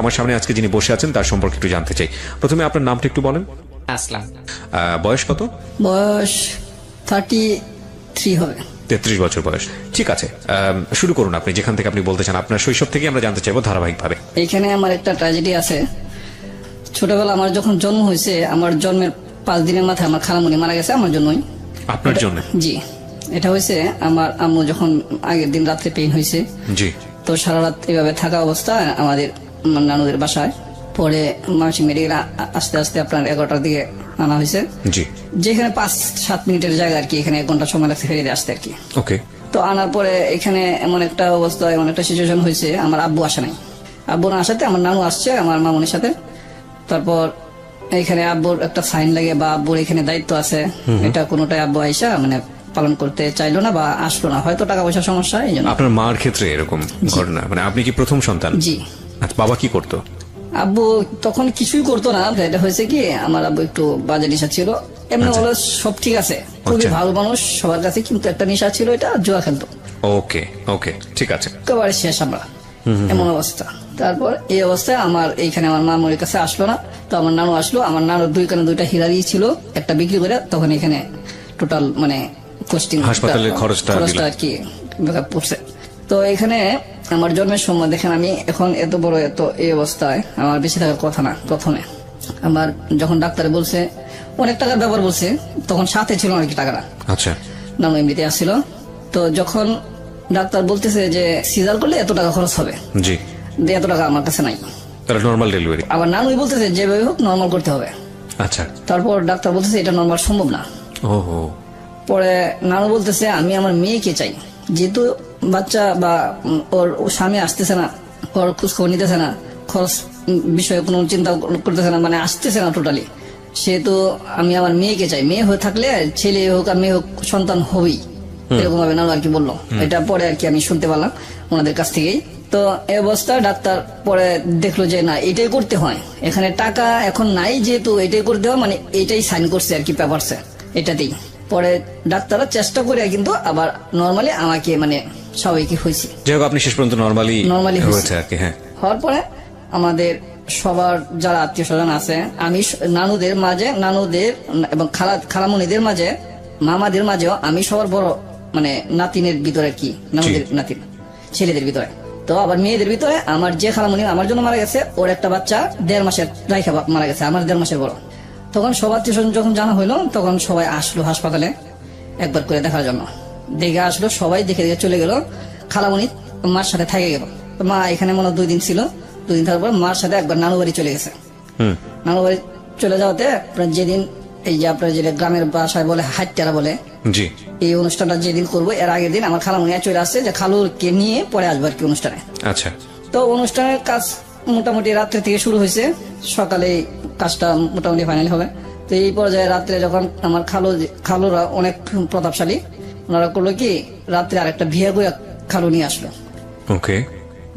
আমার সামনে আজকে যিনি বসে আছেন তার সম্পর্কে একটু জানতে চাই। প্রথমে আপনার নামটা একটু বলেন। আসলাম। বয়স কত? বয়স 33 হবে। 33 বছর বয়স। ঠিক আছে, শুরু করুন আপনি যেখান থেকে আপনি বলতে চান। আপনার শৈশব থেকে আমরা জানতে চাইবো ধারাবাহিকভাবে। এইখানে আমার একটা ট্র্যাজেডি আছে। ছোটবেলা আমার যখন জন্ম হয়েছে, আমার জন্মের 5 দিনের মাথায় আমার খালামণি মারা গেছে আমার জন্যই। আপনার জন্য? জি, এটা হয়েছে আমার আম্মু যখন আগের দিন রাত্রে পেইন হয়েছে। জি। তো সারা রাত এভাবে থাকা অবস্থায় আমাদের নানুদের বাসায়, পরে ময়মনসিংহ মেডিকেল আস্তে আস্তে আপনার 11টার দিকে আনা হয়েছে। জি। যেখানে 5-7 মিনিটের জায়গা আর কি, এখানে 1 ঘন্টা সময় লাগছে ফেরিয়ে আসতে আর কি। ওকে। তো আনার পরে এখানে এমন একটা অবস্থা, এমন একটা সিচুয়েশন হয়েছে, আমার আব্বু আসে নাই। আব্বু না আসাতে আমার নানু আসছে আমার মামুনির সাথে। তারপর এখানে আব্বুর একটা সাইন লাগে বা আব্বুর এখানে দায়িত্ব আছে, এটা কোনোটাই আব্বু আইসা মানে পালন করতে চাইলো না বা আসলো না, হয়তো টাকা পয়সার সমস্যা এই জন্য। আপনার মার ক্ষেত্রে এরকম ঘটনা, মানে আপনি কি প্রথম সন্তান? জি। আচ্ছা, বাবা কি করতো? আব্বু তখন কিছুই করতো না। এটা হয়েছে কি, আমার আব্বু একটু বাজে নেশা ছিল। এমনি হলো সব ঠিক আছে, খুবই ভালো মানুষ সবার কাছে, কিন্তু একটা নেশা ছিল, এটা জুয়া খেলতো। ওকে ওকে, ঠিক আছে। একেবারে শেষ আমরা, এমন অবস্থা। তারপর এই অবস্থায় আমার এইখানে আমার মামুর কাছে আসলো না, তো আমার নানু আসলো। আমার নানুর 2 কানে 2টা হীরারই ছিল, একটা বিক্রি করে তখন এখানে টোটাল মানে কস্টিং হাসপাতালের খরচটা আর কি পড়ছে। তো এখানে আমার জন্মের সময় দেখেন, আমি এখন এত বড় এত এই অবস্থায় আমার বেঁচে থাকার কথা না। প্রথমে আমার যখন ডাক্তারে বলছে অনেক টাকার ব্যাপার বলছে, তখন সাথে ছিল অনেক টাকাটা। আচ্ছা। নানু এমনিতে আসছিল। তো যখন ডাক্তার বলতেছে যে সিজার করলে এত টাকা খরচ হবে, জি, এত টাকা আমার কাছে নাই। তাহলে নরমাল ডেলিভারি? আবার নানুই বলতেছে যেভাবে হোক নর্মাল করতে হবে। আচ্ছা। তারপর ডাক্তার বলতেছে এটা নর্মাল সম্ভব না। ওহো। পরে নানু বলতেছে আমি আমার মেয়েকে চাই, যেহেতু বাচ্চা বা ওর স্বামী আসতেছে না, ওর খোঁজখবর নিতেছে না, খরচ বিষয়ে কোনো চিন্তা করতেছে না, মানে আসতেছে না টোটালি, সেহেতু আমি আমার মেয়েকে চাই। মেয়ে হয়ে থাকলে ছেলে হোক আর মেয়ে হোক সন্তান হবেই, এরকম ভাবে নানু আর কি বললো। এটা পরে আর কি আমি শুনতে পারলাম ওনাদের কাছ থেকেই। তো এই অবস্থা ডাক্তার পরে দেখলো যে না, এটাই করতে হয়, এখানে টাকা এখন নাই, যেহেতু এটাই করতে হয়, মানে এটাই সাইন করছে আর কি পেপারসে, এটাতেই। পরে ডাক্তাররা চেষ্টা করে কিন্তু আবার নর্মালি আমাকে মানে স্বাভাবিক হয়েছে। যাই হোক, আপনি শেষ পর্যন্ত নর্মালি হয়েছে আর কি। হ্যাঁ। হওয়ার পরে আমাদের সবার যারা আত্মীয় স্বজন আছে, আমি নানুদের মাঝে, নানুদের এবং খালামণিদের মাঝে, মামাদের মাঝেও আমি সবার বড়, মানে নাতিনের ভিতরে কি, নানুদের নাতিন ছেলেদের ভিতরে। তো আবার মেয়েদের ভিতরে আমার যে খালামণি আমার জন্য মারা গেছে, ওর একটা বাচ্চা 1.5 মাসের রাইখা মারা গেছে, আমার 1.5 মাসের বড়। তখন সবার আত্মীয় স্বজন যখন জানা হইলো, তখন সবাই আসলো হাসপাতালে একবার করে দেখার জন্য। দেখে আসলো সবাই, দেখে দেখে চলে গেল। খালামণি মার সাথে থেকে গেল। মা এখানে মনে 2 দিন ছিল। 2 দিন থাকার পর মার সাথে একবার নানু বাড়ি চলে গেছে। নানু বাড়ি চলে যাওয়াতে আপনার যেদিন এই যে আপনার যে গ্রামের বাসায় বলে হাট্টারা বলে, জি, এই অনুষ্ঠানটা যেদিন করবো এর আগের দিন আমার খালামণি চলে আসছে যে খালুকে নিয়ে পরে আসবো আর কি অনুষ্ঠানে। আচ্ছা। তো অনুষ্ঠানের কাজ মোটামুটি রাত্রে থেকে শুরু হয়েছে, সকালে কাজটা মোটামুটি ফাইনাল হবে। তো এই পর্যায়ে রাত্রে যখন আমার খালুরা অনেক প্রতাপশালী, ওনারা করলো কি রাত্রে আরেকটা ভিয়া করে খালু নিয়ে আসলো ওকে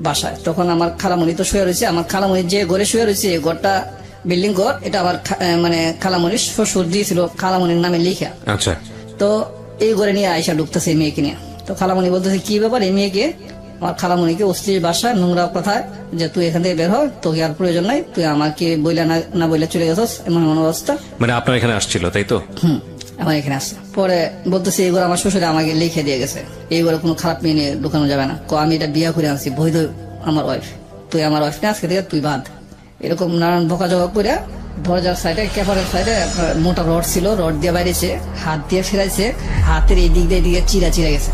বাসায়। তখন আমার খালামণি তো শুয়ে রয়েছে, আমার খালামণি যে ঘরে শুয়ে রয়েছে এই ঘরটা বিল্ডিং ঘর, এটা আমার মানে খালামণির শ্বশুর দিয়েছিল খালামণির নামে লিখা। আচ্ছা। তো এই ঘরে নিয়ে আয়সা ঢুকতেছে মেয়েকে নিয়ে। তো খালামণি বলতেছে কি ব্যাপার এই মেয়েকে? আমার খালামণিকে অস্ত্রীর বাসা নোংরা কথায় যে তুই এখান থেকে বের হ, তোকে আর প্রয়োজন নাই, তুই আমাকে বইলা না বইলে চলে গেছস, এমন এমন অবস্থা। মানে আপনার এখানে আসছিল তাই তো? আমার এখানে আসছে। পরে বলতেছে এই ঘরে আমার শ্বশুরে আমাকে লিখে দিয়ে গেছে, এই ঘরে কোনো খারাপ মেয়ে নিয়ে ঢুকানো যাবে না, আমি এটা বিয়া করে আনছি, বৈধ আমার ওয়াইফ, তুই আমার ওয়াইফ না, আজকে থেকে তুই বাদ। এরকম নানান বকাঝকা করে দরজার সাইডে ক্যাপারের সাইডে মোটা রড ছিল, রড দিয়ে বাইরেছে, হাত দিয়ে ফেরাইছে, হাতের এই দিক দিয়ে এদিকে চিরা গেছে,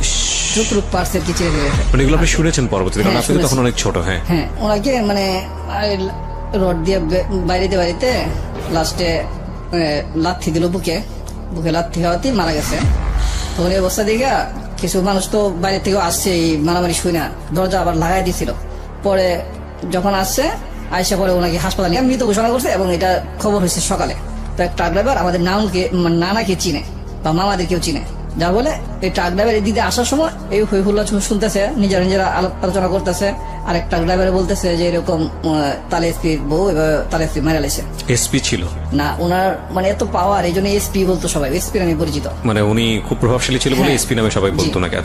যতটুক পার্সেল কি চিরা গেছে। মানে এগুলো আপনি শুনেছেন পরবর্তীতে, কারণ আপনি তখন অনেক ছোট। হ্যাঁ হ্যাঁ, ওনাকে মানে রড দিয়ে বাড়িতে লাস্টে লাথি দিল বুকে লাথি খাওয়াতেই মারা গেছে। তখন এই অবস্থা দেখে কিছু মানুষ তো বাইরে থেকে আসছে, এই মারামারি শুই না, দরজা আবার লাগাই দিছিল। পরে যখন আসছে আয়সা পরে ওনাকে হাসপাতালে মৃত ঘোষণা করছে, এবং এটা খবর হয়েছে সকালে। তো এক ট্রাক ড্রাইভার আমাদের নানাকে চিনে বা মামাদের কেউ চিনে, যা বলে এই ট্রাক ড্রাইভার এদিকে আসার সময় এই হই হুল্লা শুনতেছে, নিজেরা আলোচনা করতেছে। আর এক ট্রাক ড্রাইভার বলতেছে যে এরকম তালে এসপি বউ তালে এসপি মারা লেছে। এসপি ছিল না, ওনার মানে এত পাওয়ার, এই জন্য এসপি বলতো সবাই, এসপি নামে পরিচিত। মানে উনি খুব প্রভাবশালী ছিল বলে হ্যাঁ। এসপি নামে সবাই বলতো জি। নাকি?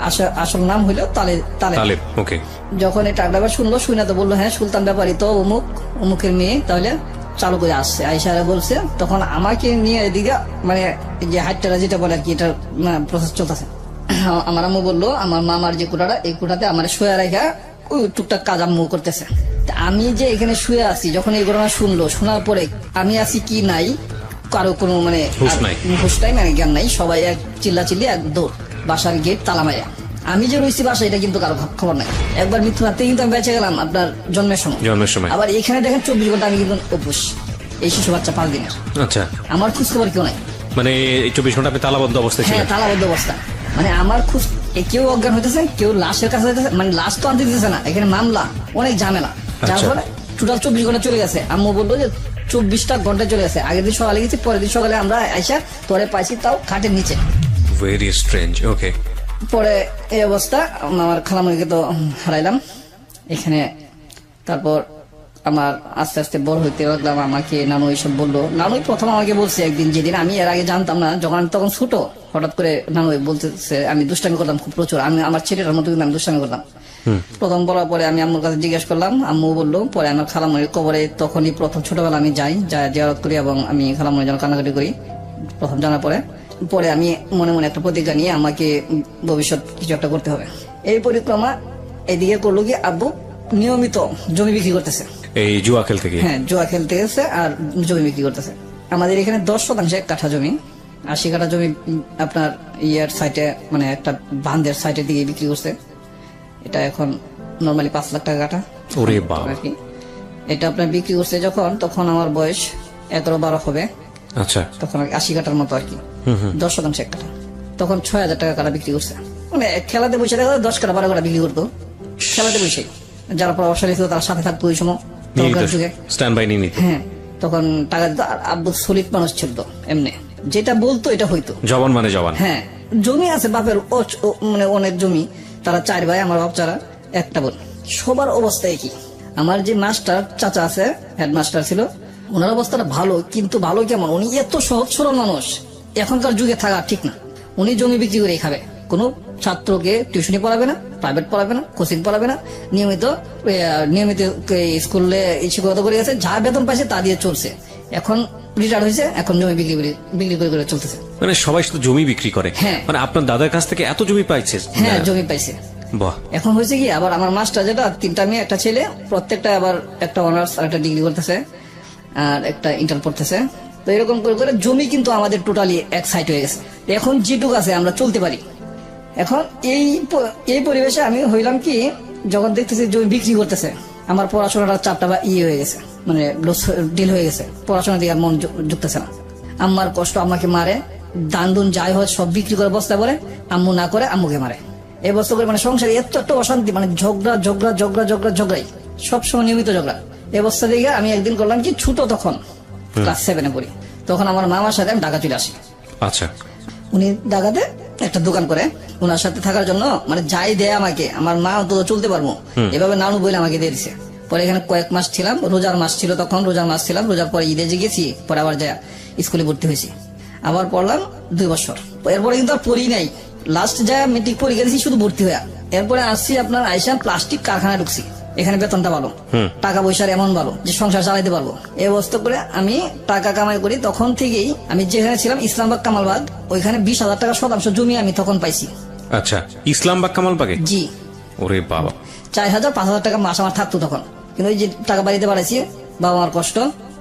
আচ্ছা, আসল নাম হইলো তালে তালে। তালেব। ওকে। যখন এই ট্রাক ড্রাইভার শুনলো, শুনে তো বললো হ্যাঁ সুলতান ব্যাপারী তো অমুকের মেয়ে, তাহলে চালু করে আসছে। আইসারা বলছে, তখন আমাকে নিয়ে এদিকে মানে যে হাইটটা যেটা বলে আর কি, এটার প্রসেস চলতেছে। আমার আম্মু বললো আমার মামার যে কোটাটা, এই কোটাতে আমার শুয়ে রেখা ওই টুকটাক কাজ আম্মু করতেছে। তা আমি যে এখানে শুয়ে আছি, যখন এই ঘটনা শোনার পরে আমি আছি কি নাই, কারো কোনো মানে হুঁশ নাই। হুঁশ নাই, মানে জ্ঞান নাই। সবাই এক চিল্লি এক দৌড়, বাসার গেট তালা মাইয়া। আমি যে রয়েছি বাসা, এটা কিন্তু কারো খবর নাই। একবার মৃত্যু রাতে কিন্তু আমি বেঁচে গেলাম আপনার জন্মের সময়। আবার এখানে দেখেন 24 ঘন্টা আমি কিন্তু উপোস, এই শিশু বাচ্চা 5 দিনের। আচ্ছা, আমার খোঁজ খবর কেউ নাই। মানে এই 24 ঘন্টা আপনি তালাবদ্ধ অবস্থায় হ্যাঁ, ছিলেন? তালাবদ্ধ অবস্থা। মানে আমার খোঁজ কেউ অজ্ঞান হইতেছে, কেউ লাশের কাছে হইতেছে, মানে লাশ তো আনতে দিতেছে না, এখানে মামলা, অনেক ঝামেলা। যার আচ্ছা। ফলে টোটাল 24 ঘন্টা চলে গেছে। আম্মু বললো যে 24টা ঘন্টা চলে গেছে। আগের দিন সকালে গেছি, পরের দিন সকালে আমরা আইসা পরে পাইছি তাও খাটের নিচে। Very strange. ওকে। পরে এই অবস্থা, আমার খালামণিকে তো হারাইলাম এখানে। তারপর আমার আস্তে আস্তে বড় হইতে লাগলাম। আমাকে নানু এইসব বললো। নানুই প্রথম আমাকে বলছে একদিন, যেদিন আমি এর আগে জানতাম না, যখন আমি তখন ছোট, হঠাৎ করে নানু বলতেছে আমি দুষ্টামি করতাম খুব প্রচুর। আমি আমার ছেলেটার মতো কিন্তু আমি দুষ্টামি করতাম। প্রথম বলার পরে আমি আম্মুর কাছে জিজ্ঞেস করলাম, আম্মু বললো। পরে আমার খালামণির কবরে তখনই প্রথম ছোটবেলা আমি যাই জিয়ারত করি, এবং আমি খালামণির জন্য কান্নাকাটি করি প্রথম জানার পরে। পরে আমি মনে মনে একটা প্রতিজ্ঞা নিয়ে আমাকে ভবিষ্যৎ কিছু একটা করতে হবে। এই পরিক্রমা এদিকে করলো কি, আব্বু নিয়মিত জমি বিক্রি করতেছে। এই জুয়া খেলতে গিয়ে? হ্যাঁ, জুয়া খেলতে গেছে আর জমি বিক্রি করতেছে। আমাদের এখানে 10% এক কাঠা জমি, 80 কাঠা জমি আপনার ইয়ার সাইটে, মানে একটা বান্ধের সাইটের দিকে বিক্রি করছে। এটা এখন নর্মালি 5 লাখ টাকা কাঠা। ওরে বাবা। আর কি এটা আপনার বিক্রি করছে যখন, তখন আমার বয়স 11-12 হবে। আচ্ছা। তখন 80 কাঠার মতো আর কি, 10% এক কাঠা। তখন 6,000 টাকা কাঠা বিক্রি করছে। মানে খেলাতে বসে দেখা 10 কাঠা 12 কাঠা বিক্রি করতো খেলাতে বসে। যারা প্রভাবশালী ছিল তারা সাথে থাকতো ওই সময়, তখনকার যুগে। স্ট্যান্ড বাই নিয়ে নিত। হ্যাঁ, তখন টাকা দিত। আর আব্বু সলিড মানুষ ছিল তো, এমনি যেটা বলতো এটা হইতো। জবান মানে জবান। হ্যাঁ, জমি আছে বাপের, মানে অনেক জমি। তারা 4 ভাই, আমার বাপ ছাড়া একটা বোন। সবার অবস্থা একই। আমার যে মাস্টার চাচা আছে, হেডমাস্টার ছিল, ওনার অবস্থাটা ভালো। কিন্তু ভালো কেমন, উনি এত সহজ সরল মানুষ, এখনকার যুগে থাকা ঠিক না। উনি জমি বিক্রি করে খাবে, কোনো ছাত্রকে টিউশনি পড়াবে না, প্রাইভেট পড়াবে না, কোচিং পড়াবে না, নিয়মিত স্কুলে শিক্ষকতা করে গেছে, যা বেতন পাইছে তা দিয়ে চলছে। এখন রিটায়ার হয়েছে, এখন জমি বিক্রি করে চলতেছে। মানে সবাই শুধু জমি বিক্রি করে? হ্যাঁ। মানে আপনার দাদার কাছ থেকে এত জমি পাইছে? হ্যাঁ, জমি পাইছে। বাহ। এখন হয়েছে কি, আবার আমার মাস্টার যেটা, 3টা মেয়ে 1টা ছেলে, প্রত্যেকটা আবার একটা অনার্স আর একটা ডিগ্রি করতেছে, আর একটা ইন্টার পড়তেছে। তো এরকম করে করে জমি কিন্তু আমাদের টোটালি এক সাইড হয়ে গেছে। এখন যেটুকু আছে আমরা চলতে পারি। এখন এই পরিবেশে আমি হইলাম কি, যখন দেখতেছি জমি বিক্রি করতেছে, আমার পড়াশোনাটা চাপটা বা হয়ে গেছে, মানে ডিল হয়ে গেছে। পড়াশোনা দিকে আর মন যুক্তেছে না। আম্মার কষ্ট, আম্মাকে মারে, দান দুন যাই হয় সব বিক্রি করে বস্তা করে, আম্মু না করে আম্মুকে মারে। এই বস্তা করে মানে সংসারে এত একটা অশান্তি, মানে ঝগড়াই, সবসময় নিয়মিত ঝগড়া। এই অবস্থা দিকে আমি একদিন করলাম কি, ছোট তখন ক্লাস 7-এ পড়ি, তখন আমার মামার সাথে আমি ঢাকা চলে আসি। আচ্ছা। উনি ঢাকাতে একটা দোকান করে, ওনার সাথে থাকার জন্য মানে যাই দেয় আমাকে, আমার মা অন্তত চলতে পারবো এভাবে নানু বলে আমাকে দিয়ে দিছে। পরে এখানে কয়েক মাস ছিলাম, রোজার মাস ছিল তখন, রোজার মাস ছিলাম। রোজার পরে ঈদে যে গেছি, পরে আবার যা স্কুলে ভর্তি হয়েছি, আবার পড়লাম 2 বছর। এরপরে কিন্তু আর পড়ি নাই, লাস্ট যা মেট্রিক পরীক্ষা দিয়েছি শুধু ভর্তি হয়ে। এরপরে আসছি আপনার আইসাম প্লাস্টিক কারখানায় ঢুকছি। এখানে বেতনটা ভালো, টাকা পয়সার এমন ভালো যে সংসার চালাইতে পারবো। এই অবস্থা করে আমি টাকা কামাই করি। তখন থেকেই আমি যেখানে ছিলাম, ইসলামবাগ কামালবাগ, ওইখানে 20,000 টাকা শতাংশ জমি আমি তখন পাইছি। আচ্ছা, ইসলামবাগ কামালবাগে? জি। ওরে বাবা। 4,000-5,000 টাকা মাস আমার থাকতো তখন। কিন্তু ওই যে টাকা বাড়িতে বাড়াইছি, বাবা আমার কষ্ট।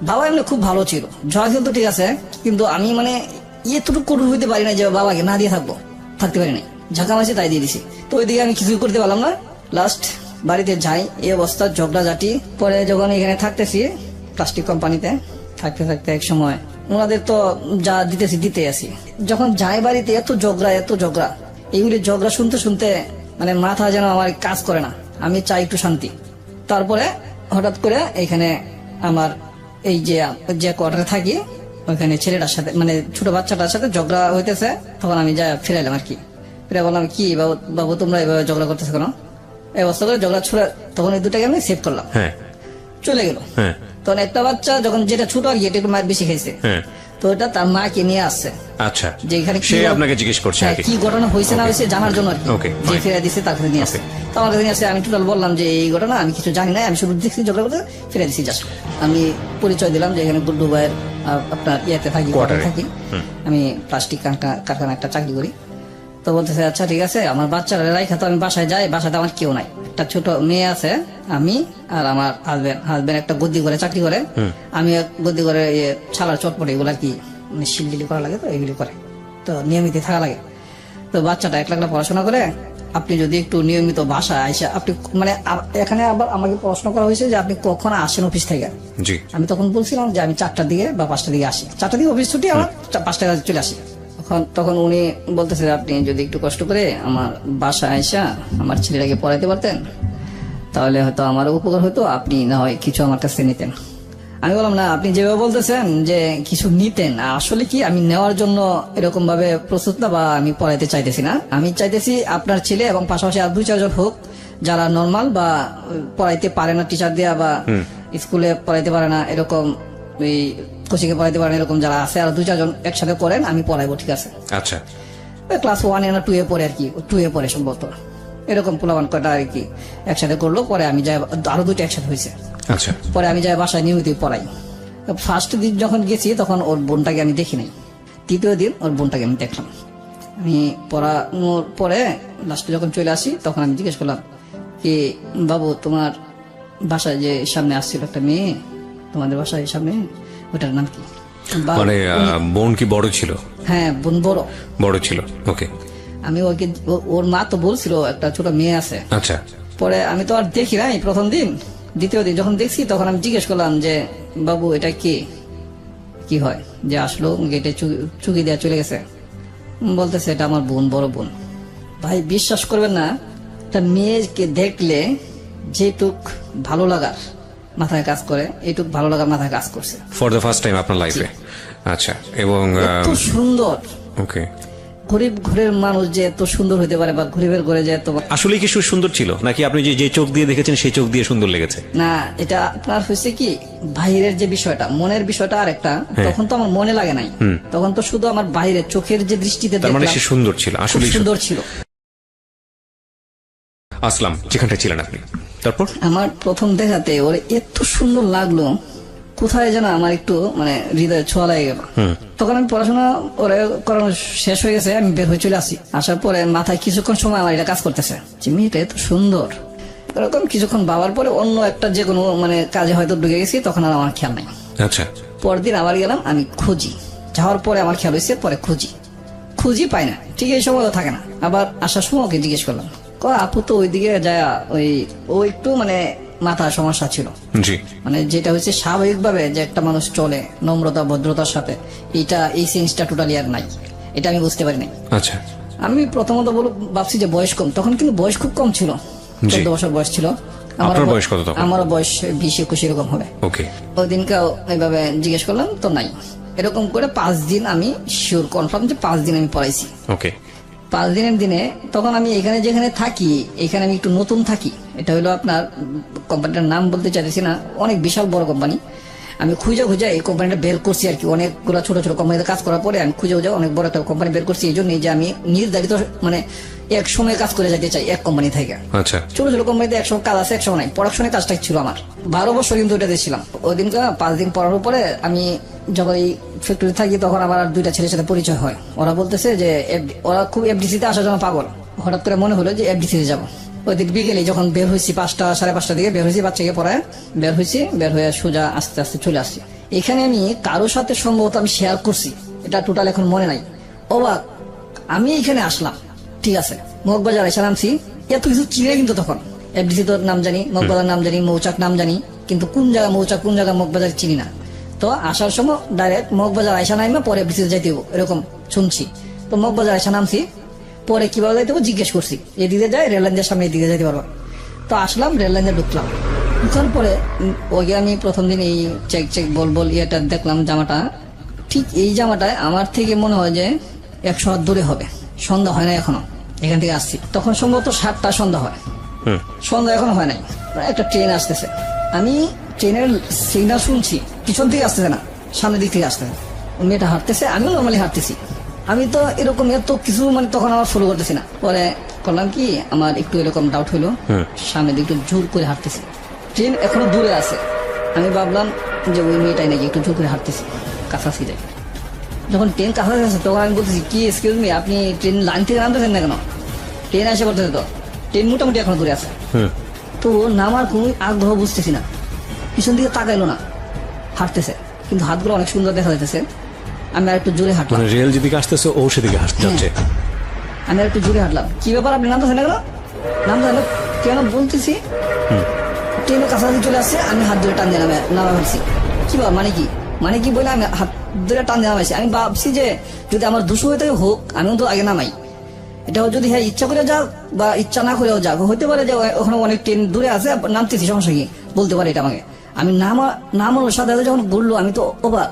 বাবা এমনি খুব ভালো ছিল, জয় কিন্তু ঠিক আছে, কিন্তু আমি মানে এতটুকু কঠোর হইতে পারি না যে বাবাকে না দিয়ে থাকতে পারি নাই। ঝাঁকা মাসে তাই দিয়ে দিছি। তো ওইদিকে আমি কিছু করতে পারলাম না। লাস্ট বাড়িতে যাই, এই অবস্থা, ঝগড়াঝাটি। পরে যখন এখানে থাকতেছি প্লাস্টিক কোম্পানিতে, থাকতে থাকতে এক সময় ওনাদের তো যা দিতে আসি, যখন যাই বাড়িতে এত ঝগড়া, এইগুলি ঝগড়া শুনতে শুনতে মানে মাথা যেন আমার কাজ করে না। আমি চাই একটু শান্তি। তারপরে হঠাৎ করে এখানে আমার এই যে কোয়ার্টারে থাকি, ওইখানে ছেলেটার সাথে মানে ছোট বাচ্চাটার সাথে ঝগড়া হইতেছে, তখন আমি যা ফিরাইলাম আর কি। ফিরে বললাম, কি বাবু বাবু তোমরা এভাবে ঝগড়া করতেছো কেন? এই অবস্থা করে ঝগড়া ছুড়ে তখন এই দুটাকে আমি সেভ করলাম, হ্যাঁ চলে গেল। হ্যাঁ তখন একটা বাচ্চা যখন যেটা ছোট আর কি, এটা একটু মার বেশি খাইছে, হ্যাঁ তো এটা তার মাকে নিয়ে আসছে, আচ্ছা, যে এখানে সে আপনাকে জিজ্ঞেস করছে আর হ্যাঁ, কি। কি ঘটনা হয়েছে না হয়েছে জানার জন্য আর কি। Okay, যে fine. ফিরে দিচ্ছে তার কাছে নিয়ে আসছে, তো আমার কাছে নিয়ে আসছে। আমি টোটাল বললাম যে এই ঘটনা আমি কিছু জানি না, আমি শুধু দেখছি ঝগড়া করতে, ফিরে দিচ্ছি জাস্ট। আমি পরিচয় দিলাম যে এখানে গুড্ডু ভাইয়ের আপনার ইয়েতে থাকি, Quarter-এ। থাকি আমি প্লাস্টিক কারখানা একটা চাকরি করি। তো বলতেছে আচ্ছা ঠিক আছে, আমার বাচ্চারা রাইখা তো আমি বাসায় যাই, বাসাতে আমার কেউ নাই, একটা ছোট মেয়ে আছে, আমি আর আমার হাজবেন্ড একটা গদ্দি করে চাকরি করে, আমি এক গদ্দি করে ছালার চটপটে এগুলো আর কি মানে শিলডিলি করা লাগে, তো এগুলি করে, তো নিয়মিত থাকা লাগে। তো বাচ্চাটা একলা একলা পড়াশোনা করে, আপনি যদি একটু নিয়মিত বাসায় আইসা আপনি মানে এখানে আবার আমাকে প্রশ্ন করা হয়েছে যে আপনি কখন আসেন অফিস থেকে। জি আমি তখন বলছিলাম যে আমি 4টার দিকে বা 5টার দিকে আসি, 4টার দিকে অফিস ছুটি, আমার 5টা কাজে চলে আসি। তখন উনি বলতেছে আপনি যদি একটু কষ্ট করে আমার বাসায় আইসা আমার ছেলেটাকে পড়াইতে পারতেন তাহলে হয়তো আমার উপকার হতো, আপনি না হয় কিছু আমার কাছে নিতেন। আমি বললাম না, আপনি যেভাবে বলতেছেন যে কিছু নিতেন, আসলে কি আমি নেওয়ার জন্য এরকম ভাবে প্রস্তুত না, বা আমি পড়াইতে চাইতেছি না। আমি চাইতেছি আপনার ছেলে এবং পাশাপাশি আর 2-4 জন হোক যারা নর্মাল বা পড়াইতে পারে না, টিচার দেয়া বা স্কুলে পড়াইতে পারে না এরকম, এই কোচিং এ পড়াইতে পারে না এরকম যারা আছে, আর 2-4 জন একসাথে পড়েন, আমি পড়াইবো, ঠিক আছে। আচ্ছা, ক্লাস 1 না 2 এ পড়ে আর কি, 2 এ পড়ে সম্ভবত, এরকম পোলাবান কয়টা আর কি একসাথে করলো। পরে আমি যাই, আরো 2টা একসাথে হয়েছে। আচ্ছা, পরে আমি যাই বাসায় নিয়মিত পড়াই। ফার্স্ট দিন যখন গেছি তখন ওর বোনটাকে আমি দেখি নাই, তৃতীয় দিন ওর বোনটাকে আমি দেখলাম। আমি পড়ানোর পরে লাস্টে যখন চলে আসি তখন আমি জিজ্ঞেস করলাম কি বাবু তোমার বাসায় যে সামনে আসছিল একটা মেয়ে, তোমাদের বাসায় সামনে, ওটার নাম কি? মানে বোন কি বড় ছিল? হ্যাঁ বোন বড় ছিল, ওকে। আমি ওকে, ওর মা তো বলছিল একটা ছোট মেয়ে আছে। আচ্ছা, পরে আমি তো আর দেখি নাই প্রথম দিন, দ্বিতীয় দিন যখন দেখছি তখন আমি জিজ্ঞেস করলাম যে বাবু এটা কি হয় যে আসলো গেটে চুকি দেওয়া চলে গেছে? বলতেছে এটা আমার বোন, বড় বোন। ভাই বিশ্বাস করবেন না, একটা মেয়েকে দেখলে যেটুক ভালো লাগার মাথায় কাজ করে, এইটুক ভালো লাগার মাথায় কাজ করছে ফর দ্য ফার্স্ট টাইম আপনার লাইফে। আচ্ছা, এবং এত সুন্দর, ওকে, গরিব ঘরের মানুষ যে এত সুন্দর হতে পারে, বা গরিবের ঘরে যে এত, আসলে কি সুন্দর ছিল নাকি আপনি যে চোখ দিয়ে দেখেছেন সেই চোখ দিয়ে সুন্দর লেগেছে? না, এটা আপনার হয়েছে কি বাইরের যে বিষয়টা, মনের বিষয়টা আর একটা, তখন তো আমার মনে লাগে নাই, তখন তো শুধু আমার বাইরে চোখের যে দৃষ্টিতে তার মানে দেখলাম, সে সুন্দর ছিল, খুব আসলে সুন্দর ছিল। আসলাম যেখানটা ছিলেন আপনি, তারপর আমার প্রথম দেখাতে ওর এত সুন্দর লাগলো, কোথায় যেন আমার একটু মানে হৃদয়ে ছোঁয়া লাগে গেল। তখন আমি পড়াশোনা ওরে করানো শেষ হয়ে গেছে, আমি বের হয়ে চলে আসি। আসার পরে মাথায় কিছুক্ষণ সময় আমার এটা কাজ করতেছে যে মেয়েটা এত সুন্দর, এরকম কিছুক্ষণ ভাবার পরে অন্য একটা যে কোনো মানে কাজে হয়তো ঢুকে গেছি, তখন আর আমার খেয়াল নাই। আচ্ছা, পরের দিন আবার গেলাম, আমি খুঁজি, যাওয়ার পরে আমার খেয়াল হয়েছে, পরে খুঁজি পাই না, ঠিক এই সময়ও থাকে না। আবার আসার সময় ওকে জিজ্ঞেস করলাম, আপু তো ওইদিকে যায়, ও একটু মানে মাথার সমস্যা ছিল, জি, মানে যেটা হচ্ছে স্বাভাবিকভাবে যে একটা মানুষ চলে নম্রতা ভদ্রতার সাথে, এই সেন্সটা টোটালি আর নাই, এটা আমি বুঝতে পারি নাই। আচ্ছা, আমি প্রথমত ভাবছি যে বয়স কম, তখন কিন্তু বয়স খুব কম ছিল, 14 বছর বয়স ছিল। আপনার বয়স কত তখন? আমারও বয়স 20-21 এরকম হবে। ওকে, ওই দিনকেও এইভাবে জিজ্ঞেস করলাম, তো নাই। এরকম করে 5 দিন আমি শিওর কনফার্ম যে 5 দিন আমি পড়াইছি। ওকে, 5 দিনের দিনে তখন আমি এখানে যেখানে থাকি, এখানে আমি একটু নতুন থাকি, এটা হলো আপনার কোম্পানিটার নাম বলতে চাইতেছি না, অনেক বিশাল বড় কোম্পানি। আমি খুঁজে এই কোম্পানিটা বের করছি আর কি, অনেকগুলো ছোট ছোট কোম্পানিতে কাজ করার পরে আমি খুঁজে অনেক বড় একটা কোম্পানি বের করছি, এই জন্যই যে আমি নির্ধারিত মানে এক সময় কাজ করে যেতে চাই এক কোম্পানি থেকে। আচ্ছা, ছোট ছোট কোম্পানিতে 100 কাজ আছে, 100 নাই, প্রোডাকশনের কাজটা ছিল আমার 12 বছর কিন্তু ওটাতে ছিলাম। ওই দিন 5 দিন পড়ার পরে আমি যখন এই ফ্যাক্টরি থাকি তখন আমার আর 2টা ছেলের সাথে পরিচয় হয়। ওরা বলতেছে যে ওরা খুব এফডিসি তে আসার জন্য পাগল। হঠাৎ করে মনে হলো যে এফডিসি তে যাবো। ওই দিন বিকেলে যখন বের হয়েছি 5টা 5:30টার দিকে বের হয়েছি, বাচ্চাকে পড়ায় বের হয়ে সোজা আস্তে আস্তে চলে আসছি। এখানে আমি কারোর সাথে সম্ভবত আমি শেয়ার করছি, এটা টোটাল এখন মনে নাই। অবাক, আমি এখানে আসলাম, ঠিক আছে, মগবাজার এসে নামছি, এত কিছু চিনে কিন্তু তখন এফডিসি তোর নাম জানি, মগবাজার নাম জানি, মৌচাক নাম জানি, কিন্তু কোন জায়গা মৌচাক কোন জায়গা মগবাজার চিনি না। তো আসার সময় ডাইরেক্ট মগবাজার আয়সা নাইমা পরে এফডিসিতে যাইতে হবো এরকম শুনছি। তো মগবাজার আয়সা নামছি, পরে কিভাবে যাইতে হবো জিজ্ঞেস করছি, এদিকে যায় রেল লাইনের সামনে, এদিকে যাইতে পারবো। তো আসলাম, রেল লাইনে ঢুকলাম। ঢুকার পরে ওই আমি প্রথম দিন এই চেক বল ইয়েটা দেখলাম, জামাটা ঠিক এই জামাটায় আমার থেকে মনে হয় যে 100 হাত দূরে হবে। সন্ধ্যা হয় না এখনো, এখান থেকে আসছি তখন সম্ভবত 7টা সন্ধ্যা হয়। সন্ধ্যা এখনো হয় নাই, একটা ট্রেন আসতেছে। আমি ট্রেনের সিগন্যাল শুনছি, পিছন থেকে আসতেছে না, সামনের দিক থেকে আসতেছে। ওই মেয়েটা হাঁটতেছে, আমিও নর্মালি হাঁটতেছি। আমি তো এরকম এত কিছু মানে তখন আমার ফলো করতেছি না। পরে করলাম কি, আমার একটু এরকম ডাউট হইলো, সামনের দিকে একটু জোর করে হাঁটতেছি। ট্রেন এখনো দূরে আছে, আমি ভাবলাম যে ওই মেয়েটাই নাকি, একটু জোর করে হাঁটতেছি, কাছাকাছি যাই। যখন ট্রেন কাছাকাছি আছে তখন আমি বলতেছি, কি এক্সকিউজ মি, আপনি ট্রেন লাইন থেকে নামতেছেন না কেন? ট্রেন এসে পড়তেছে তো, ট্রেন মোটামুটি এখনো দূরে আছে। তো নামার কোনো আগ্রহ বুঝতেছি না, পিছন দিকে তাকাইলো না, হাঁটতেছে, কিন্তু হাতগুলো অনেক সুন্দর দেখা যাইতেছে। আমি আর একটু জোরে হাঁটলাম, মানে রেল যেদিকে আসতেছে ও সেদিকে হাঁটতে যাচ্ছে। আমি আর একটু জোরে হাঁটলাম। কি ব্যাপার, আপনি নামতেছেন না কেন? নামতেছেন না কেন বলতেছি, ট্রেনের কাছাকাছি চলে আসছে, আমি হাত ধরে টান দিয়ে নামা ভাবছি। কি ব্যাপার, মানে কি বলে আমি হাত ধরে টান দিয়ে নামাইছি। আমি ভাবছি যে যদি আমার দুশো হয়ে থাকে হোক, আমিও তো আগে নামাই। এটাও যদি হ্যাঁ ইচ্ছা করে যাক বা ইচ্ছা না করেও যাক, হইতে পারে যে ওখানে অনেক ট্রেন দূরে আছে, নামতেছি, সমস্যা কি, বলতে পারে এটা আমাকে। আমি নামানোর সাথে সাথে যখন বললো, আমি তো অবাক।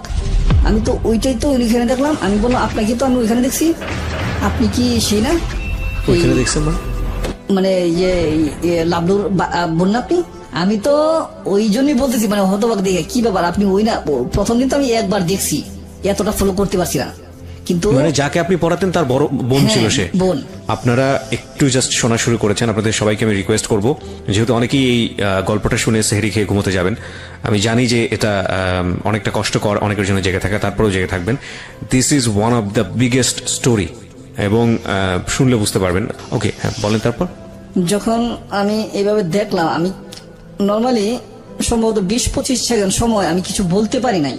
আমি তো ওইটাই তো ওইখানে দেখলাম। আমি বললাম, আপনাকে তো আমি ওইখানে দেখছি, আপনি কি সেই না ওইখানে দেখছেন মানে লাবলুর বোন না আপনি? আমি তো ওই জন্যই বলতেছি, মানে হতবাক দেখে, কি ব্যাপার আপনি ওই না? প্রথম দিন তো আমি একবার দেখছি, এতটা ফলো করতে পারছি না। কিন্তু মানে যাকে আপনি পড়াতেন তার বড় বোন ছিল সে? বোন। আপনারা একটু জাস্ট শোনা শুরু করেছেন, আপনাদের সবাইকে আমি রিকোয়েস্ট করব, যেহেতু অনেকেই এই গল্পটা শুনে সেহরি খেয়ে ঘুমোতে যাবেন, আমি জানি যে এটা অনেকটা কষ্টকর অনেকের জন্য জেগে থাকা, তারপরেও জেগে থাকবেন। This is one of the biggest story, এবং শুনলে বুঝতে পারবেন। ওকে, হ্যাঁ বলেন। তারপর যখন আমি এইভাবে দেখলাম, আমি নর্মালি সম্ভবত 20-25 সেকেন্ড সময় আমি কিছু বলতে পারি নাই,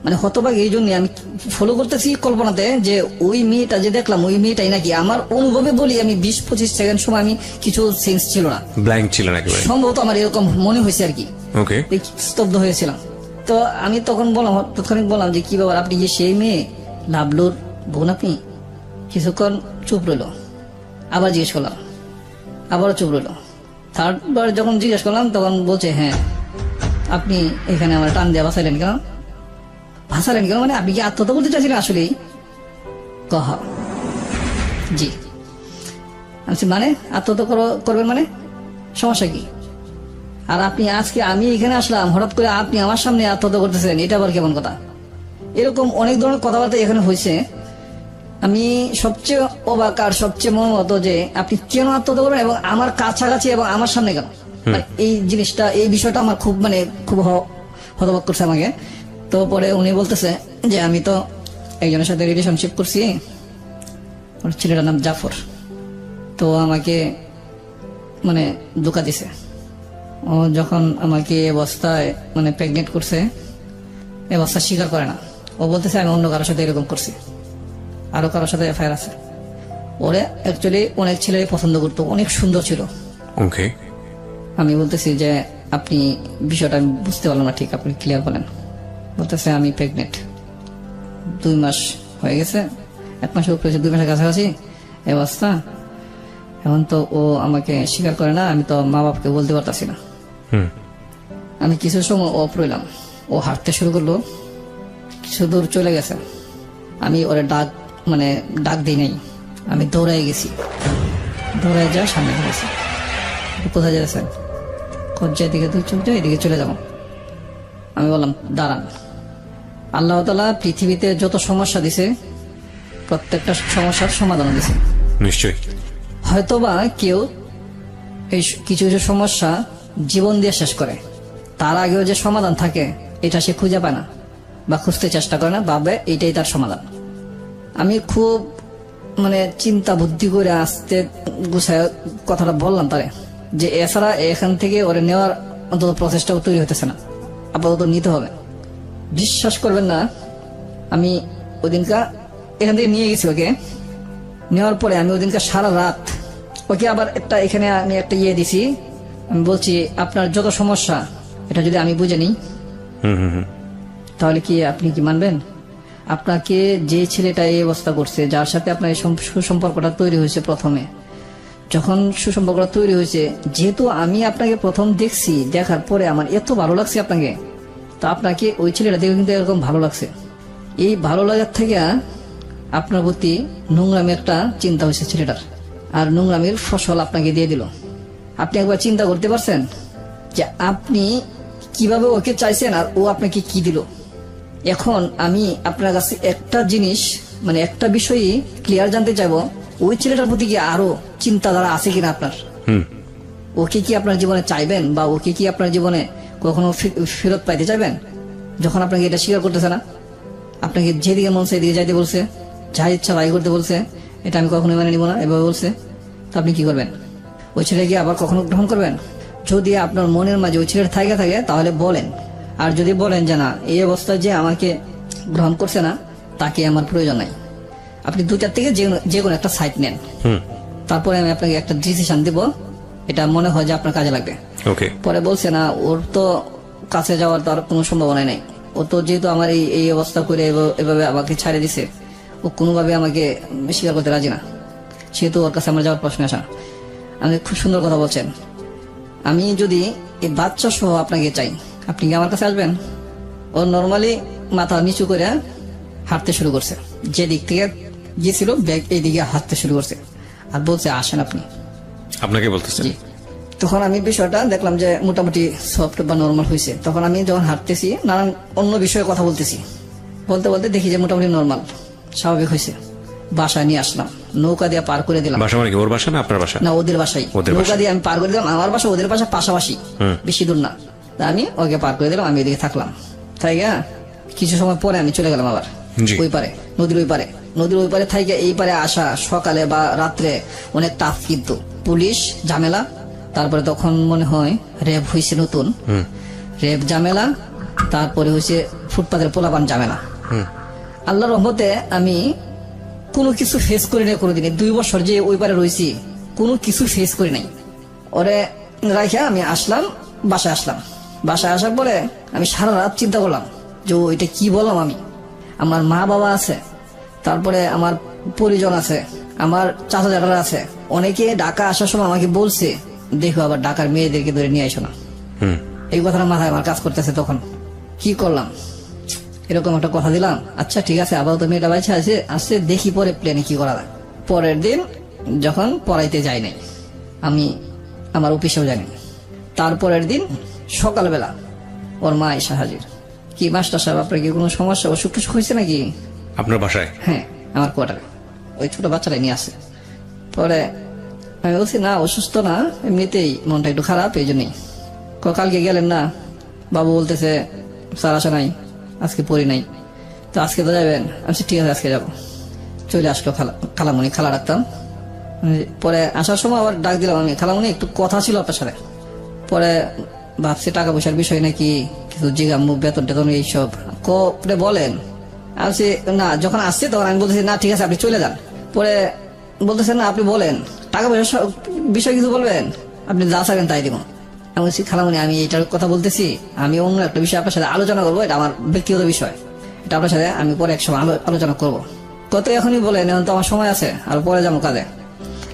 মানে হতবাক। এই জন্য আমি ফলো করতেছি কল্পনাতে যে ওই মেয়েটা যে দেখলাম ওই মেয়েটাই নাকি। আমার অনুভবে বলি, আমি 20-25 সেকেন্ড সময় আমি কিছু সেন্স ছিল না, ব্ল্যাঙ্ক ছিলেন একেবারে। সম্ভবত আমার এরকম মনে হয়েছে আর কি। ওকে, স্তব্ধ হয়েছিলাম। তো আমি তখন বললাম, তৎক্ষণিক বললাম যে কি ব্যাপার, আপনি যে সেই মেয়ে লাবলুর বোন আপনি? কিছুক্ষণ চুপ রইলো, আবার জিজ্ঞেস করলাম, আবারও চুপ রইলো। থার্ড বার যখন জিজ্ঞেস করলাম তখন বলছে, হ্যাঁ। আপনি এখানে আমার টান দিয়ে ভাসাইলেন কেন? ভাসালেন কেন মানে আপনি কি আত্মহত্যা করতে চাইছিলেন আসলেই? কহ জি। আমি মানে আত্মহত্যা করবেন মানে সমস্যা কি? আর আপনি আজকে আমি এখানে আসলাম, হঠাৎ করে আপনি আমার সামনে আত্মহত্যা করতেছেন, এটা আবার কেমন কথা? এরকম অনেক ধরনের কথাবার্তা এখানে হয়েছে। আমি সবচেয়ে অবাক আর সবচেয়ে মর্মাহত যে আপনি কেন আত্মহত্যা করবেন, এবং আমার কাছাকাছি এবং আমার সামনে কেন? এই জিনিসটা, এই বিষয়টা আমার খুব হতবাক করছে আমাকে। তো পরে উনি বলতেছে যে আমি তো একজনের সাথে রিলেশনশিপ করছি, ওর ছেলেটার নাম জাফর। তো আমাকে মানে ধোঁকা দিছে। ও যখন আমাকে অবস্থায় মানে প্রেগনেন্ট করছে, এই অবস্থা স্বীকার করে না। ও বলতেছে আমি অন্য কারোর সাথে এরকম করছি, আরো কারোর সাথে এফআইআর আছে। ওরে অ্যাকচুয়ালি অনেক ছেলে পছন্দ করতো, অনেক সুন্দর ছিল। ওকে, আমি বলতেছি যে আপনি বিষয়টা আমি বুঝতে পারলাম না ঠিক, আপনি ক্লিয়ার বলেন। বলতেছে আমি প্রেগনেন্ট, 2 মাস হয়ে গেছে, 1 মাস উপরে, 2 মাসের কাছাকাছি এই অবস্থা। এখন তো ও আমাকে স্বীকার করে না, আমি তো মা বাপকে বলতে পারতাছি না। আমি কিছু সময় অফ রইলাম, ও হাঁটতে শুরু করলো, কিছু দূর চলে গেছে। আমি ওরে ডাক দিই নাই, আমি দৌড়াই গেছি, দৌড়াই যা সামনে গেছি। কোথায় যাচ্ছেন? যেদিকে তুই চোখ যাও এদিকে চলে যাবো। আমি বললাম দাঁড়ান, আল্লাহ তাআলা পৃথিবীতে যত সমস্যা দিছে প্রত্যেকটা সমস্যার সমাধান দিছে। নিশ্চয়ই হয়তোবা কেউ এই কিছু কিছু সমস্যা জীবন দিয়ে শেষ করে, তার আগেও যে সমাধান থাকে এটা সে খুঁজে পায় না বা খুঁজতে চেষ্টা করে না, ভাবে এইটাই তার সমাধান। আমি খুব চিন্তা বুদ্ধি করে আস্তে গুছায় কথাটা বললাম তারে, যে এছাড়া এখান থেকে ওরে নেওয়ার অন্তত প্রচেষ্টাও তৈরি হতেছে না, আপাতত নিতে হবে। বিশ্বাস করবেন না, আমি ওদিনকা এখান থেকে নিয়ে গেছি ওকে। নেওয়ার পরে আমি ওদিনকা সারা রাত ওকে আবার এখানে আমি একটা দিছি। আমি বলছি আপনার যত সমস্যা এটা যদি আমি বুঝে নিই তাহলে কি আপনি কি মানবেন? আপনাকে যে ছেলেটা এই অবস্থা করছে, যার সাথে আপনার এই সুসম্পর্কটা তৈরি হয়েছে, প্রথমে যখন সুসম্পর্কটা তৈরি হয়েছে, যেহেতু আমি আপনাকে প্রথম দেখছি, দেখার পরে আমার এত ভালো লাগছে আপনাকে, তো আপনাকে ওই ছেলেটা দেখে কিন্তু এরকম ভালো লাগছে। এই ভালো লাগার থেকে আপনার প্রতি নোংরামি একটা চিন্তা হয়েছে ছেলেটার, আর নোংরামির ফসল আপনাকে দিয়ে দিল। আপনি একবার চিন্তা করতে পারছেন যে আপনি কিভাবে ওকে চাইছেন আর ও আপনাকে কি দিল? এখন আমি আপনার কাছে একটা জিনিস মানে একটা বিষয়ই ক্লিয়ার জানতে চাইবো, ওই ছেলেটার প্রতি কি আরো চিন্তাধারা আছে কিনা আপনার? ওকে কি আপনার জীবনে চাইবেন, বা ওকে কি আপনার জীবনে কখনো ফেরত পাইতে চাইবেন? যখন আপনাকে এটা স্বীকার করতেছে না, আপনাকে যেদিকে মন সেদিকে যাইতে বলছে, যা ইচ্ছা তাই করতে বলছে, এটা আমি কখনোই মেনে নিব না এভাবে বলছে, তো আপনি কি করবেন? ওই ছেলেকে আবার কখনো গ্রহণ করবেন? যদি আপনার মনের মাঝে ওই ছেলের থাকে তাহলে বলেন। আর যদি বলেন যে না, এই অবস্থায় যে আমাকে গ্রহণ করছে না তাকে আমার প্রয়োজন নাই, আপনি দুটার থেকে যে কোনো একটা সাইড নেন, তারপরে আমি আপনাকে একটা ডিসিশন দিব, এটা মনে হয় যে আপনার কাজে লাগবে। ওকে। পরে বলছে না, ওর তো কাছে যাওয়ার তো আর কোনো সম্ভাবনা নেই, ও তো যেহেতু আমার এই অবস্থা করে এভাবে আমাকে ছাড়ে দিছে, ও কোনোভাবে আমাকে স্বীকার করতে রাজি না, সেহেতু ওর কাছে আমার যাওয়ার প্রশ্ন আসা। আমি খুব সুন্দর কথা বলছেন, আমি যদি এই বাচ্চা সহ আপনাকে চাই, আপনি কি আমার কাছে আসবেন? ও নর্মালি মাথা নিচু করে হাঁটতে শুরু করছে, যে দিক থেকে গিয়েছিল ব্যাগ এই দিকে হাঁটতে শুরু করছে, আর বলছে আসেন আপনি। আপনাকে বলতেছেন? জি। তখন আমি বিষয়টা দেখলাম যে মোটামুটি সফট বা নর্মাল হয়েছে। তখন আমি যখন হাঁটতেছি, নানান অন্য বিষয়ে কথা বলতেছি, বলতে বলতে দেখি যে মোটামুটি নর্মাল, স্বাভাবিক হয়েছে। বাসায় নিয়ে আসলাম, নৌকা দিয়ে পার করে দিলাম। বাসা মানে কি ওর বাসা না আপনার বাসা? না, ওদের বাসায়। ওদের বাসায়। নৌকা দিয়ে আমি পার করে দিলাম, আমার বাসা ওদের বাসা পাশাপাশি, বেশি দূর না। তা আমি ওকে পার করে দিলাম, আমি এদিকে থাকলাম। তাই কিছু সময় পরে আমি চলে গেলাম আবার জি। ওই পারে, নদীর ওই পারে। নদীর ওই পারে থাইকে এই পারে আসা সকালে বা রাত্রে অনেক টাফ, কিন্তু পুলিশ ঝামেলা, তারপরে তখন মনে হয় রেপ হয়েছে নতুন, রেপ ঝামেলা, তারপরে হয়েছে ফুটপাতের পোলাপান ঝামেলা। আল্লাহর রহমতে আমি কোনো কিছু ফেস করি নাই কোনোদিনই। 2 বছর যে ওই পারে রয়েছি, কোনো কিছু ফেস করি নাই। ওরে রাখা আমি আসলাম, বাসায় আসলাম। বাসায় আসার পরে আমি সারা রাত চিন্তা করলাম যে এটা কি বললাম আমি। আমার মা বাবা আছে, তারপরে আমার পরিজন আছে, আমার চাচা চাচারা আছে, অনেকে ঢাকা আসার সময় আমাকে বলছে দেখো আবার ঢাকার মেয়েদেরকে ধরে নিয়ে আইসো না। এই কথাটা মাথায় আমার কাজ করতেছে। তখন কি করলাম, এরকম একটা কথা দিলাম, আচ্ছা ঠিক আছে আবার তো মেয়েটা বাচ্চা আছে, আসছে দেখি পরে প্ল্যানে কি করা যায়। পরের দিন যখন পড়াইতে যাই নাই, আমি আমার অফিসেও যাইনি, তারপরের দিন সকালবেলা ওর মা এসে হাজির। কি মাস্টার সাহেব, আপনার কি কোনো সমস্যা অসুখ টসুখ হয়েছে নাকি? আপনার বাসায়? হ্যাঁ, আমার কোয়ার্টারে ওই ছোট বাচ্চাটাই নিয়ে আসে। পরে আমি বলছি না, অসুস্থ না, এমনিতেই মনটা একটু খারাপ, এই জন্যই। কালকে গেলেন না? বাবু বলতেছে স্যার আসা নাই, আজকে পড়ি নাই, তো আজকে তো যাবেন? আমি ঠিক আছে আজকে যাবো। চলে আসলো খালামণি, খালা ডাকতাম। পরে আসার সময় আবার ডাক দিলাম আমি, খালামণি একটু কথা ছিল আপনার সাথে। পরে ভাবছি টাকা পয়সার বিষয় নাকি, কিছু জিগাম্মু বেতন টেতন এইসব কপরে বলেন। আসছি না, যখন আসছে তখন আমি বলতেছি না ঠিক আছে আপনি চলে যান। পরে বলতেছেন না আপনি বলেন, টাকা পয়সার বিষয় কিছু বলবেন, আপনি যা চাবেন তাই দিব। আমি বলছি খালামণি আমি এইটার কথা বলতেছি, আমি অন্য একটা বিষয় আপনার সাথে আলোচনা করবো, এটা আমার ব্যক্তিগত বিষয়, এটা আপনার সাথে আমি পরে এক সময় আলোচনা করবো। কত এখনই বলেন, এখন তো আমার সময় আছে, আর পরে যাবো কাজে।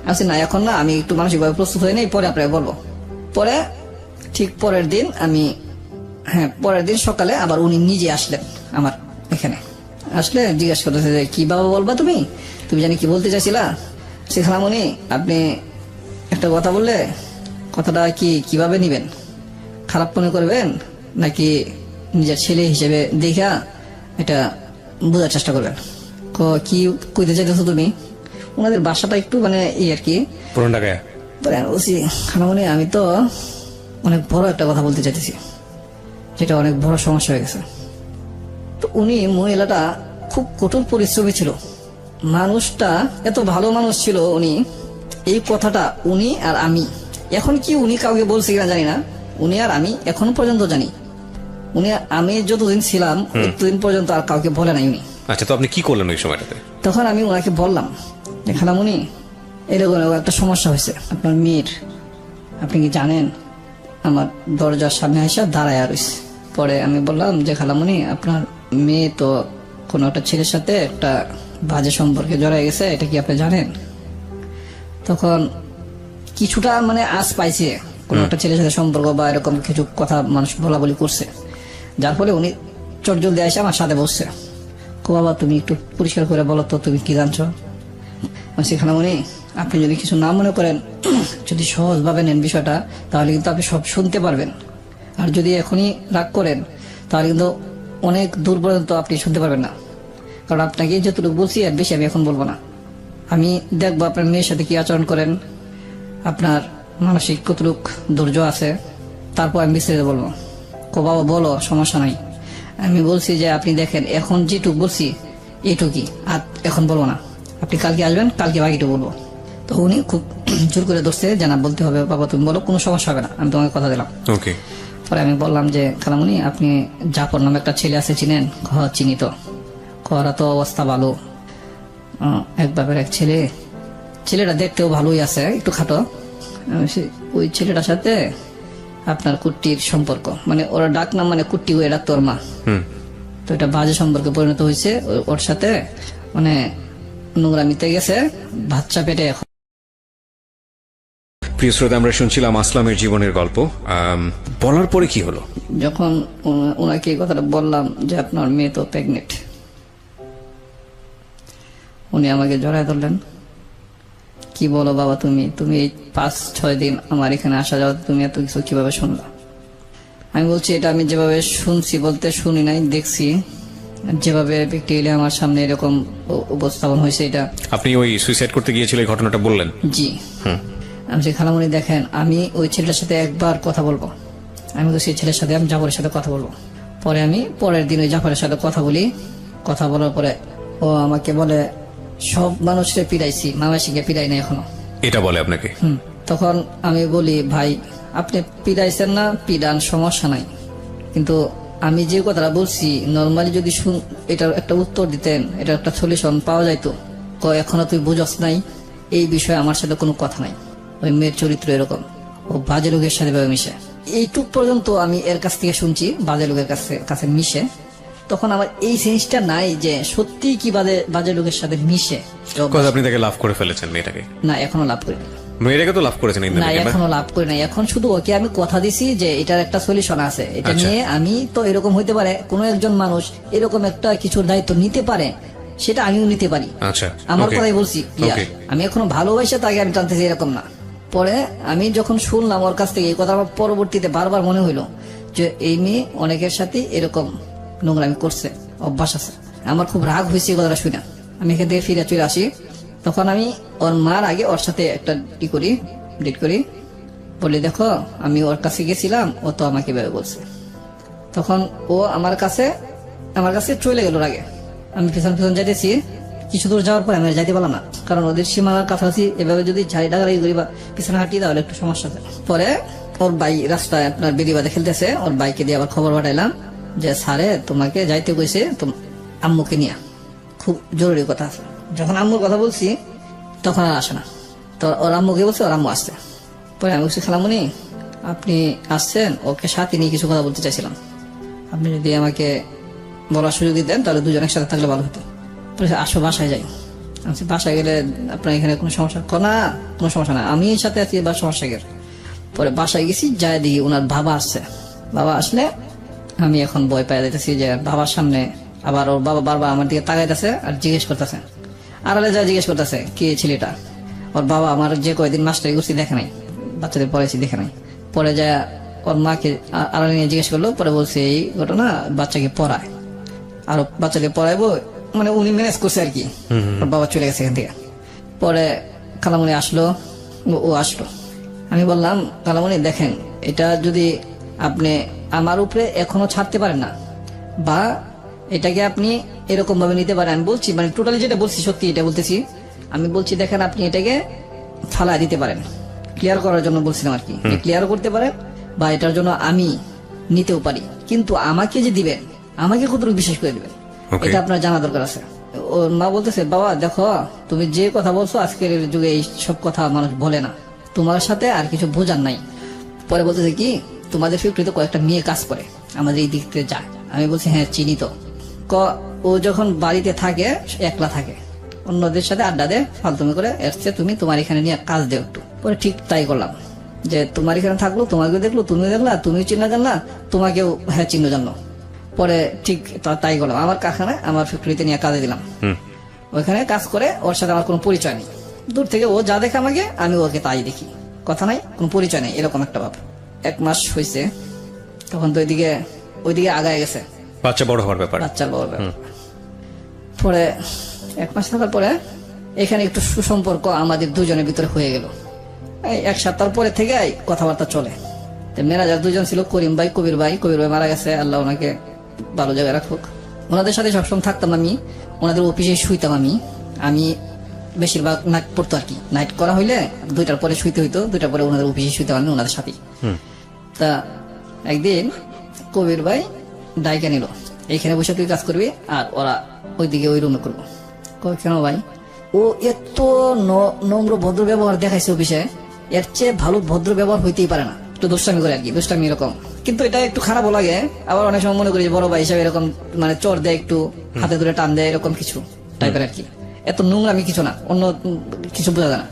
আসছি না এখন না, আমি একটু মানসিকভাবে প্রস্তুত হয়ে নেই, পরে আপনাকে বলবো। পরে ঠিক পরের দিন পরের দিন সকালে আবার উনি নিজে আসলেন আমার এখানে। আসলে জিজ্ঞাসা করতেছে যে কি বাবা বলবা, তুমি জানি কি বলতে চাইছিলা? সে খালামণি আপনি একটা কথা বললে, কথাটা কিভাবে নিবেন? খারাপ মনে করবেন নাকি নিজের ছেলে হিসেবে দেখা এটা বোঝার চেষ্টা করবেন? কি কইতে চাইতেছো তুমি? ওনাদের বাসাটা একটু মানে আর কি পুরান ঢাকায়। বলছি খালামণি আমি তো অনেক বড় একটা কথা বলতে চাইতেছি, যেটা অনেক বড় সমস্যা হয়ে গেছে। তো উনি মহিলাটা খুব কঠোর পরিশ্রমী ছিল, মানুষটা এত ভালো মানুষ ছিল। উনি এই কথাটা উনি আর আমি, এখন কি উনি কাউকে বলছে কিনা জানি না, উনি আর আমি এখন পর্যন্ত জানি, উনি আমি যতদিন ছিলাম ততদিন পর্যন্ত আর কাউকে বলে নাই উনি। আচ্ছা, তো আপনি কি করলেন ওই সময়টাতে? তখন আমি ওনাকে বললাম যে খালামণি এরকম একটা সমস্যা হয়েছে আপনার মেয়ের, আপনি কি জানেন? আমার দরজার সামনে এসে দাঁড়ায় রয়েছে। পরে আমি বললাম যে খালামণি আপনার মেয়ে তো কোনো একটা ছেলের সাথে একটা বাজে সম্পর্কে জড়ায় গেছে, এটা কি আপনি জানেন? তখন কিছুটা মানে আজ পাইছে, কোনো একটা ছেলের সাথে সম্পর্ক বা এরকম কিছু কথা মানুষ বলা বলি করছে, যার ফলে উনি চটজলদি এসে আমার সাথে বসছে। বাবা তুমি একটু পরিষ্কার করে বলো তো তুমি কি জানছো। বলছি খালামণি আপনি যদি কিছু না মনে করেন, যদি সহজভাবে নেন বিষয়টা, তাহলে কিন্তু আপনি সব শুনতে পারবেন। আর যদি এখনই রাগ করেন তাহলে কিন্তু অনেক দূর পর্যন্ত আপনি শুনতে পারবেন না। কারণ আপনাকে যতটুকু বলছি আর বেশি আমি এখন বলবো না। আমি দেখবো আপনার মেয়ের সাথে কি আচরণ করেন, আপনার মানসিক কতটুক ধৈর্য আছে, তারপর আমি বিস্তারিত বলবো। বাবা বলো, সমস্যা নাই। আমি বলছি যে আপনি দেখেন এখন যেটুক বলছি এইটুকি, আর এখন বলবো না। আপনি কালকে আসবেন, কালকে বাকিটুকু বলবো। তো উনি খুব জোর করে ধরছে যে না, বলতে হবে বাবা, তুমি বলো, কোনো সমস্যা হবে না, আমি তোমাকে কথা দিলাম। ওকে। পরে আমি বললাম যে খালামণি আপনি জাফর নামে একটা ছেলে আছে, চিনেন? চিনি তো। করা তো অবস্থা ভালো, এক বাপের এক ছেলে, ছেলেটা দেখতেও ভালোই আছে, একটু খাটো। ওই ছেলেটার সাথে আপনার কুট্টির সম্পর্ক, মানে ওরা ডাক নাম মানে কুট্টি, ওই ডাক তোর মা। তো এটা বাজে সম্পর্কে পরিণত হয়েছে ওর সাথে, মানে নোংরামিতে গেছে, বাচ্চা পেটে এখন। প্রিয় শ্রোতা, আমরা শুনছিলাম আসলামের জীবনের গল্প। বলার পরে কি হলো? যখন ওনাকে এই কথাটা বললাম যে আপনার মেয়ে তো প্রেগনেন্ট, উনি আমাকে জড়ায় ধরলেন। কি বলো বাবা, তুমি এই 5-6 দিন আমার এখানে আসা যাওয়া, তুমি এত কিছু কিভাবে শুনলা? আমি বলছি এটা আমি যেভাবে শুনছি, বলতে শুনি নাই, দেখছি যেভাবে প্র্যাকটিক্যালি আমার সামনে এরকম উপস্থাপন হয়েছে। এটা আপনি ওই সুইসাইড করতে গিয়েছিলেন, এই ঘটনাটা বললেন? জি। আমি যে খালামণি দেখেন, আমি ওই ছেলেটার সাথে একবার কথা বলবো, আমি তো সেই ছেলের সাথে, আমি জাফরের সাথে কথা বলবো। পরে আমি পরের দিন ওই জাফরের সাথে কথা বলি। কথা বলার পরে ও আমাকে বলে সব মানুষকে পিড়াইছি, মামাসিকে পিড়াই না এখনো। এটা বলে আপনাকে? তখন আমি বলি ভাই আপনি পিড়াইছেন না, পিড়ান, সমস্যা নাই, কিন্তু আমি যে কথাটা বলছি নর্মালি যদি এটার একটা উত্তর দিতেন, এটা একটা সলিউশন পাওয়া যাইতো। এখনো তুই বুঝস নাই, এই বিষয়ে আমার সাথে কোনো কথা নাই। ওই মেয়ের চরিত্র এরকম, ও বাজে লোকের সাথে মিশে। এইটুক পর্যন্ত আমি এর কাছ থেকে শুনছি, বাজে লোকের কাছে মিশে। তখন আমার এই সেন্সটা নাই যে সত্যি কি বাজে লোকের সাথে মিশে। আপনি তাকে লাভ করে ফেলেছেন মেয়েটাকে? না, এখনো লাভ করিনি। মেয়েটাকে তো লাভ করেছেন? না, এখনো লাভ করি না। এখন শুধু ওকে আমি কথা দিছি যে এটার একটা সলিউশন আছে, এটা নিয়ে আমি তো এরকম হইতে পারে, কোনো একজন মানুষ এরকম একটা কিছুর দায়িত্ব নিতে পারে, সেটা আমিও নিতে পারি। আচ্ছা, আমার কথাই বলছি। আমি এখনো ভালোবাসা তাকে আমি টানতেছি, এরকম না। পরে আমি যখন শুনলাম ওর কাছ থেকে এই কথা, আমার পরবর্তীতে বারবার মনে হইলো যে এই মেয়ে অনেকের সাথে এরকম নোংরামি করছে, অভ্যাস আছে। আমার খুব রাগ হয়েছে এই কথাটা শুনে। আমি এখান থেকে ফিরে চলে আসি। তখন আমি ওর মার আগে ওর সাথে একটা ডেট করি, বলি দেখো আমি ওর কাছে গেছিলাম, ও তো আমাকে ভেবে বলছে। তখন ও আমার কাছে চলে গেল আগে। আমি পিছন যাইতেছি, কিছু দূর যাওয়ার পরে আমি আর যাইতে পারলাম না, কারণ ওদের সীমানার কাছাকাছি এভাবে যদি ডাকাডাকি করি বা পিছনে হাঁটি তাহলে একটু সমস্যা হয়। পরে ওর ভাই রাস্তায় আপনার বেরিবাদে খেলতেছে, ওর বাইকে দিয়ে আবার খবর পাঠাইলাম যে স্যারে তোমাকে যাইতে কইছে আম্মুকে নিয়ে, খুব জরুরি কথা আছে। যখন আম্মুর কথা বলছি তখন আর আসে না, তো ওর আম্মুকে বলছে, ওর আম্মু আসছে। পরে আমি বলছি খালামণি আপনি আসছেন, ওকে সাথে নিয়ে কিছু কথা বলতে চাইছিলাম, আপনি যদি আমাকে বলার সুযোগ দিতেন তাহলে দুজন একসাথে থাকলে ভালো হতো। আসো বাসায় যাই। আমি বাসায় গেলে আপনার এখানে কোনো সমস্যা? না, কোনো সমস্যা না, আমি সাথে আছি, বা সমস্যা গেল। পরে বাসায় গেছি, যাই দেখি ওনার বাবা আসছে। বাবা আসলে আমি এখন ভয় পাই যাইতেছি যে বাবার সামনে আবার ওর বাবা বারবার আমার দিকে তাকাইতেছে আর জিজ্ঞেস করতেছে, আড়ালে যা জিজ্ঞেস করতেছে কে ছেলেটা। ওর বাবা আমার যে কয়েকদিন মাস্টারি করছি দেখে নাই, বাচ্চাদের পড়াইছি দেখে নাই। পরে যা ওর মাকে আড়ালে নিয়ে জিজ্ঞেস করলো, পরে বলছে এই ঘটনা, বাচ্চাকে পড়ায়, আরো বাচ্চাদের পড়াইবো, মানে উনি ম্যানেজ করছে আর কি। ওর বাবা চলে গেছে এখান থেকে। পরে খালামণি আসলো, ও আসলো। আমি বললাম খালামণি দেখেন, এটা যদি আপনি আমার উপরে এখনো ছাড়তে পারেন না, বা এটাকে আপনি এরকম ভাবে নিতে পারেন, আমি বলছি মানে টোটালি যেটা বলছি সত্যি এটা বলতেছি। আমি বলছি দেখেন আপনি এটাকে ফালা দিতে পারেন, ক্লিয়ার করার জন্য বলছিলাম আর কি, ক্লিয়ার করতে পারেন, বা এটার জন্য আমি নিতেও পারি, কিন্তু আমাকে যে দিবেন, আমাকে কতটুকু বিশেষ করে দিবেন এটা আপনার জানা দরকার আছে। ওর মা বলতেছে বাবা দেখো তুমি যে কথা বলছো, আজকের যুগে এই সব কথা মানুষ বলে না, তোমার সাথে আর কিছু বোঝার নাই। পরে বলতেছে কি তোমাদের ফ্যাক্টরিতে কয়েকটা মেয়ে কাজ করে, আমাদের এই দিক থেকে যায়। আমি বলছি হ্যাঁ চিনি তো। ও যখন বাড়িতে থাকে একলা থাকে, অন্যদের সাথে আড্ডা দেয়, ফালতুমি করে, এসছে তুমি তোমার এখানে নিয়ে কাজ দেও একটু। পরে ঠিক তাই করলাম, যে তোমার এখানে থাকলো, তোমাকেও দেখলো, তুমিও দেখলা, তুমিও চিন্তা জানলা, তোমাকেও হ্যাঁ চিহ্ন জানলো। পরে ঠিক তাই করলাম, আমার কারখানায় আমার ফ্যাক্টরিতে নিয়ে কাজে দিলাম। ওইখানে কাজ করে ওর সাথে আমার কোনো পরিচয় নেই, দূর থেকে ও যা দেখে আমাকে আমি ওকে তাই দেখি, কথা নাই, কোনো পরিচয় নেই, এরকম একটা ভাব। 1 মাস হয়েছে, তখন তো ওইদিকে আগায় গেছে, বাচ্চা বড় হওয়ার ব্যাপার। বাচ্চার বড় ব্যাপার। পরে 1 মাস থাকার পরে এখানে একটু সুসম্পর্ক আমাদের দুজনের ভিতরে হয়ে গেল। এই 1 সপ্তাহ পরে থেকে কথাবার্তা চলে। ম্যানেজার 2 জন ছিল, করিম ভাই, কবির ভাই মারা গেছে, আল্লাহ ওনাকে ভালো জায়গায় রাখুক। ওনাদের সাথে সবসময় থাকতাম আমি, ওনাদের অফিসে শুইতাম আমি বেশিরভাগ নাইট পড়তো আর কি। নাইট করা হইলে 2টার পরে শুইতে হইতো, 2টার পরে ওনাদের অফিসে শুইতাম আমি ওনাদের সাথে। তা একদিন কবির ভাই ডাইকা নিল, এইখানে বসে তুই কাজ করবি আর ওরা ওইদিকে ওই রুমে করবো। কেন ভাই? ও এত নম্র ভদ্র ব্যবহার দেখাইছে অফিসে, এর চেয়ে ভালো ভদ্র ব্যবহার হইতেই পারে না। একটু দুষ্টামি করে আর কি, দুষ্টামি এরকম, কিন্তু এটা একটু খারাপও লাগে। আবার অনেক সময় মনে করি যে বড় ভাই হিসাবে এরকম মানে চোর দেয়, একটু হাতে ধরে টান দেয়, এরকম কিছু টাইপের আর কি। এত নোংরামি কিছু না, অন্য কিছু বোঝা যায় না।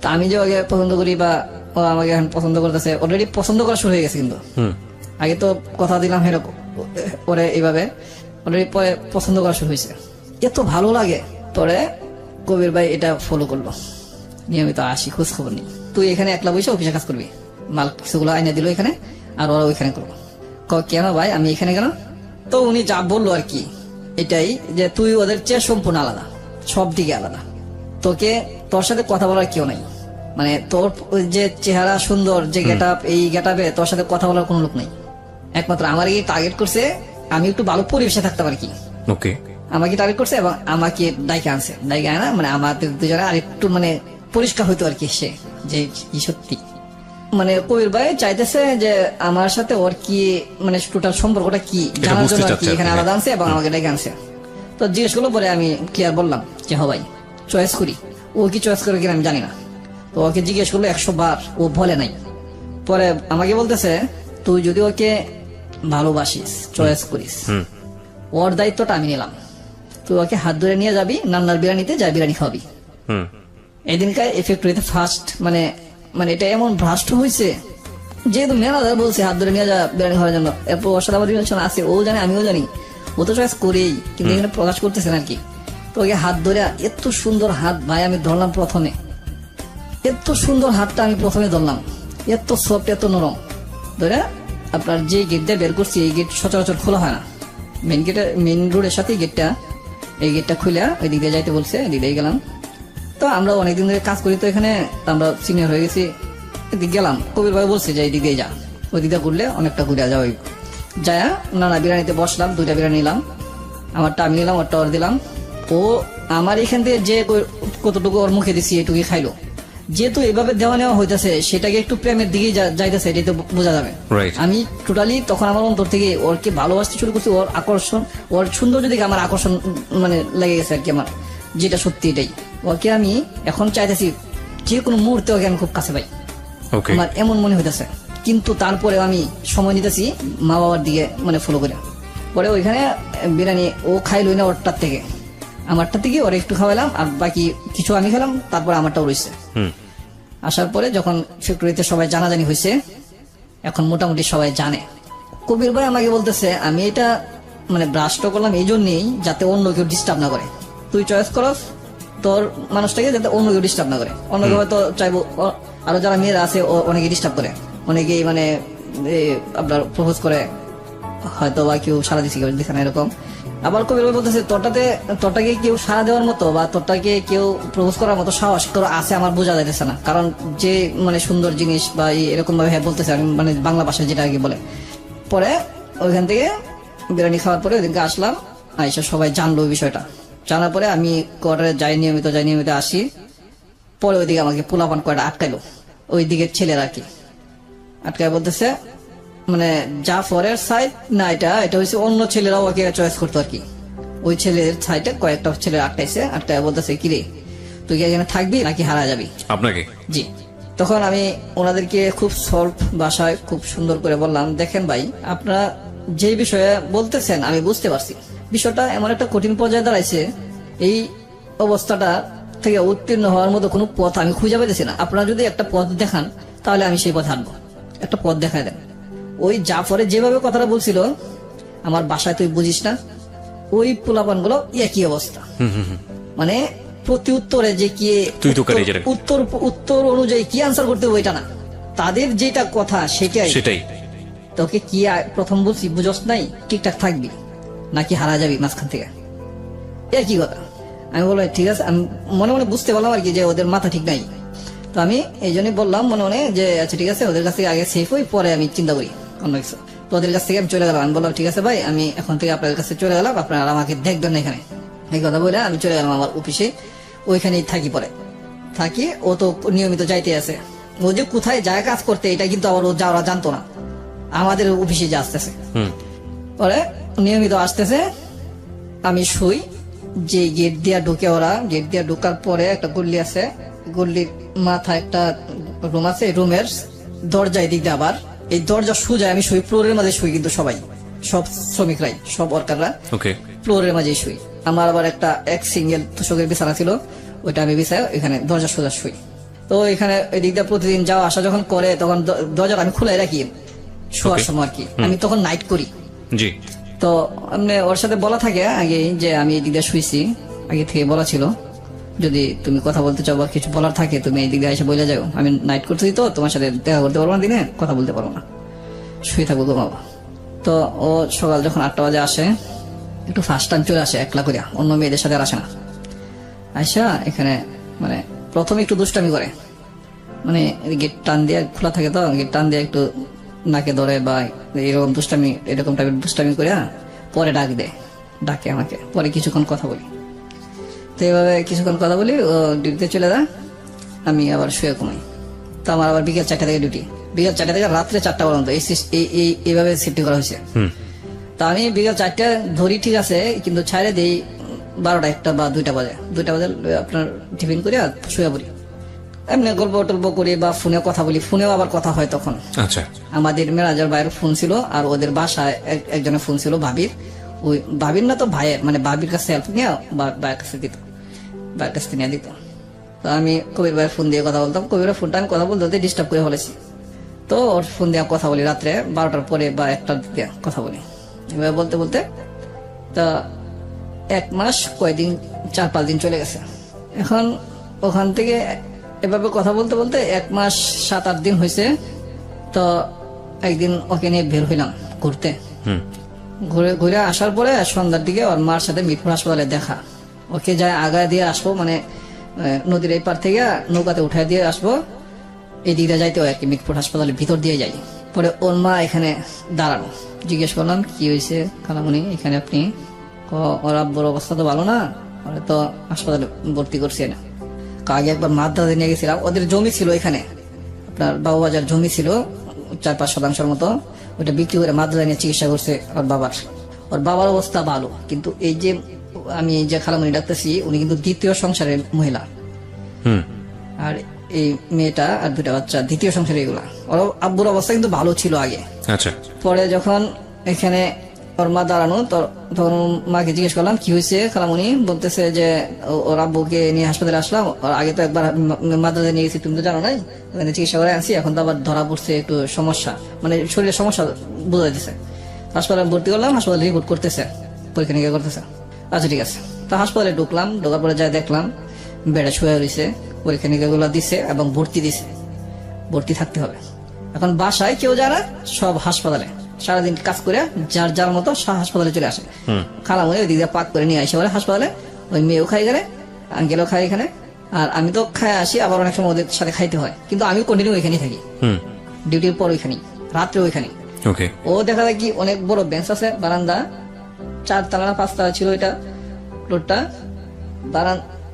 তা আমি যে আগে পছন্দ করি বা ও আমাকে এখন পছন্দ করতেছে, অলরেডি পছন্দ করা শুরু হয়ে গেছে, কিন্তু আগে তো কথা দিলাম এরকম, পরে এইভাবে অলরেডি পরে পছন্দ করা শুরু হয়েছে। এত ভালো লাগে। পরে কবির ভাই এটা ফলো করলো, নিয়মিত আসি, খোঁজ খবর নেই, তুই এখানে একলা বসে অফিসে কাজ করবি, মাল কিছুগুলো আইনে দিল এখানে আর ওরা ওইখানে করবো। কেন ভাই আমি এখানে কেন? তো উনি যা বললো আর কি এটাই, যে তুই ওদের চেয়ে সম্পূর্ণ আলাদা, সব দিকে আলাদা, তোর সাথে কথা বলার কেউ নাই, মানে তোর যে চেহারা সুন্দর, যে গেট আপ, এই গেট আপে তোর সাথে কথা বলার কোনো লোক নাই। একমাত্র আমার টার্গেট করছে আমি একটু ভালো পরিবেশে থাকতাম আর কি। ওকে, আমাকে টার্গেট করছে এবং আমাকে ডাইকে আনছে, ডাইকে আনা মানে আমাদের দুজনে আর একটু মানে পরিষ্কার হইতো আর কি। সে যে সত্যি মানে কবির ভাই চাইতেছে যে আমার সাথে ওর কি মানে টোটাল সম্পর্কটা কি জানার জন্য আর কি এখানে আলাদা আনছে এবং আমাকে ডেকে আনছে। তো জিজ্ঞেস করলো, পরে আমি ক্লিয়ার বললাম যে ভাই চয়েস করি। ও কি চয়েস করে কিনা আমি জানি না। তো ওকে জিজ্ঞেস করলো 100 বার, ও বলে নাই। পরে আমাকে বলতেছে, তুই যদি ওকে ভালোবাসিস, চয়েস করিস, ওর দায়িত্বটা আমি নিলাম, তুই ওকে হাত ধরে নিয়ে যাবি নান্নার বিরিয়ানিতে, যা বিরিয়ানি খাওয়াবি। এদিনকার ফ্যাক্টরিতে ফার্স্ট মানে এটা এমন ভ্রাষ্ট হয়েছে, যেহেতু ম্যানেজার বলছে হাত ধরে নিয়ে যা বিরিয়ানি খাওয়ার জন্য, এরপর ওর সাথে আবার রিলেশন আছে, ও জানে আমিও জানি, ও তো চয়েস করেই, কিন্তু এখানে প্রকাশ করতেছে না আর কি। তো ওকে হাত ধরে, এত সুন্দর হাত ভাই আমি ধরলাম প্রথমে, এত সুন্দর হাতটা আমি প্রথমে ধরলাম, এত সফট, এত নরম ধরে। আপনার যে গেট দিয়ে বের করছি, এই গেট সচরাচর খোলা হয় না, মেইন রোডের সাথে গেটটা, এই গেটটা খুলে ওই দিক দিয়ে যাইতে বলছে, এদিক দিয়ে গেলাম। তো আমরা অনেকদিন ধরে কাজ করি তো এখানে, আমরা সিনিয়র হয়ে গেছি, এদিক গেলাম। কবির ভাই বলছে যে এই দিক দিয়ে যা, ওই দিকটা ঘুরলে অনেকটা ঘুরে যাওয়া যায়। নানা বিরিয়ানিতে বসলাম, 2টা বিরিয়ানি নিলাম, আমারটা আমি নিলাম, ওরটা ওর দিলাম। ও আমার এখান থেকে যে কতটুকু ওর মুখে দিছি এটুকুই খাইলো। যেহেতু এভাবে দেওয়া নেওয়া হইতেছে, সেটাকে একটু প্রেমের দিকেই যাইতেছে, এটাই তো বোঝা যাবে। আমি টোটালি তখন আমার অন্তর থেকে ওরকে ভালোবাসতে শুরু করছি, ওর আকর্ষণ, ওর সৌন্দর্য দিকে আমার আকর্ষণ মানে লেগে গেছে আর কি আমার, যেটা সত্যি এটাই। ওকে আমি এখন চাইতেছি যে কোনো মুহূর্তে ওকে আমি খুব কাছে পাই, আমার এমন মনে হইতেছে। কিন্তু তারপরে আমি সময় নিতেছি মা বাবার দিকে মানে ফলো করে। পরে ওইখানে বিরিয়ানি ও খাইলই না ওরটার থেকে, আমারটা থেকে ওরা একটু খাওয়ালাম, আর বাকি কিছু আমি খেলাম, তারপরে আমারটাও রয়েছে। আসার পরে যখন ফ্যাক্টরিতে সবাই জানাজানি হয়েছে, এখন মোটামুটি সবাই জানে। কবির ভাই আমাকে বলতেছে, আমি এটা মানে ব্রাশটা করলাম এই জন্যই যাতে অন্য কেউ ডিস্টার্ব না করে, তুই চয়েস করস তোর মানুষটাকে যাতে অন্য কেউ ডিস্টার্ব না করে। অন্য কেউ হয়তো চাইবো, আরো যারা মেয়েরা আছে অনেকে ডিস্টার্ব করে, অনেকেই মানে আপনার প্রপোজ করে হয়তো, বা কেউ সারা দিচ্ছে কেউ দিচ্ছে না এরকম। আবার কবির ভাই বলতেছে, তোরটাকে কেউ সারা দেওয়ার মতো বা তোরটাকে কেউ প্রপোজ করার মতো সাহস তোর আছে আমার বোঝা যাইতেছে না, কারণ যে মানে সুন্দর জিনিস বা এরকম ভাবে বলতেছে, আমি মানে বাংলা ভাষায় যেটা আগে বলে। পরে ওইখান থেকে বিরিয়ানি খাওয়ার পরে ওইদিনকে আসলাম, আইসা সবাই জানলো বিষয়টা। জানার পরে আমি কোয়ার্টারে যাই নিয়মিত আসি। পরে ওইদিকে আমাকে পোলাপান কয়টা আটকাইলো, ওই দিকে ছেলেরা আর কি আটকায়, বলতেছে মানে জাফরের সাইড না, এটা হচ্ছে অন্য ছেলেরাও ওকে চয়েস করতো আর কি। ওই ছেলের সাইডে কয়েকটা ছেলে আটকায় বলতেছে, কিরে তুই কি এখানে থাকবি নাকি হারা যাবি আপনাকে? জি। তখন আমি ওনাদেরকে খুব সলভ ভাষায় খুব সুন্দর করে বললাম, দেখেন ভাই আপনারা যে বিষয়ে বলতেছেন আমি বুঝতে পারছি, বিষয়টা এমন একটা কঠিন পর্যায়ে দাঁড়াইছে, এই অবস্থাটা থেকে উত্তীর্ণ হওয়ার মতো কোনো পথ আমি খুঁজে পাইতেছি না। আপনারা যদি একটা পথ দেখান তাহলে আমি সেই পথে হাঁটবো, একটা পথ দেখায় দেন। ওই জাফরে যেভাবে কথাটা বলছিল আমার বাসায় তুই বুঝিস না, ওই পোলাপান গুলো একই অবস্থা। মানে প্রতি উত্তরে যে কি তুই তো করে যেটা- উত্তর উত্তর অনুযায়ী কি আনসার করতে হবে ওইটা না, তাদের যেটা কথা সেটাই। তোকে কি প্রথম বলছি বুঝস নাই, ঠিকঠাক থাকবি নাকি হারা যাবি মাঝখান থেকে, একই কথা। আমি বললাম ঠিক আছে, আমি মনে মনে বুঝতে পারলাম আর কি যে ওদের মাথা ঠিক নাই। তো আমি এই জন্যই বললাম মনে মনে যে আচ্ছা ঠিক আছে, ওদের কাছ থেকে আগে সেফ হই, পরে আমি চিন্তা করি অন্য কিছু। তো ওদের কাছ থেকে আমি চলে গেলাম, আমি বললাম ঠিক আছে ভাই, আমি এখন থেকে আপনাদের কাছে চলে গেলাম, আপনারা আমাকে দেখবেন না এখানে। এই কথা বলে আমি চলে গেলাম আমার অফিসে, ওইখানেই থাকি। পরে থাকি, ও তো নিয়মিত যাইতে আছে, ও যে কোথায় যায় কাজ করতে এটা কিন্তু আবার ও যাওয়া জানতো না, আমাদের অফিসে যে আসতেছে। পরে নিয়মিত আসতেছে, আমি শুই, যে গেট দিয়া ঢুকে ওরা, গেট দিয়া ঢোকার পরে একটা গল্লি আছে, গল্লির মাথায় একটা রুম আছে, রুমের দরজায় দিক দিয়ে আবার এই দরজা সোজা আমি শুই, ফ্লোরের মাঝে শুই, কিন্তু সবাই সব শ্রমিকরাই সব ওয়ার্কাররা ওকে। ফ্লোরের মাঝে শুই। আমার আবার একটা এক সিঙ্গেল তোষকের বিছানা ছিল, ওইটা আমি বিছাই এখানে দরজা সোজা শুই। তো এখানে এই দিক দিয়ে প্রতিদিন যাওয়া আসা যখন করে তখন দরজাটা আমি খুলে রাখি শোয়ার Okay. সময় আর কি, আমি তখন নাইট করি। জি। তো এমনি ওর সাথে বলা থাকে আগে যে আমি এই দিক দিয়ে শুইছি, আগে থেকে বলা ছিল যদি তুমি কথা বলতে চাও বা কিছু বলার থাকে তুমি এই দিক দিয়ে এসে বলে যাও, আমি নাইট করতেছি তো তোমার সাথে দেখা করতে পারবো না, দিনে কথা বলতে পারবো না, শুয়ে থাকবো ঘুমাবো। তো ও সকাল যখন 8টা বাজে আসে, একটু ফার্স্ট টাইম চলে আসে একলা করিয়া, অন্য মেয়েদের সাথে আর আসে না। আইসা এখানে মানে প্রথমে একটু দুষ্টামি করে, মানে গেট টান দিয়ে খোলা থাকে তো, গেট টান দিয়ে একটু নাকে ধরে বা এরকম দুষ্টামি, এরকম টাইপের দুষ্টামি করে পরে ডাক দেয়, ডাকে আমাকে, পরে কিছুক্ষণ কথা বলি। তো এইভাবে কিছুক্ষণ কথা বলি, ও ডিউটিতে চলে যায়, আমি আবার শুয়ে ঘুমাই। তো আমার আবার বিকেল 4টা থেকে ডিউটি, বিকেল 4টা থেকে রাত্রে 4টা পর্যন্ত এইভাবে শিফট করা হয়েছে। তা আমি বিকেল 4টা ধরি ঠিক আছে, কিন্তু ছাড়ে দেই 12টা 1টা বা 2টা বাজে, 2টা বাজে আপনার টিফিন করে শুয়ে পড়ি, এমনি গল্প টল্প করি বা ফোনে কথা বলি, ফোনেও আবার কথা হয় তখন। আচ্ছা। আমাদের ম্যানেজার ভাইয়ের ফোন ছিল, আর ওদের বাসায় একজনের ফোন ছিল ভাবির, ওই ভাবির না তো ভাইয়ের, মানে ভাবির কাছে হেল্প নিয়ে ভাইয়ের কাছে দিত, ভাইয়ের কাছে নিয়ে দিত। তো আমি কবির ভাইয়ের ফোন দিয়ে কথা বলতাম, কবিরের ফোনটা আমি কথা বলতে ডিস্টার্ব করে ফেলেছি, তো ওর ফোন দিয়ে কথা বলি রাত্রে 12টার পরে বা 1টার দিয়ে কথা বলি। এভাবে বলতে বলতে তা 1 মাস কয়দিন 4-5 দিন চলে গেছে। এখন ওখান থেকে এভাবে কথা বলতে বলতে 1 মাস 7-8 দিন হয়েছে। তো একদিন ওকে নিয়ে বের হইলাম ঘুরতে, ঘুরে ঘুরে আসার পরে সন্ধ্যার দিকে ওর মার সাথে মিরপুর হাসপাতালে দেখা, ওকে যায় আগায় দিয়ে আসবো, মানে নদীর এই পার থেকে নৌকাতে উঠায় দিয়ে আসবো, এই দিকটা যাইতে হয় আর কি, মিরপুর হাসপাতালের ভিতর দিয়ে যাই। পরে ওর মা এখানে দাঁড়ানো, জিজ্ঞেস করলাম কি হয়েছে খালামণি এখানে আপনি, ওর আব্বুর অবস্থা তো ভালো না, ওরা তো হাসপাতালে ভর্তি করছে না। আগে একবার মাছ দাদা নিয়ে গেছিলাম, ওদের জমি ছিল এখানে, আপনার বাবুবাজার জমি ছিল 4-5 শতাংশের মতো, ওইটা বিক্রি করে মাছ দাদা নিয়ে চিকিৎসা করছে ওর বাবার অবস্থা ভালো, কিন্তু এই যে আমি এই যে খালামণি ডাকতেছি উনি কিন্তু দ্বিতীয় সংসারের মহিলা, আর এই মেয়েটা আর 2টা বাচ্চা দ্বিতীয় সংসারে, এগুলা ওর আব্বুর অবস্থা কিন্তু ভালো ছিল আগে। আচ্ছা। পরে যখন এখানে ওর মা দাঁড়ানো, তখন মাকে জিজ্ঞেস করলাম কি হয়েছে খালামণি, বলতেছে যে ওর আব্বুকে নিয়ে হাসপাতালে আসলাম, ওর আগে তো একবার মাদ্রাসে নিয়ে গেছি তুমি তো জানো নাই, ওখানে চিকিৎসা করে আনছি, এখন তো আবার ধরা পড়ছে একটু সমস্যা, মানে শরীরের সমস্যা বোঝা যাচ্ছে, হাসপাতালে ভর্তি করলাম, হাসপাতালে রিপোর্ট করতেছে, পরীক্ষা নিরীক্ষা করতেছে। আচ্ছা ঠিক আছে। তা হাসপাতালে ঢুকলাম, ঢোকার পরে যাই দেখলাম বেডে শুয়ে রয়েছে, পরীক্ষা নিরীক্ষা গুলো দিছে এবং ভর্তি দিছে, ভর্তি থাকতে হবে। এখন বাসায় কেউ যারা সব হাসপাতালে সারাদিন কাজ করে যার যার মতো হাসপাতালে চলে আসে, খালামণি ওই দিক দিয়ে পাক করে নিয়ে আসে বলে হাসপাতালে, ওই মেয়েও খাই গেলে আঙ্কেলও খাই এখানে, আর আমি তো খাই আসি, আবার অনেক সময় ওদের সাথে খাইতে হয়, কিন্তু আমি কন্টিনিউ ওইখানেই থাকি, ডিউটির পর ওইখানেই, রাত্রে ওইখানেই। ওকে। ও দেখা যায় কি অনেক বড় বেঞ্চ আছে, বারান্দা 4 তলা না 5 তলা ছিল এটা ফ্লোরটা,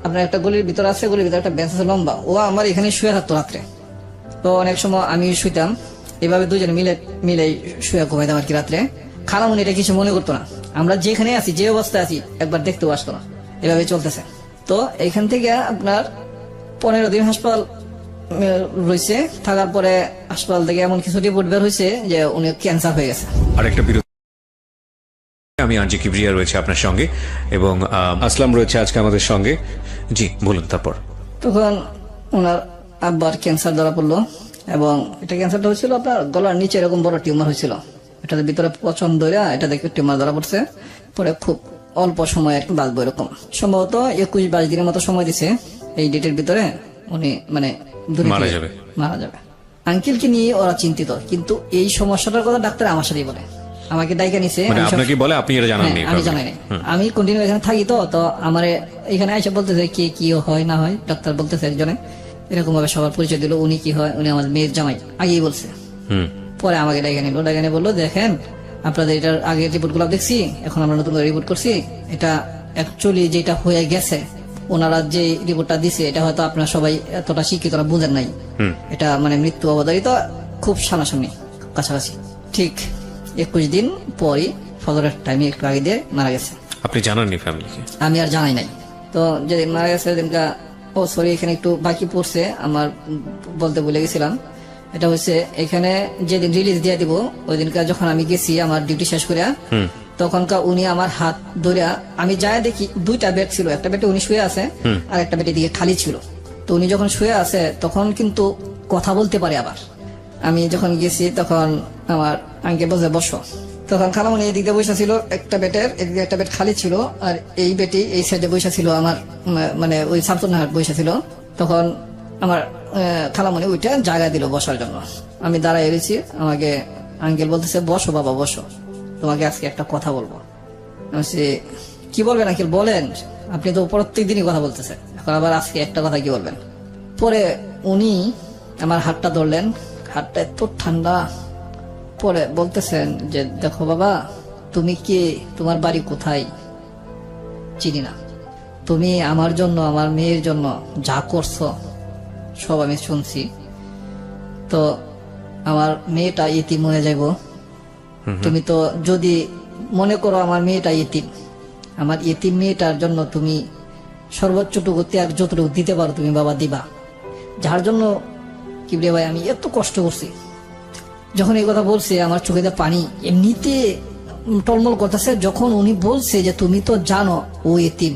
আপনার একটা গলির ভিতর আছে, গলির ভিতরে একটা বেঞ্চ আছে লম্বা, ও আমার এখানে শুয়ে থাকতো রাত্রে। তো অনেক সময় আমি শুইতাম, এভাবে দুজনে মিলে শুয়ে ঘুমাইতাম আর কি রাত্রে। খালামণি এটা কিছু মনে করতো না, আমরা যেখানে আছি যে অবস্থায় আছি একবার দেখতেও আসতো না, এভাবে চলতেছে। তো এখান থেকে আপনার 15 দিন হাসপাতাল রয়েছে, থাকার পরে হাসপাতাল থেকে এমন কিছু রিপোর্ট বের হয়েছে যে উনি ক্যান্সার হয়ে গেছে। আরেকটা বিরতি, আমি আরজি কিবরিয়া রয়েছে আপনার সঙ্গে এবং আসলাম রয়েছে আজকে আমাদের সঙ্গে। জি বলুন। তারপর তখন ওনার আব্বার ক্যান্সার ধরা পড়লো, এবং এটা ক্যান্সারটা হয়েছিল আপনার গলার নিচে এরকম বড় টিউমার হয়েছিল, এটার ভিতরে প্রচন্ড এটা দেখে টিউমার ধরা পড়ছে। পরে খুব অল্প সময় আর কি বাঁচবো এরকম, সম্ভবত 21-22 দিনের মতো সময় দিছে। এই ডেটের ভিতরে উনি মানে দুনিয়া মারা থেকে যাবে। মারা যাবে। আঙ্কেলকে নিয়ে ওরা চিন্তিত, কিন্তু এই সমস্যাটার কথা ডাক্তার আমার সাথেই বলে, আমাকে ডাইকা নিছে। মানে আমি সব- আপনাকে বলে, আপনি এটা জানাননি? হ্যাঁ, আমি জানাই নাই। আমি কন্টিনিউ এখানে থাকি, তো আমার এখানে আইসা বলতেছে কি হয় না হয়, ডাক্তার বলতেছে একজনে এরকম ভাবে সবার পরিচয় দিল, উনি কি হয়, উনি আমার মেয়ের জামাই আগেই বলছে। হুম। পরে আমাকে ডাইকা নিয়ে বললো, দেখেন আপনাদের এটার আগের রিপোর্ট গুলো দেখছি, এখন আমরা নতুন করে রিপোর্ট করছি, এটা অ্যাকচুয়ালি যেটা হয়ে গেছে, ওনারা যে রিপোর্টটা দিছে এটা হয়তো আপনারা সবাই এতটা শিক্ষিতরা বুঝেন নাই। এটা মানে মৃত্যু অবধারিত, খুব সামনাসামনি, কাছাকাছি। ঠিক 21 দিন পরই ফজরের টাইমে একটু আগে দিয়ে মারা গেছে। আপনি জানাননি ফ্যামিলিকে? আমি আর জানাই নাই। তো যেদিন মারা গেছে সেদিনকা, সরি এখানে একটু বাকি পড়ছে আমার, বলতে ভুলে গেছিলাম। এটা হচ্ছে এখানে যেদিন রিলিজ দিয়ে দিব ওই দিনকার যখন আমি গেছি আমার ডিউটি শেষ করে, তখনকার উনি আমার হাত ধরে, আমি যাই দেখি 2টা বেড ছিল, একটা বেডে উনি শুয়ে আছে আর একটা বেডে দিকে খালি ছিল। তো উনি যখন শুয়ে আছে তখন কিন্তু কথা বলতে পারে। আবার আমি যখন গেছি তখন আমার আঙ্কেল বসে বসো, তখন খালামণি এই দিক দিয়ে বসে ছিল, একটা বেডের এদিকে একটা বেড খালি ছিল, আর এই বেডটি এই সাইডে বসে ছিল আমার, মানে ওই শামসুন্নাহার বসে ছিল। তখন আমার খালামণি ওইটা জায়গা দিল বসার জন্য। আমি দাঁড়ায় রয়েছি, আমাকে আঙ্কেল বলতেছে বসো বাবা বসো, তোমাকে আজকে একটা কথা বলবো। আমি বলছি, কি বলবেন আঙ্কেল বলেন, আপনি তো প্রত্যেক দিনই কথা বলতেছেন, এখন আবার আজকে একটা কথা কি বলবেন। পরে উনি আমার হাতটা ধরলেন, হাতটা এত ঠান্ডা। পরে বলতেছেন যে দেখো বাবা, তুমি কে, তোমার বাড়ি কোথায়, চিনি না, তুমি আমার জন্য আমার মেয়ের জন্য যা করছো সব আমি শুনছি, তো আমার মেয়েটা ইতিম হয়ে যাইব। তুমি তো যদি মনে করো আমার মেয়েটা ইতিম, আমার ইতিম মেয়েটার জন্য তুমি সর্বোচ্চটুকু ত্যাগ যতটুকু দিতে পারো তুমি বাবা দিবা, যার জন্য কিবরিয়া ভাই আমি এত কষ্ট করছি। যখন এই কথা বলছে আমার চোখে দিয়ে পানি এমনিতে টলমল করতেছে। যখন উনি বলছে যে তুমি তো জানো ও এতিম,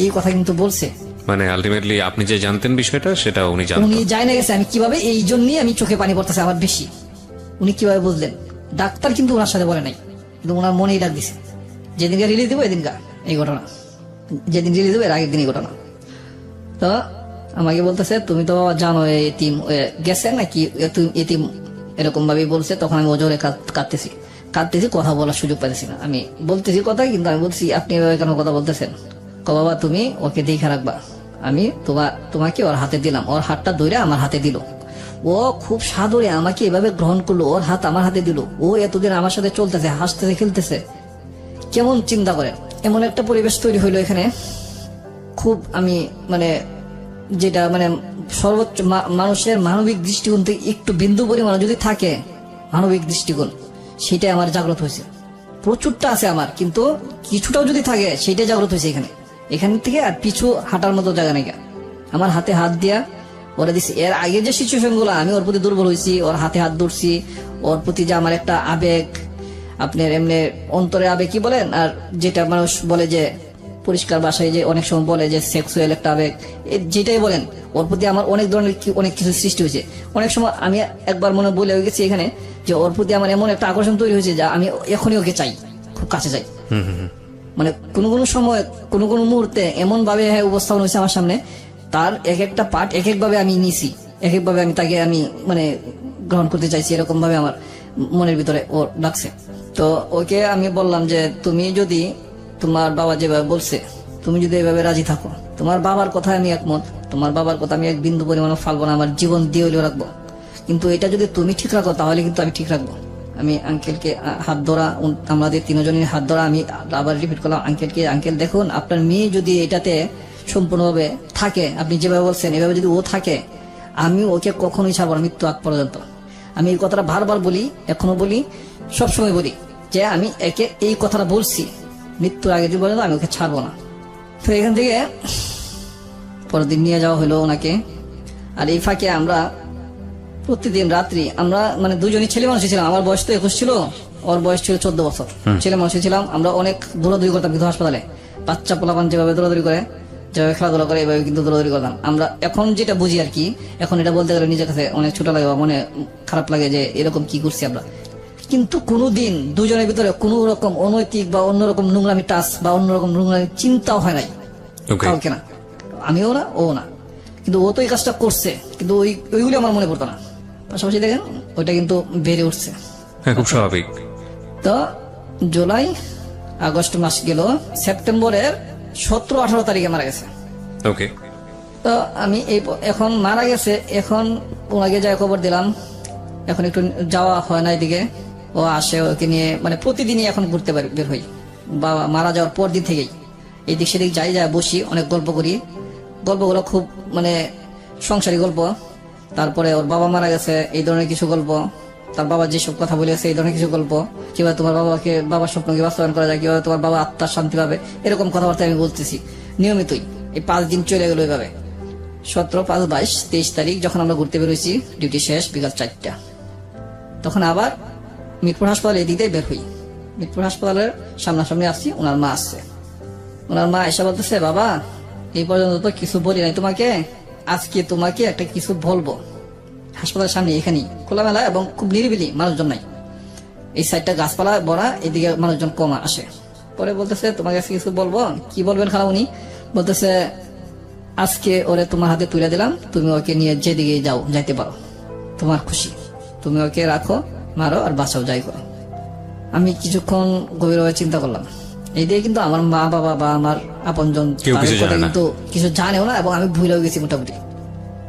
এই কথা কিন্তু বলছে, মানে আলটিমেটলি আপনি যে জানতেন বিষয়টা সেটা উনি জানতেন। উনি জানে না গেছে আমি কিভাবে, এই জন্যই আমি চোখে পানি পড়তেছে আমার বেশি। উনি কিভাবে বুঝলেন, ডাক্তার কিন্তু ওনার সাথে বলে নাই, কিন্তু ওনার মনেই ডাক দিছে। যেদিনকে রিলিজ দেবো এদিনকা এই ঘটনা, যেদিন রিলিজ দেবো এর আগের দিন এই ঘটনা। তো আমাকে বলতেছে তুমি তো জানো এতিম গেছে নাকি, এতিম এরকম ভাবে বলছে। তখন আমি ওজোরে কাঁদতেছি, কথা বলার সুযোগ পাইতেছি না। আমি বলতেছি কথা, কিন্তু আমি বলছি আপনি এভাবে কেন কথা বলতেছেন। বাবা তুমি ওকে দেখে রাখবা, আমি তোমাকে ওর হাতে দিলাম। ওর হাতটা ধরে আমার হাতে দিল, ও খুব সাদরে আমাকে এভাবে গ্রহণ করলো, ওর হাত আমার হাতে দিল। ও এতদিন আমার সাথে চলতেছে, হাসতেছে, খেলতেছে, কেমন চিন্তা করেন। এমন একটা পরিবেশ তৈরি হইলো এখানে। খুব আমি মানে যেটা মানে সর্বোচ্চ মানুষের মানবিক দৃষ্টিকোণ থেকে একটু বিন্দু পরিমাণ যদি থাকে মানবিক দৃষ্টিকোণ, সেটাই আমার জাগ্রত হয়েছে। প্রচুরটা আছে আমার, কিন্তু কিছুটাও যদি থাকে সেটাই জাগ্রত হয়েছে এখান থেকে। আর পিছু হাঁটার মতো জায়গা নেই। আমার হাতে হাত দিয়া ওরা দিচ্ছি। এর আগে যে সিচুয়েশন গুলো আমি ওর প্রতি দুর্বল হয়েছি, ওর হাতে হাত ধরছি, ওর প্রতি যে আমার একটা আবেগ, আপনার এমনি অন্তরে আবেগ কি বলেন, আর যেটা মানুষ বলে যে পরিষ্কার ভাষায় যে অনেক সময় বলে যে সেক্সুয়াল একটা আবেগ, যেটাই বলেন, ওর প্রতি আমার অনেক ধরনের অনেক কিছু সৃষ্টি হয়েছে। অনেক সময় আমি একবার মনে বলে গেছি এখানে যে ওর প্রতি আমার এমন একটা আকর্ষণ তৈরি হয়েছে যে আমি এখনই ওকে চাই, খুব কাছে চাই। মানে কোনো কোনো সময় কোনো কোনো মুহূর্তে এমন ভাবে উপস্থাপন হয়েছে আমার সামনে, তার এক একটা পার্ট এক একভাবে আমি নিছি, এক একভাবে আমি তাকে আমি মানে গ্রহণ করতে চাইছি, এরকম ভাবে আমার মনের ভিতরে ও ডাকছে। তো ওকে আমি বললাম যে তুমি যদি তোমার বাবা যেভাবে বলছে তুমি যদি এভাবে রাজি থাকো, তোমার বাবার কথা আমি একমত, তোমার বাবার কথা আমি এক বিন্দু পরিমাণ ফালবো না, আমার জীবন দিয়ে হইলেও রাখবো, কিন্তু এটা যদি তুমি ঠিক রাখো তাহলে কিন্তু আমি ঠিক রাখবো। আমি আঙ্কেলকে হাত ধরা, আমাদের তিনজনের হাত ধরা, আমি আবার রিপিট করলাম আঙ্কেলকে, আঙ্কেল দেখুন আপনার মেয়ে যদি এটাতে সম্পূর্ণভাবে থাকে, আপনি যেভাবে বলছেন এভাবে যদি ও থাকে, আমি ওকে কখনোই ছাড়বো না মৃত্যু আগ পর্যন্ত। আমি এই কথাটা বারবার বলি, এখনো বলি, সবসময় বলি যে আমি একে এই কথাটা বলছি, মৃত্যুর আগে যে পর্যন্ত আমি ওকে ছাড়বো না। তো এখান থেকে পরের দিন নিয়ে যাওয়া হলো ওনাকে। আর এই ফাঁকে আমরা প্রতিদিন রাত্রি আমরা মানে দুজনই ছেলে মানুষই ছিলাম। আমার বয়স তো 21 ছিল, ওর বয়স ছিল 14 বছর। ছেলে মানুষই ছিলাম আমরা, অনেক দৌড়াদৌড়ি করতাম কিন্তু হাসপাতালে। বাচ্চা পোলাপান যেভাবে দৌড়াদৌড়ি করে, যেভাবে খেলাধুলা করে, এভাবে কিন্তু দৌড়াদৌড়ি করতাম আমরা। এখন যেটা বুঝি আর কি, এখন এটা বলতে গেলে নিজের কাছে অনেক ছোট লাগে, মনে খারাপ লাগে যে এরকম কি করছি আমরা। কিন্তু কোনোদিন দুজনের ভিতরে কোনো রকম অনৈতিক বা অন্যরকম নোংরামি টাচ বা অন্যরকম নোংরামি চিন্তাও হয় নাই ওকে কাউকে না, আমিও না ও না। কিন্তু ও তো এই কাজটা করছে, কিন্তু ওইগুলি আমার মনে পড়তো না। পাশাপাশি দেখেন ওইটা কিন্তু বেড়ে উঠছে। হ্যাঁ, খুব স্বাভাবিক। তো জুলাই আগস্ট মাস গেল, সেপ্টেম্বরের 17-18 তারিখে মারা গেছে। ওকে। তো আমি এখন মারা গেছে, এখন ওনাকে যাই খবর দিলাম। এখন একটু যাওয়া হয় না এদিকে, ও আসে, ওকে নিয়ে মানে প্রতিদিনই এখন ঘুরতে বের হই। বাবা মারা যাওয়ার পর দিন থেকেই এদিক সেদিক যাই, বসি, অনেক গল্প করি। গল্পগুলো খুব মানে সংসারী গল্প। তারপরে ওর বাবা মারা গেছে এই ধরনের কিছু গল্প, তার বাবা যেসব কথা বলেছে এই ধরনের কিছু গল্প, কিভাবে তোমার বাবার স্বপ্নকে বাস্তবায়ন করা যায়, কিভাবে তোমার বাবা আত্মার শান্তি পাবে, এরকম কথাবার্তা আমি বলতেছি নিয়মিতই। এই 5 দিন চলে গেল এইভাবে। 17, 5, 22, 23 তারিখ যখন আমরা ঘুরতে বেরোইছি, ডিউটি শেষ বিকাল 4টা, তখন আবার মিরপুর হাসপাতালে এদিকে বের হই। মিরপুর হাসপাতালের সামনাসামনি আসছি, ওনার মা আসছে। ওনার মা এসে বলতেছে, বাবা এই পর্যন্ত তো কিছু বলি নাই তোমাকে, আজকে তোমাকে একটা কিছু বলবো। হাসপাতালের সামনে এখানেই খোলামেলা এবং খুব নিরিবিলি, মানুষজন নাই। এই সাইডটা গাছপালা ভরা, এদিকে মানুষজন কম আসে। পরে বলতেছে, তোমাকে আজকে কিছু বলবো। কি বলবেন খালামণি? বলতেছে, আজকে ওরে তোমার হাতে তুলে দিলাম, তুমি ওকে নিয়ে যেদিকে যাইতে পারো, তোমার খুশি, তুমি ওকে রাখো, মারো আর বাঁচাও, যাই করো। আমি কিছুক্ষণ গভীরভাবে চিন্তা করলাম। এই দিয়ে কিন্তু আমার মা বাবা বা আমার আপনজন কেউ কিছু জানে না। কিন্তু কিছু জানেও না, এবং আমি ভুলেও গেছি মোটামুটি।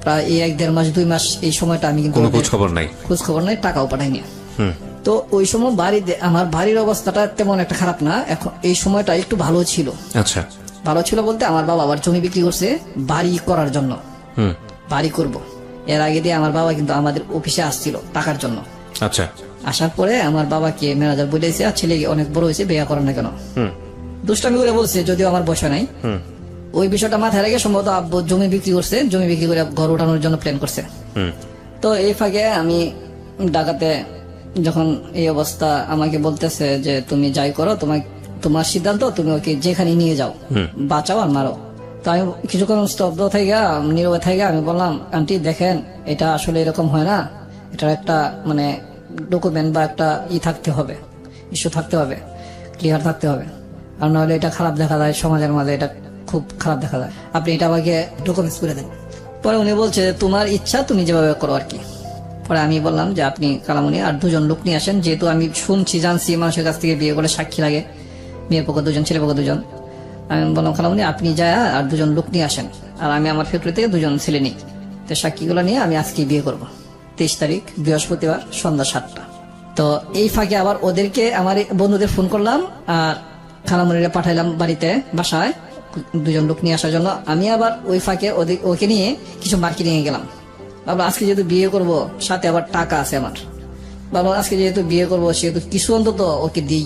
প্রায় এই 1-1.5 মাস 2 মাস এই সময়টা আমি কিন্তু কোনো খোঁজ খবর নাই। খোঁজ খবর নাই, টাকাও পাঠাইনি। হুম। তো ওই সময় আমার বাড়ির অবস্থাটা তেমন একটা খারাপ না, এখন এই সময়টা একটু ভালো ছিল। আচ্ছা। ভালো ছিল বলতে, আমার বাবা আবার জমি বিক্রি করছে বাড়ি করার জন্য। হুম। বাড়ি করব, এর আগে দিয়ে আমার বাবা কিন্তু আমাদের অফিসে আসছিল টাকার জন্য। আচ্ছা। আসার পরে আমার বাবাকে ম্যানেজার বলেছে, আর ছেলে অনেক বড় হয়েছে, বিয়ে করেন না কেন? হুম। দুষ্টামি করে বলছে, যদিও আমার বসা নাই। হুম। ওই বিষয়টা মাথায় রেখে সম্ভবত আব্বু জমি বিক্রি করছে, জমি বিক্রি করে ঘর উঠানোর জন্য প্ল্যান করছে। হুম। তো এই ফাঁকে আমি ঢাকাতে যখন এই অবস্থা, আমাকে বলতেছে যে তুমি যাই করো, তোমার সিদ্ধান্ত, তুমি ওকে যেখানে নিয়ে যাও, বাঁচাও আর মারো। তো আমি কিছুক্ষণ স্তব্ধ থেকে নীরবে থেকে আমি বললাম, আন্টি দেখেন, এটা আসলে এরকম হয় না, এটার একটা মানে ডকুমেন্ট বা একটা থাকতে হবে, ইস্যু থাকতে হবে, ক্লিয়ার থাকতে হবে, আর নাহলে এটা খারাপ দেখা যায় সমাজের মাঝে, এটা খুব খারাপ দেখা যায়। আপনি এটা আমাকে ডকুমেন্টস করে দেন। পরে উনি বলছে, তোমার ইচ্ছা, তুমি যেভাবে করো আর কি। পরে আমি বললাম যে আপনি কালামণি আর 2 জন লোক নিয়ে আসেন, যেহেতু আমি শুনছি জানছি মানুষের কাছ থেকে বিয়ে করে সাক্ষী লাগে, মেয়ের পক্ষ 2 জন, ছেলে পক্ষ 2 জন। আমি বললাম, খালামণি আপনি যায় আর 2 জন লোক নিয়ে আসেন, আর আমি আমার ফ্যাক্টরি থেকে 2 জন ছেলে নিই, তো সাক্ষীগুলো নিয়ে আমি আজকে বিয়ে করব। 23 তারিখ বৃহস্পতিবার সন্ধ্যা 7টা। তো এই ফাঁকে আবার ওদেরকে, আমার বন্ধুদের ফোন করলাম আর খালামণিরা পাঠাইলাম বাড়িতে, বাসায় 2 জন লোক নিয়ে আসার জন্য। আমি আবার ওই ফাঁকে ওকে নিয়ে কিছু মার্কেটিং এ গেলাম। ভাবলাম আজকে যেহেতু বিয়ে করব, সাথে আবার টাকা আছে আমার, ভাবলাম আজকে যেহেতু বিয়ে করবো সেহেতু কিছু অন্তত ওকে দিই।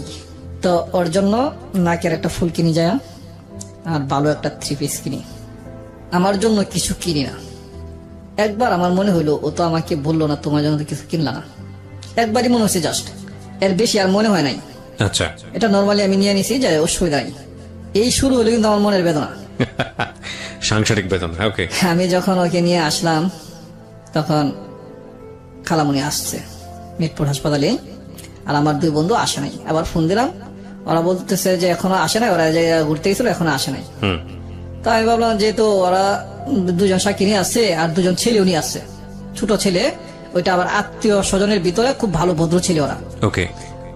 তো ওর জন্য নাকের একটা ফুল কিনি যায়, আর ভালো একটা 3 পিস কিনি। আমার জন্য কিছু কিনি না। একবার আমার মনে হইলো, ও তো আমাকে বললো না তোমার জন্য তো কিছু কিনলা না, একবারই মনে হচ্ছে জাস্ট, এর বেশি আর মনে হয় নাই। আচ্ছা। এটা নর্মালি আমি নিয়ে নিছি যে অসুবিধা নাই। এই শুরু হলো কিন্তু আমার মনের বেদনা। সাংসারিক বেতন। ওকে। আমি যখন ওকে নিয়ে আসলাম, তখন খালামণি আসছে মিরপুর হাসপাতালে, আর আমার 2 বন্ধু আসে নাই। আবার ফোন দিলাম, ওরা বলতেছে যে এখনো আসে নাই, ওরা যে ঘুরতে গেছিল এখনো আসে নাই। তো আমি ভাবলাম যেহেতু ওরা 2 জন সাক্ষী নিয়ে আসছে আর 2 জন ছেলেও নিয়ে আসছে, ছোট ছেলে, ওইটা আবার আত্মীয় স্বজনের ভিতরে খুব ভালো ভদ্র ছেলে ওরা। ওকে।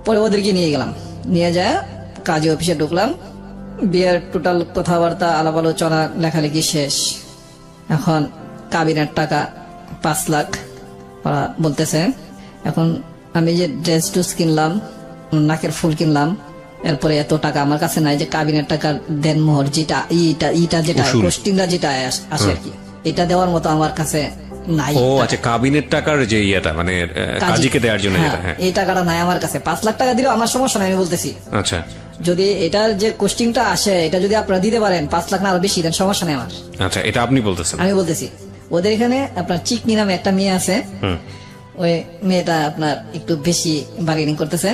পরে ওদেরকে নিয়ে গেলাম, নিয়ে যায় কাজী অফিসে ঢুকলাম। বিয়ের টোটাল কথাবার্তা, আলাপ আলোচনা, লেখালেখি শেষ। এখন কাবিনের টাকা 5 লাখ ওরা বলতেছে। এখন আমি যে ড্রেস টুস কিনলাম, নাকের ফুল কিনলাম, এরপরে এত টাকা আমার কাছে নাই যে কাবিনের টাকা দেন মোহর, যেটা যেটা কোস্টিংটা যেটা আসে আর কি, এটা দেওয়ার মতো আমার কাছে নাই। ও আচ্ছা, কাবিনের টাকার যে ইয়েটা মানে কাজীকে দেওয়ার জন্য যেটা, হ্যাঁ, এই টাকাটা নাই আমার কাছে। 5 লাখ টাকা দিলেও আমার সমস্যা নাই, আমি বলতেছি। আচ্ছা। যদি এটার যে কোস্টিংটা আসে, এটা যদি আপনারা দিতে পারেন 5 লাখ না আরো বেশি দেন, সমস্যা নেই আমার। আচ্ছা, এটা আপনি বলতেছেন? আমি বলতেছি। ওদের এখানে আপনার চিকনি নামে একটা মেয়ে আছে, ওই মেয়েটা আপনার একটু বেশি বার্গেনিং করতেছে।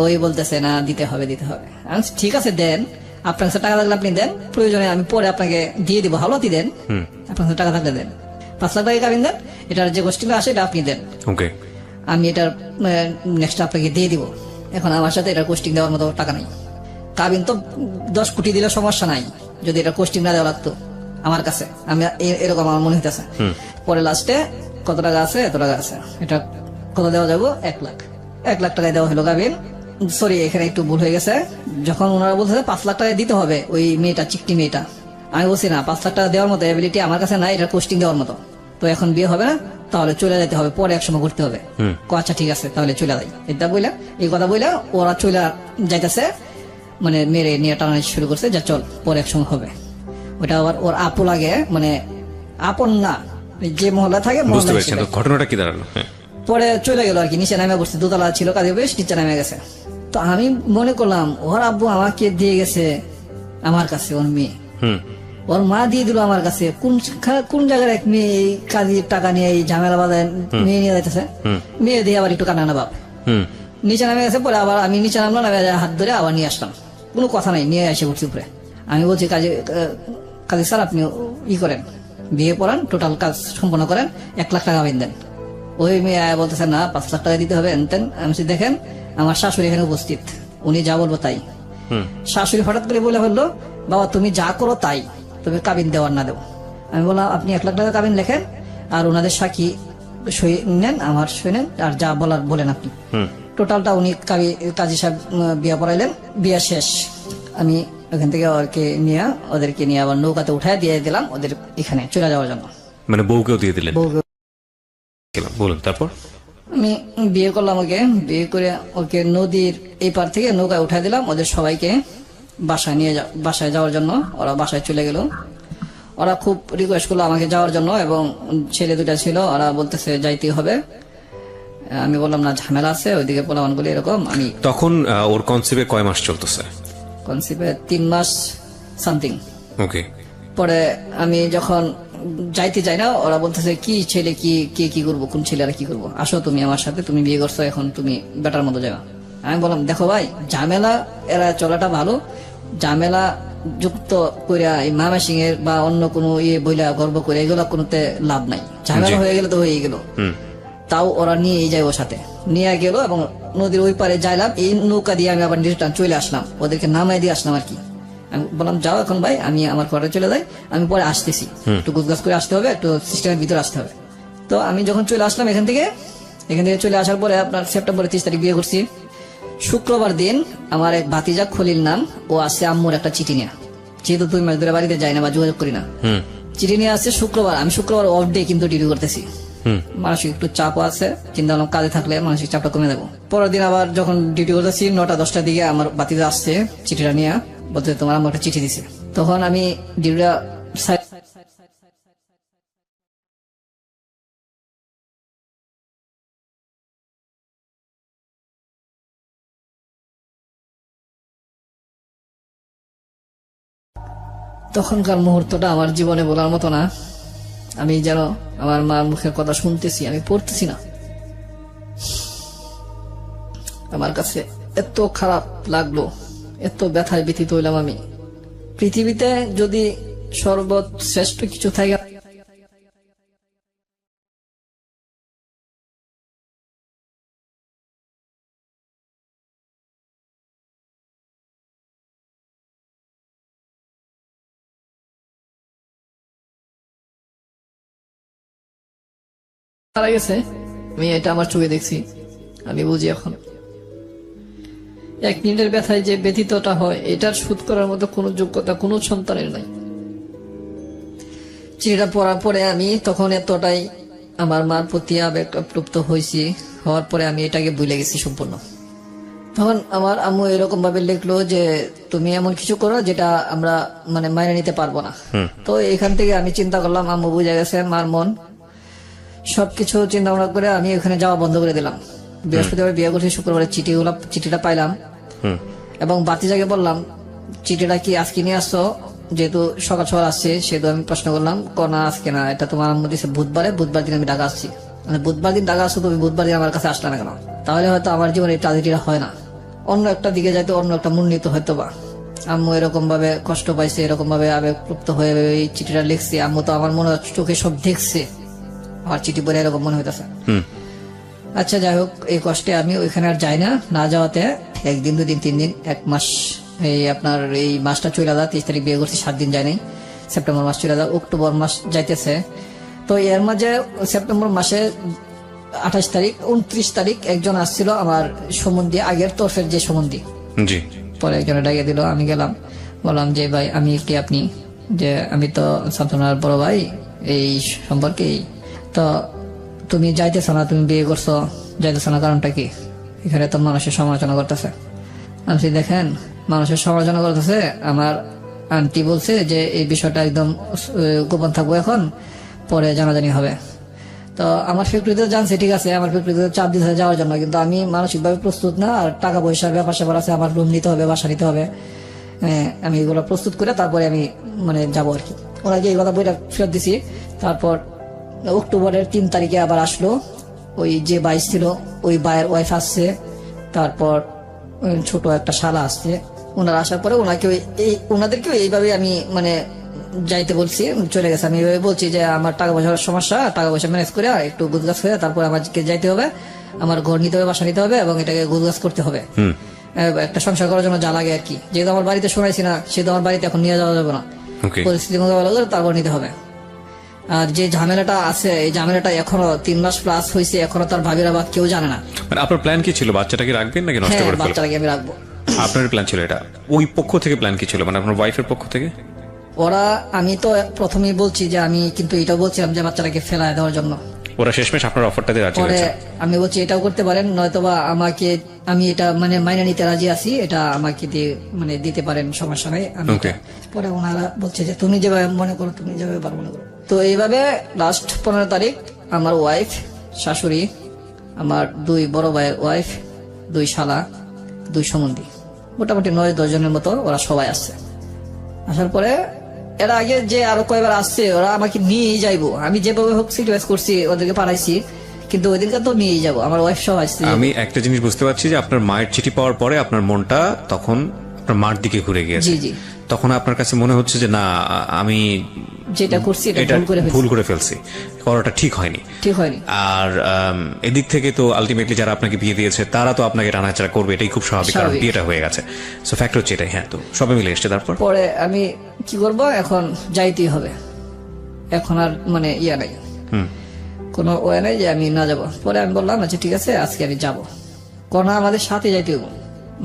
ওই বলতেছে না, দিতে হবে দিতে হবে। আমি ঠিক আছে দেন, আপনার কাছে টাকা থাকলে আপনি দেন, প্রয়োজনে আমি পরে আপনাকে দিয়ে দিব, হাওলাতি দেন, আপনার কাছে টাকা থাকলে দেন। 5 লাখ টাকা কাবিন দেন, এটার যে গোষ্ঠীটা আসে এটা আপনি দেন। ওকে। আমি এটার নেক্সট আপনাকে দিয়ে দিব। এখন আমার সাথে এটা কোস্টিং দেওয়ার মতো টাকা নাই। কাবিন তো 10 কোটি দিলে সমস্যা নাই, যদি এটা কোস্টিং না দেওয়া লাগতো আমার কাছে। আমি এরকম আমার মনে হইতেছে। পরে লাস্টে কত টাকা আছে, এত টাকা আছে, এটা কত দেওয়া যাবো, 1 লাখ টাকায় দেওয়া হলো কাবিন। সরি, এখানে একটু ভুল হয়ে গেছে। যখন ওনারা বলছে 5 লাখ টাকা দিতে হবে ওই মেয়েটা, চিকটি মেয়েটা, আমি বলছি না, 5 লাখ টাকা দেওয়ার মতো এবিলিটি আমার কাছে নাই, এটা কোস্টিং দেওয়ার মতো। তো এখন বিয়ে হবে না, তাহলে চলে যেতে হবে, পরে একসময় করতে হবে। আচ্ছা ঠিক আছে, তাহলে চলে যাই। এটা বইলা, এই কথা বইলা ওরা চলে যাইতেছে, মানে মেরে নিয়ে টানা শুরু করছে, যা চল পরে একসময় হবে। ওটা আবার ওর আপু লাগে, মানে আপন না, যে মহল্লা থাকে বুঝতে মহল্লা পেরেছেন। তো ঘটনাটা কি দাঁড়ালো? হ্যাঁ। পরে চলে গেল আর কি, নিচে নামে বসছে, দোতলা ছিল কাজে, বেশ নিচে নামে গেছে। তো আমি মনে করলাম ওর আব্বু আমাকে দিয়ে গেছে আমার কাছে ওর মেয়ে, ওর মা দিয়ে দিল আমার কাছে। কোন জায়গার এক মেয়ে এই কাজের টাকা নিয়ে এই ঝামেলা বাজায় মেয়ে নিয়ে যাইতেছে, মেয়ে দিয়ে আবার একটু কান্না বাপ। নিচে নামে গেছে, পরে আবার আমি নিচে নামলাম, নামে হাত ধরে আবার নিয়ে আসলাম, কোনো কথা নাই, নিয়ে এসে উঠছি উপরে। আমি বলছি কাজী স্যার আপনি করেন, বিয়ে পড়ান, টোটাল কাজ সম্পন্ন করেন, 1 লাখ টাকা দেন। ওই মেয়ে বলতেছে না 5 লাখ টাকা দিতে হবে এনতেন। আমি দেখেন আমার শাশুড়ি এখানে উপস্থিত, উনি যা বলবো তাই। শাশুড়ি হঠাৎ করে বলে ফেললো, বাবা তুমি যা করো তাই, তুমি কাবিন দেওয়ার না দেও। আমি বললাম আপনি 1 লাখ টাকা কাবিন লেখেন, আর ওনাদের সাক্ষী সই নেন, আমার সই নেন, আর যা বলার বলেন আপনি। টোটালটা উনি কাজী সাহেব বিয়ে পড়াইলেন। বিয়ে শেষ, আমি ওখান থেকে ওদেরকে নিয়ে আবার নৌকাতে উঠায় দিয়ে দিলাম ওদের এখানে চলে যাওয়ার জন্য। মানে বউকেও দিয়ে দিলেন? বলুন তারপর। আমি বিয়ে করলাম ওকে, বিয়ে করে ওকে নদীর এই পার থেকে নৌকায় উঠাই দিলাম, ওদের সবাইকে বাসায় যাওয়ার জন্য। ওরা বাসায় চলে গেল। ওরা খুব রিকোয়েস্ট করলো আমাকে যাওয়ার জন্য, এবং ছেলে দুটা ছিল, ওরা বলতেছে যাইতে হবে। আমি বললাম না, ঝামেলা আছে ওইদিকে পোলাপান গুলি এরকম। আমি তখন ওর কনসেপ্টে কয় মাস চলতেছে? কনসিপে 3 মাস সামথিং। ওকে। পরে আমি যখন যাইতে যাই না, ওরা বলতেছে কি ছেলে কি করবো, কোন ছেলে আর কি করবো, আসো তুমি আমার সাথে, তুমি বিয়ে করছো, এখন তুমি বেটার মতো যাবা। আমি বললাম দেখো ভাই, ঝামেলা এরা চলাটা ভালো, ঝামেলা যুক্ত করিয়া এই মামা সিং এর বা অন্য কোনো বইলা গর্ব করে এগুলো কোনোতে লাভ নাই। ঝামেলা হয়ে গেলে তো হয়ে গেল। তাও ওরা নিয়ে যাই, ওর সাথে নিয়ে গেল, এবং নদীর ওই পারে যাইলাম, এই নৌকা দিয়ে আমি আবার রিটার্ন চলে আসলাম, ওদেরকে নামাই দিয়ে আসলাম আর কি। আমি বললাম যাও এখন ভাই, আমি আমার ঘরে চলে যাই, আমি পরে আসতেছি, একটু গুজগাছ করে আসতে হবে, একটু সিস্টেমের ভিতরে আসতে হবে। তো আমি যখন চলে আসলাম এখান থেকে চলে আসার পরে আপনার সেপ্টেম্বরের 30 তারিখ বিয়ে করছি। শুক্রবার দিন আমার এক ভাতিজা খলিল নাম, ও আসছে আম্মুর একটা চিঠি নিয়ে, যেহেতু 2 মাস ধরে বাড়িতে যাই না বা যোগাযোগ করি না, চিঠি নিয়ে আসছে শুক্রবার। আমি শুক্রবার অফ ডে কিন্তু ডিউটি করতেছি, মানসিক একটু চাপও আছে, চিন্তা ভাবনা কাজে থাকলে মানসিক চাপটা কমে দেবো। পরের দিন আবার যখন ডিউটি করতেছি 9টা-10টার দিকে আমার বাতিজা আসছে চিঠিটা নিয়ে, বলতে তোমার আমার একটা চিঠি দিছে। তখন আমি ডিউটিটা তখনকার মুহূর্তটা আমার জীবনে বলার মতো না। আমি যেন আমার মার মুখের কথা শুনতেছি, আমি পড়তেছি না। আমার কাছে এত খারাপ লাগলো, এত ব্যথায় ব্যথিত হইলাম আমি। পৃথিবীতে যদি সর্বশ্রেষ্ঠ কিছু থাকে মারা গেছে, আমি এটা আমার চোখে দেখছি, আমি বুঝি এখন। 1 মিনিটের ব্যথায় যে ব্যথিতটা হয়, এটার শোধ করার মতো কোনো যোগ্যতা কোনো সন্তানের নাই। চিঠিটা পড়ার পরে আমি তখন এতটাই আমার মার প্রতি আবেগপ্লুপ্ত হয়েছি, হওয়ার পরে আমি এটাকে ভুলে গেছি সম্পূর্ণ। তখন আমার আম্মু এরকম ভাবে লিখলো যে তুমি এমন কিছু করো যেটা আমরা মানে মাইনে নিতে পারবো না। তো এখান থেকে আমি চিন্তা করলাম, আম্মু বুঝে গেছে মার মন, সবকিছু চিন্তা ভাবনা করে আমি ওখানে যাওয়া বন্ধ করে দিলাম। বৃহস্পতিবার বিয়ে করছি, শুক্রবারে চিঠিটা পাইলাম, এবং বাতিজাকে বললাম চিঠিটা কি আজকে নিয়ে আসছো, যেহেতু সকাল সকাল আসছে, সেহেতু আমি প্রশ্ন করলাম, না আজকে না, এটা তোমার আম্মু দিয়েছে বুধবার দিন আমি ঢাকা আসছি। মানে বুধবার দিন ঢাকা আসছো, তুমি বুধবার দিন আমার কাছে আসলে না কেন? তাহলে হয়তো আমার জীবনে এই ট্রাজেডিটা হয় না, অন্য একটা দিকে যাইতো, অন্য একটা মূল্যিত হয়তো বা। আম্মু এরকম ভাবে কষ্ট পাইছে, এরকম ভাবে আবেগপ্লুপ্ত হয়ে এই চিঠিটা লিখছে। আম্মু তো আমার মনে চোখে সব দেখছে, আমার চিঠি পড়ে এরকম মনে হইতেছে। আচ্ছা যাই হোক, এই কষ্টে আমি ওইখানে আর যাই না, না যাওয়াতে 1 দিন 2 দিন 3 দিন 1 মাস, এই আপনার এই মাসটা চলে যায়। 23 তারিখ বিয়ে করছি, 7 দিন যায় নাই। সেপ্টেম্বর মাস চলে যায়, অক্টোবর মাস যাইতেছে। তো এর মাঝে সেপ্টেম্বর মাসে 28 তারিখ 29 তারিখ একজন আসছিল আমার সম্বন্ধী, আগের তরফের যে সম্বন্ধী। জি। পরে একজনে ডাকিয়ে দিল, আমি গেলাম, বললাম যে ভাই আমি কি আপনি, যে আমি তো সান্তনার বড় ভাই এই সম্পর্কে। তো তুমি যাইতেছ না, তুমি বিয়ে করছো, যাইতেছ না কারণটা কি? এখানে তো মানুষের সমালোচনা করতেছে। আমি দেখেন মানুষের সমালোচনা করতেছে, আমার আন্টি বলছে যে এই বিষয়টা একদম গোপন থাকবো, এখন পরে জানাজানি হবে। তো আমার ফ্যাক্টরিতে জানছে, ঠিক আছে, আমার ফ্যাক্টরিতে চাপ দিতে যাওয়ার জন্য, কিন্তু আমি মানসিকভাবে প্রস্তুত না। আর টাকা পয়সার ব্যাপার স্যাপার আছে, আমার রুম নিতে হবে, বাসা নিতে হবে। আমি এগুলো প্রস্তুত করে তারপরে আমি মানে যাবো আর কি। ওনাকে এই কথা বইটা ফেরত দিছি। তারপর অক্টোবরের 3 তারিখে আবার আসলো, ওই যে 22 ছিল ওই ভাইয়ের ওয়াইফ আসছে, তারপর ছোট একটা শালা আসছে। ওনারা আসার পরে ওনাদেরকেও এইভাবে আমি মানে যাইতে বলছি, চলে গেছে। আমি এইভাবে বলছি যে আমার টাকা পয়সার সমস্যা, টাকা পয়সা ম্যানেজ করে একটু গুজগাছ হয়ে তারপর আমাকে যাইতে হবে, আমার ঘর নিতে হবে, বাসা নিতে হবে এবং এটাকে গুজগাছ করতে হবে, একটা সংসার করার জন্য যা লাগে আর কি। যেহেতু আমার বাড়িতে শোনাইছি না, সেহেতু আমার বাড়িতে এখন নিয়ে যাওয়া যাবে না, পরিস্থিতি মোকাবেলা করে তারপর নিতে হবে। আর যে ঝামেলাটা আছে, এই ঝামেলাটা এখনো 3 মাস প্লাস হয়েছে, এখনো তার ভাবিরা বা কেউ জানে না। মানে আপনার প্ল্যান কি ছিল, বাচ্চাটাকে রাখবেন নাকি নষ্ট করে ফেলবেন? বাচ্চাটাকে আমি রাখবো। আপনার প্ল্যান ছিল এটা, ওই পক্ষ থেকে প্ল্যান কি ছিল, মানে আপনার ওয়াইফের পক্ষ থেকে? ওরা, আমি তো প্রথমেই বলছি যে আমি কিন্তু এটা বলছিলাম যে বাচ্চাটাকে ফেলায় দেওয়ার জন্য। ওরা শেষমেশ আপনার অফারটাতে রাজি পরে হয়েছে? আমি বলছি এটাও করতে পারেন, নয়তোবা আমাকে, আমি এটা মানে মাইনে নিতে রাজি আছি, এটা আমাকে দিয়ে মানে দিতে পারেন, সমস্যা নাই। আমি পরে ওনারা বলছে যে তুমি যেভাবে মনে করো, তুমি যেভাবে পারো মনে করো। তো এইভাবে লাস্ট 15 তারিখ আমার ওয়াইফ, শাশুড়ি, আমার 2 বড় ভাইয়ের ওয়াইফ, 2 শালা, 2 সম্বন্ধী, মোটামুটি 9-10 জনের মতো ওরা সবাই আসছে। আসার পরে এরা আগে যে আরো কয়েকবার আসছে, ওরা আমাকে নিয়েই যাইবো, আমি যেভাবে হোক সিরিয়াস করছি, ওদেরকে পাঠাইছি, কিন্তু ওই দিনকে তো নিয়েই যাবো, আমার ওয়াইফ সহ আসছে। আমি একটা জিনিস বুঝতে পারছি যে আপনার মায়ের চিঠি পাওয়ার পরে আপনার মনটা তখন আপনার মার দিকে ঘুরে গিয়েছে। জি জি। তখন আপনার কাছে মনে হচ্ছে যে না, আমি যেটা করছি এটা ভুল করে ফেলছি, করাটা ঠিক হয়নি। আর এদিক থেকে তো আলটিমেটলি যারা আপনাকে বিয়ে দিয়েছে তারা তো আপনাকে টানাচাড়া করবে, এটাই খুব স্বাভাবিক, কারণ বিয়েটা হয়ে গেছে। সো ফ্যাক্টর হচ্ছে এটাই। হ্যাঁ, তো সবে মিলে এসছে। তারপর পরে আমি কি করব, এখন যাইতেই হবে, এখন আর মানে ইয়া নাই, কোনো ওয়ে নাই যে আমি না যাব। পরে আমি বললাম আচ্ছা ঠিক আছে, আজকে আমি যাব, কোন আমাদের সাথে যাইতে হবে।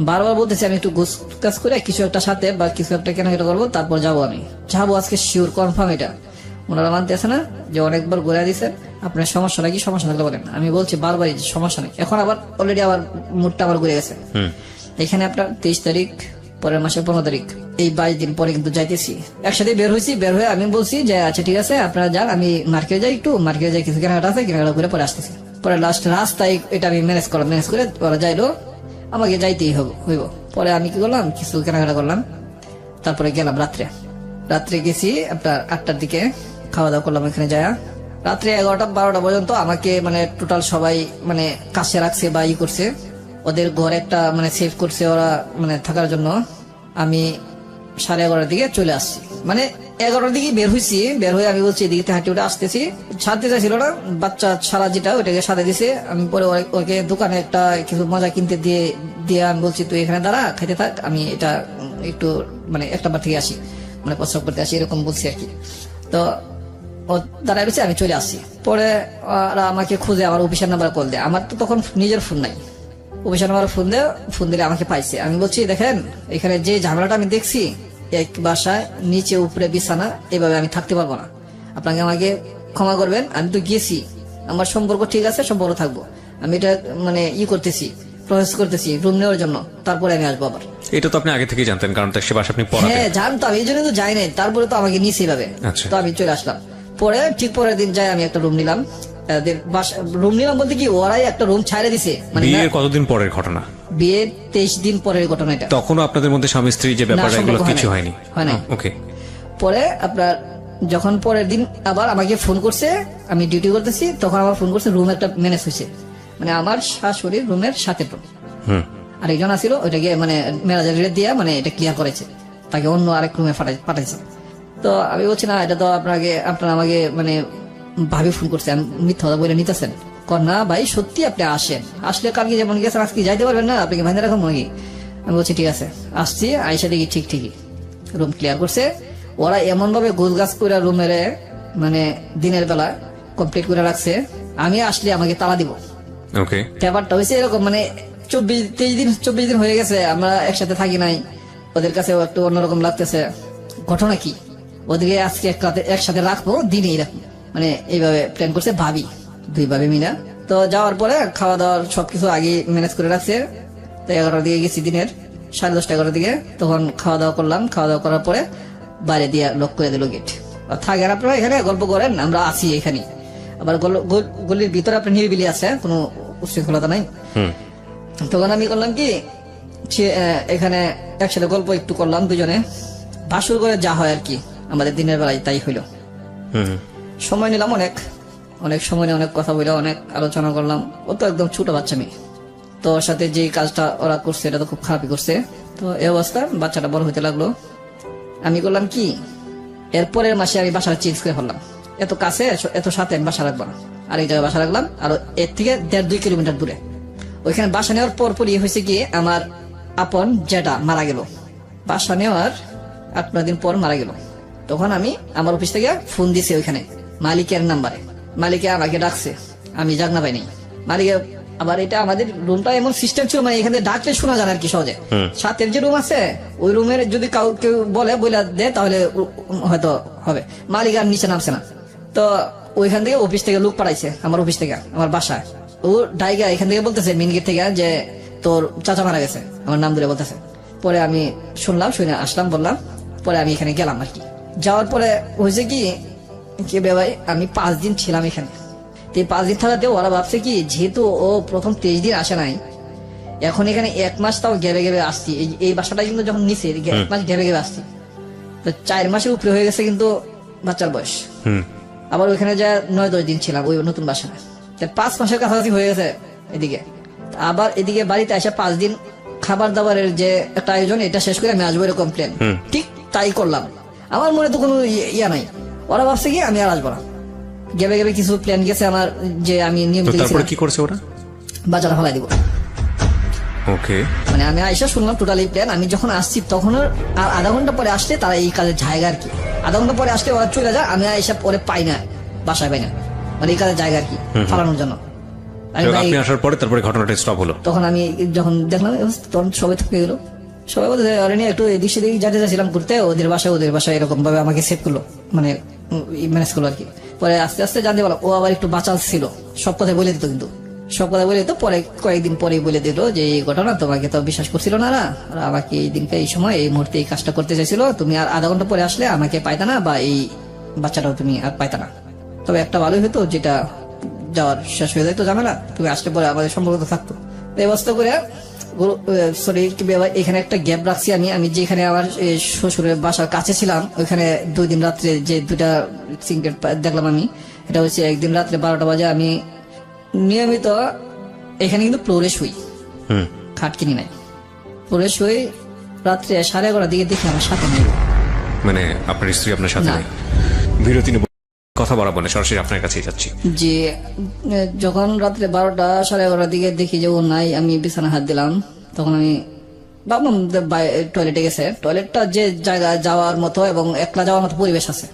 বারবার বলতেছি আমি একটু গোছ কাজ করে কিছু একটা সাথে বা কিছু একটা কেনাকাটা করবো, তারপর যাবো, আমি যাবো আজকে শিওর কনফার্ম। এটা ওনারা মানতে আছে না, যে অনেকবার ঘুরে দিচ্ছেন, আপনার সমস্যা নাকি, সমস্যা থাকলে বলেন। আমি বলছি বারবারই সমস্যা নেই, এখন আবার অলরেডি আবার মুডটা আবার ঘুরে গেছে। এখানে আপনার 23 তারিখ, পরের মাসের 15 তারিখ, এই 22 দিন পরে কিন্তু যাইতেছি। একসাথে বের হয়েছি, বের হয়ে আমি বলছি যে আচ্ছা ঠিক আছে আপনারা যান, আমি মার্কেটে যাই, একটু মার্কেটে যাই, কিছু কেনাকাটা আছে, কেনাকাটা করে পরে আসতেছি। পরে লাস্ট রাস্তায় এটা আমি ম্যানেজ করে ওরা যাইলো, আমাকে যাইতেই হইব। পরে আমি কি করলাম, কিছু কেনাকাটা করলাম, তারপরে গেলাম রাত্রে গেছি আপনার 8টার দিকে, খাওয়া দাওয়া করলাম এখানে যায়। রাত্রে 11টা-12টা পর্যন্ত আমাকে মানে টোটাল সবাই মানে কাছে রাখছে বা করছে, ওদের ঘর একটা মানে সেভ করছে ওরা মানে থাকার জন্য। আমি 11:30 দিকে চলে আসছি, মানে 11টার দিকে বের হয়েছি। বের হয়ে আমি বলছি এদিকে হাঁটি উঠে আসতেছি, ছাড়তে চাইছিল না, বাচ্চা ছাড়া যেটা ওইটাকে সাথে দিছে। আমি পরে ওকে দোকানে একটা কিছু মজা কিনতে দিয়ে আমি বলছি তুই এখানে দাঁড়া, খাইতে থাক, আমি এটা একটু মানে একটা বার থেকে আসি, মানে প্রস্রাব করতে আসি, এরকম বলছি আর কি। তো ও দাঁড়ায় রয়েছে, আমি চলে আসছি। পরে ওরা আমাকে খুঁজে আমার অফিসের নাম্বার কল দেয়, আমার তো তখন নিজের ফোন নাই, অফিসের নাম্বার ফোন দিলে আমাকে পাইছে। আমি বলছি দেখেন এখানে যে ঝামেলাটা আমি দেখছি, এক বাসায় নিচে উপরে বিছানা, এভাবে আমি থাকতে পারবো না, আপনাকে আমাকে ক্ষমা করবেন। আমি তো গেছি, আমার সম্পর্ক ঠিক আছে, সম্পর্ক থাকবো, আমি এটা মানে করতেছি, প্রসেস করতেছি রুম নেওয়ার জন্য, তারপরে আমি আসবো আবার। এটা তো আপনি আগে থেকেই জানতেন, কারণ সে বাসা আপনি পড়াতেন। হ্যাঁ জানতাম, এই জন্য তো যাই নাই, তারপরে তো আমাকে নিয়েছে এইভাবে। তো আমি চলে আসলাম। পরে ঠিক পরের দিন যাই আমি একটা রুম নিলাম, রুম নিলাম বলতে কি ওরাই একটা রুম ছাড়ে দিছে। মানে বিয়ের কতদিন পরের ঘটনা? বিয়ের 23 দিন পরের ঘটনা এটা। তখনও আপনাদের মধ্যে স্বামী স্ত্রী যে ব্যাপারটা, এগুলো কিছু হয়নি? ওকে। পরে আপনার যখন পরের দিন আবার আমাকে ফোন করছে, আমি ডিউটি করতেছি, তখন আমার ফোন করছে, রুম একটা ম্যানেজ হয়েছে, মানে আমার শাশুড়ির রুমের সাথে আরেকজন আসছিল, ওইটাকে মানে ম্যানেজার দিয়ে মানে এটা ক্লিয়ার করেছে, তাকে অন্য আরেক রুমে পাঠাইছে। তো আমি বলছি না, এটা তো আপনারা আমাকে মানে ভাবি ফোন করছে, আমি মিথ্যা কথা বলে নিতেছেন, না ভাই সত্যি আপনি আসেন, আসলে কালকে যেমন গেছেন আজকে যাইতে পারবেন না, আপনাকে ভাইনা রাখুন নাকি? আমি বলছি ঠিক আছে। আসছি, আইসা দেখি ঠিকই রুম ক্লিয়ার করছে। ওরা এমন ভাবে গোছ গাছ করে রুমের মানে দিনের বেলা কমপ্লিট করে রাখছে, আমি আসলে আমাকে তালা দিব। ওকে। ব্যাপারটা হয়েছে এরকম, মানে 24 দিন হয়ে গেছে আমরা একসাথে থাকি নাই, ওদের কাছে একটু অন্যরকম লাগতেছে। ঘটনা কি, ওদেরকে আজকে একসাথে রাখবো, দিনেই রাখবো, মানে এইভাবে প্ল্যান করছে ভাবি, দুই ভাবি মিনা। তো যাওয়ার পরে খাওয়া দাওয়ার সবকিছু আগে ম্যানেজ করে রাখছে। তো 11টার দিকে গেছি, দিনের 10:30 11টার দিকে। তখন খাওয়া দাওয়া করলাম, খাওয়া দাওয়া করার পরে বাইরে দিয়ে লক করে দিল গেট। থাকেন আপনারা এখানে, গল্প করেন, আমরা আছি এখানে। আবার গলির ভিতরে আপনার নিরিবিলি আছে, কোনো উচ্ছৃঙ্খলতা নাই। তখন আমি করলাম কি, এখানে একসাথে গল্প একটু করলাম দুজনে, বাসর করে যা হয় আর কি আমাদের দিনের বেলায় তাই হইলো। সময় নিলাম অনেক সময় নিয়ে অনেক কথা বলে অনেক আলোচনা করলাম। ও তো একদম ছোট বাচ্চা মেয়ে, তো ওর সাথে যে কাজটা ওরা করছে এটা তো খুব খারাপই করছে। তো এই অবস্থা বাচ্চাটা বড় হইতে লাগলো। আমি করলাম কি, এরপরের মাসে আমি বাসা চেঞ্জ করে ফেললাম। এত কাছে এত সাথে আমি বাসা রাখবো না, আরেক জায়গায় বাসা রাখলাম, আর এর থেকে 1.5-2 কিলোমিটার দূরে। ওইখানে বাসা নেওয়ার পরই হয়েছে কি, আমার আপন যেটা মারা গেল, বাসা নেওয়ার 8-9 দিন পর মারা গেল। তখন আমি আমার অফিস থেকে ফোন দিছি ওইখানে মালিকের নাম্বারে, মালিকে আমাকে ডাকছে, আমি জাগনা পাই নাই। মালিকে আবার এটা আমাদের রুমটা এমন সিস্টেম ছিল, মানে এখানে ডাকলে শোনা যায় আর কি সহজে। সাথের যে রুম আছে ওই রুমের যদি কেউ বলে দেয় তাহলে হয়তো হবে। মালিক আর নিচে নামছে না, তো ওইখান থেকে অফিস থেকে লোক পাঠাইছে আমার অফিস থেকে আমার বাসায়। ও ডাইগা এখান থেকে বলতেছে মেন গেট থেকে যে তোর চাচা মারা গেছে, আমার নাম ধরে বলতেছে। পরে আমি শুনলাম, শুনে আসলাম, বললাম। পরে আমি এখানে গেলাম আর কি। যাওয়ার পরে হয়েছে কি ভাই, আমি 5 দিন ছিলাম এখানে। 5 দিন থাকাতে ওরা ভাবছে কি, যেহেতু ও প্রথম 23 দিন আসে নাই, এখন এখানে 1 মাস তাও গেবে আসছি। এই বাসাটা কিন্তু যখন নিচে 1 মাস গেবে আসছি, তো 4 মাসের উপরে হয়ে গেছে কিন্তু বাচ্চার বয়স। আবার ওইখানে যা 9-10 দিন ছিলাম ওই নতুন বাসায়, 5 মাসের কাছাকাছি হয়ে গেছে এদিকে। আবার এদিকে বাড়িতে এসে 5 দিন খাবার দাবারের যে একটা আয়োজন, এটা শেষ করে আমি আসবো এরকম প্ল্যান, ঠিক তাই করলাম। আমার মনে তো কোনো ইয়া নাই, ওরা ভাবছে কি আমি আর আসবো না। গেবে কিছু প্ল্যান গেছে আমার, যে আমি নিয়মিত তারপরে কি করছে ওরা, বাজারে ফেলাই দিব। ওকে, মানে আমি আইসা শুনলাম টোটালি প্ল্যান। আমি যখন আসছি তখন আর আধা ঘন্টা পরে আসলে তারা এই কাজের জায়গা আর কি, আধা ঘন্টা পরে আসলে ওরা চলে যায়, আমি আইসা পরে পাই না, বাসায় পাই না, মানে এই কাজের জায়গা আর কি ফালানোর জন্য। আপনি আসার পরে তারপরে ঘটনাটা স্টপ হলো। তখন আমি যখন দেখলাম তখন সবাই থেকে গেল, সবাই বলতে নিয়ে একটু এদিক সেদিক যাতে যাচ্ছিলাম ঘুরতে, ওদের বাসায় এরকম ভাবে আমাকে সেভ করলো, মানে ম্যানেজ করলো আর কি। পরে আস্তে আস্তে জানতে পারলাম ও আবার একটু বাঁচাল ছিল, সব কথা বলে দিত, কিন্তু সব কথা বলে দিত। পরে কয়েকদিন পরে বলে দিল যে এই ঘটনা, তোমাকে তো বিশ্বাস করছিল না, আর আমাকে এই দিনকে এই সময় এই মুহূর্তে এই কাজটা করতে চাইছিল, তুমি আর আধা ঘন্টা পরে আসলে আমাকে পাইতা না, বা এই বাচ্চাটাও তুমি আর পাইতা না। তবে একটা ভালোই হতো, যেটা যাওয়ার শেষ হয়ে যাইতো ঝামেলা, তুমি আসলে পরে আমাদের সম্পর্ক থাকতো। এই অবস্থা করে এখানে একটা গ্যাপ রাখছি আমি যেখানে আমার শ্বশুরের বাসার কাছে ছিলাম, ওইখানে 2 দিন রাত্রে যে 2টা সিগারেট দেখলাম আমি, এটা হচ্ছে একদিন রাত্রে 12টা বাজে। আমি নিয়মিত এখানে কিন্তু ফ্লোরে শুই, খাট কিনি নাই, ফ্লোরে শুই। রাত্রে 11:30 দিকে দেখি আমার সাথে নেই, মানে আপনার স্ত্রী আপনার সাথে নেই। বিরতি নেব, কথা বলা বলে সরাসরি আপনার কাছেই যাচ্ছি। যে যখন রাত্রে 12টা 11:30 দিকে দেখি যে ও নাই, আমি বিছানা হাত দিলাম, তখন আমি ভাবলাম টয়লেটে গেছে। টয়লেটটা যে জায়গা যাওয়ার মতো এবং একলা যাওয়ার মতো পরিবেশ আছে,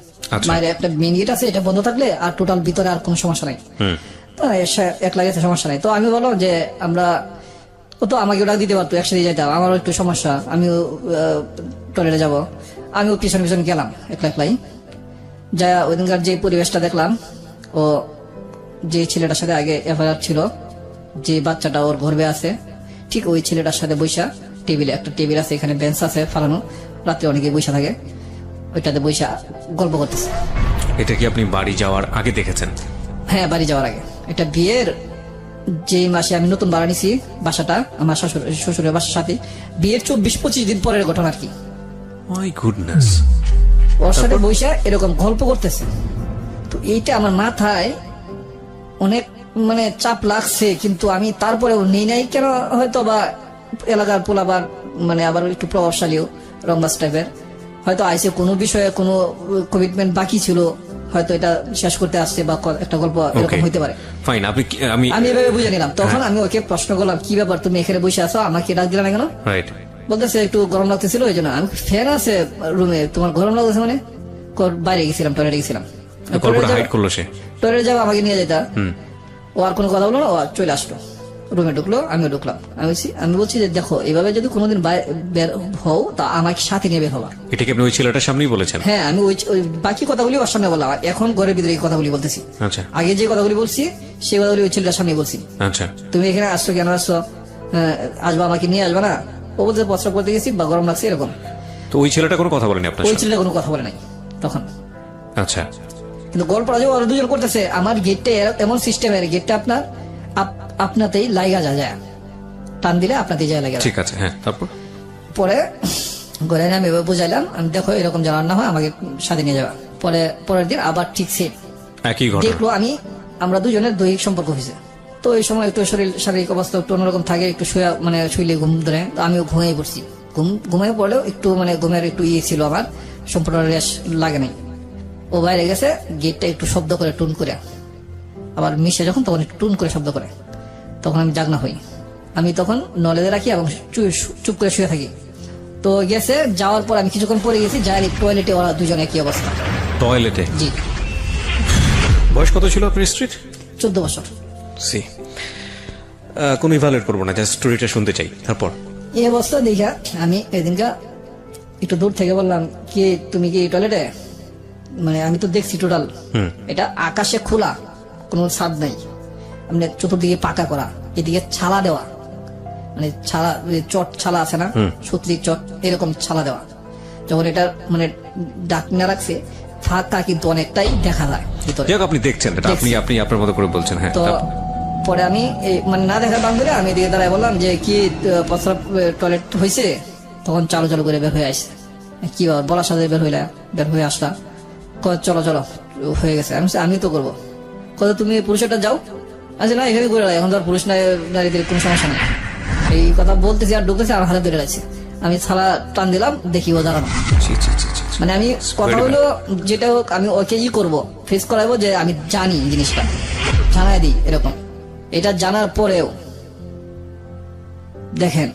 বাইরে একটা মেন গেট আছে, এটা বন্ধ থাকলে আর টোটাল ভিতরে আর কোনো সমস্যা নাই, তো একলা গেছে সমস্যা নাই। তো আমি বললাম যে ও তো আমাকে ওটা দিতে পারতো, একসাথে যেতাম, আমারও একটু সমস্যা, আমিও টয়লেটে যাবো। আমিও পিছন গেলাম একলাই। যা ওই দিনকার যে পরিবেশটা দেখলাম, ও যে ছেলেটার সাথে আগে এফআইআর ছিল, যে বাচ্চাটা ওর গর্ভে আছে, ঠিক ওই ছেলেটার সাথে বৈশা টেবিলে, একটা টেবিল আছে এখানে, বেঞ্চ আছে ফালানো, রাত্রে অনেকে বৈশা থাকে, ওইটাতে বৈশা গল্প করতেছে। এটা কি আপনি বাড়ি যাওয়ার আগে দেখেছেন? হ্যাঁ, বাড়ি যাওয়ার আগে। এটা বিয়ের যে মাসে আমি নতুন ভাড়া নিছি বাসাটা, আমার শ্বশুরের বাসার সাথে, বিয়ের 24-25 দিন পরের ঘটনা আর কি। মাই গুডনেস, ওর সাথে বৈশা এরকম গল্প করতেছে। তো এইটা আমার মাথায় অনেক মানে চাপ লাগছে, কিন্তু আমি তারপরেও নেই নাই কেন, হয়তো বা এলাকার পোলাবার মানে আবার একটু প্রভাবশালীও রংবাস টাইপের, হয়তো আইসে কোনো বিষয়ে কোনো কমিটমেন্ট বাকি ছিল, হয়তো এটা শেষ করতে আসছে বা একটা গল্প এরকম হইতে পারে। ফাইন, আপনি আমি আমি এভাবে বুঝে নিলাম। তখন আমি ওকে প্রশ্ন করলাম, কি ব্যাপার তুমি এখানে বসে আছো, আমাকে ডাক দিলা না কেন? রাইট, বলতেছে একটু গরম লাগতেছিল ওই জন্য। আমি ফ্যান আছে রুমে, তোমার গরম লাগতেছে মানে? বাইরে গেছিলাম, টয়লেটে গেছিলাম। গল্পটা হাইড করলো সে। টয়লেটে যাবো, আমাকে নিয়ে যেতা। ও আর কোনো কথা বললো না, ও চলে আসলো, রুমে ঢুকলো, আমিও ঢুকলাম। আমি বলছি যে দেখো, এভাবে যদি কোনোদিন বের হও তা আমাকে সাথে নিয়ে বের হবা। এটা কি আপনি ওই ছেলেটার সামনেই বলেছেন? হ্যাঁ, আমি ওই বাকি কথাগুলি ওর সামনে বললাম, এখন ঘরের ভিতরে এই কথাগুলি বলতেছি। আচ্ছা আগে যে কথাগুলি বলছি সেই কথাগুলি ওই ছেলেটার সামনে বলছি। আচ্ছা, তুমি এখানে আসছো কেন, আসছো আসবা, আমাকে নিয়ে আসবা না? ও বলতে প্রস্রাব করতে গেছি বা গরম লাগছে এরকম। তো ওই ছেলেটা কোনো কথা বলেনি আপনার ওই সাথে? ছেলেটা কোনো কথা বলে নাই তখন। আচ্ছা, কিন্তু গল্পটা যে ওরা দুজন করতেছে, আমার গেটটা এমন সিস্টেমের, গেটটা আপনার আপনাতেই লাইগা যায়, টান দিলে আপনাতেই যায় লাগে। ঠিক আছে, হ্যাঁ। তারপর পরে ঘরে আমি এভাবে বুঝাইলাম, আমি দেখো এরকম যেন না হয়, আমাকে সাথে নিয়ে যাওয়া। পরের দিন আবার ঠিক সেম একই ঘটনা। দেখলো আমরা দুজনের দৈহিক সম্পর্ক হয়েছে। তো এই সময় একটু শারীরিক অবস্থা একটু অন্যরকম থাকে, একটু শুইলে ঘুম ধরে। তো আমিও ঘুমিয়ে পড়ছি। ঘুমিয়ে পড়লেও একটু ঘুমের একটু ছিল, আমার সম্পূর্ণ রেশ লাগে নাই। ও বাইরে গেছে, গেটটা একটু শব্দ করে টুন করে, আবার মিশে যখন তখন একটু টুন করে শব্দ করে, তখন আমি জাগনা হই। আমি তখন নলেজে রাখি এবং চুপ করে শুয়ে থাকি। তো গেছে, যাওয়ার পর আমি কিছুক্ষণ পরে গেছি, যাই টয়লেটে ওরা দুজন একই অবস্থা। টয়লেটে? জি। বয়স কত ছিল আপনার স্ত্রীর? 14 বছর। সি, কোনো ইভালুয়েট করবো না, জাস্ট স্টোরিটা শুনতে চাই। তারপর এই অবস্থা দেখা আমি এদিনকা একটু দূর থেকে বললাম, কি তুমি কি টয়লেটে? আমি তো দেখছি টোটাল এটা আকাশে খোলা, কোনো ছাদ নাই, চতুর্দিকে পাকা করা, এদিকে ছালা দেওয়া, ছালা চট ছালা আছে না, সুতলির চট, এরকম ছালা দেওয়া। যখন এটা ডাকনা রাখছে, ফাঁকা কিন্তু অনেকটাই দেখা যায় ভিতরে। আপনি দেখছেন এটা, আপনি আপনার মতো করে বলছেন। হ্যাঁ। তো পরে আমি না দেখার বাং করে আমি এদিকে দাঁড়ায় বললাম যে, কি প্রস্রাব টয়লেট হয়েছে? তখন চালু চালু করে বের হয়ে আসছে। কি বলার সাথে বের হয়ে আসলাম। চলো চলো, হয়ে গেছে। আমি তো করবো। কত তুমি পুরুষটা যাও? আচ্ছা না, এখানে করে এখন তো আর পুরুষ নারীদের কোনো সমস্যা নেই। এই কথা বলতেছি আর ঢুকতেছি, আমার হাতে ধরে রাখছে। আমি ছালা টান দিলাম, দেখি ও দাঁড়ানো। আমি কথা হলো যেটা হোক, আমি ওকে করবো, ফেস করাবো যে আমি জানি জিনিসটা, জানাই দিই এরকম। এটা জানার পরেও দেখেন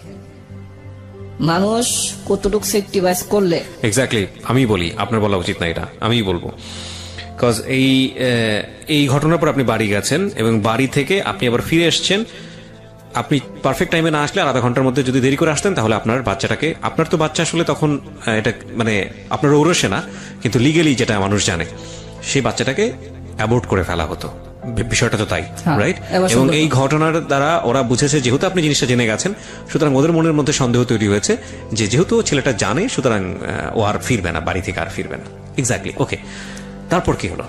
মানুষ কতটুকু সেফটি ওয়াইজ করলে। এক্স্যাক্টলি, আমি বলি, আপনার বলা উচিত না, এটা আমি বলবো। কজ এই ঘটনার পর আপনি বাড়ি গেছেন এবং বাড়ি থেকে আপনি আবার ফিরে এসছেন। আপনি পারফেক্ট টাইমে না আসলে, আর আধা ঘন্টার মধ্যে যদি দেরি করে আসতেন, তাহলে আপনার বাচ্চাটাকে, আপনার তো বাচ্চা আসলে তখন এটা আপনার ঔরসে না, কিন্তু লিগেলি যেটা মানুষ জানে, সেই বাচ্চাটাকে অ্যাবর্ট করে ফেলা হতো। বিষয়টা তো তাই, রাইট? এবং এই ঘটনার দ্বারা ওরা বুঝেছে, যেহেতু আপনি জিনিসটা জেনে গেছেন, সুতরাং ওদের মনের মধ্যে সন্দেহ তৈরি হয়েছে যে যেহেতু ছেলেটা জানে, সুতরাং ও আর ফিরবে না, বাড়ি থেকে আর ফিরবে না। এক্স্যাক্টলি, ওকে। তারপর কি হলো?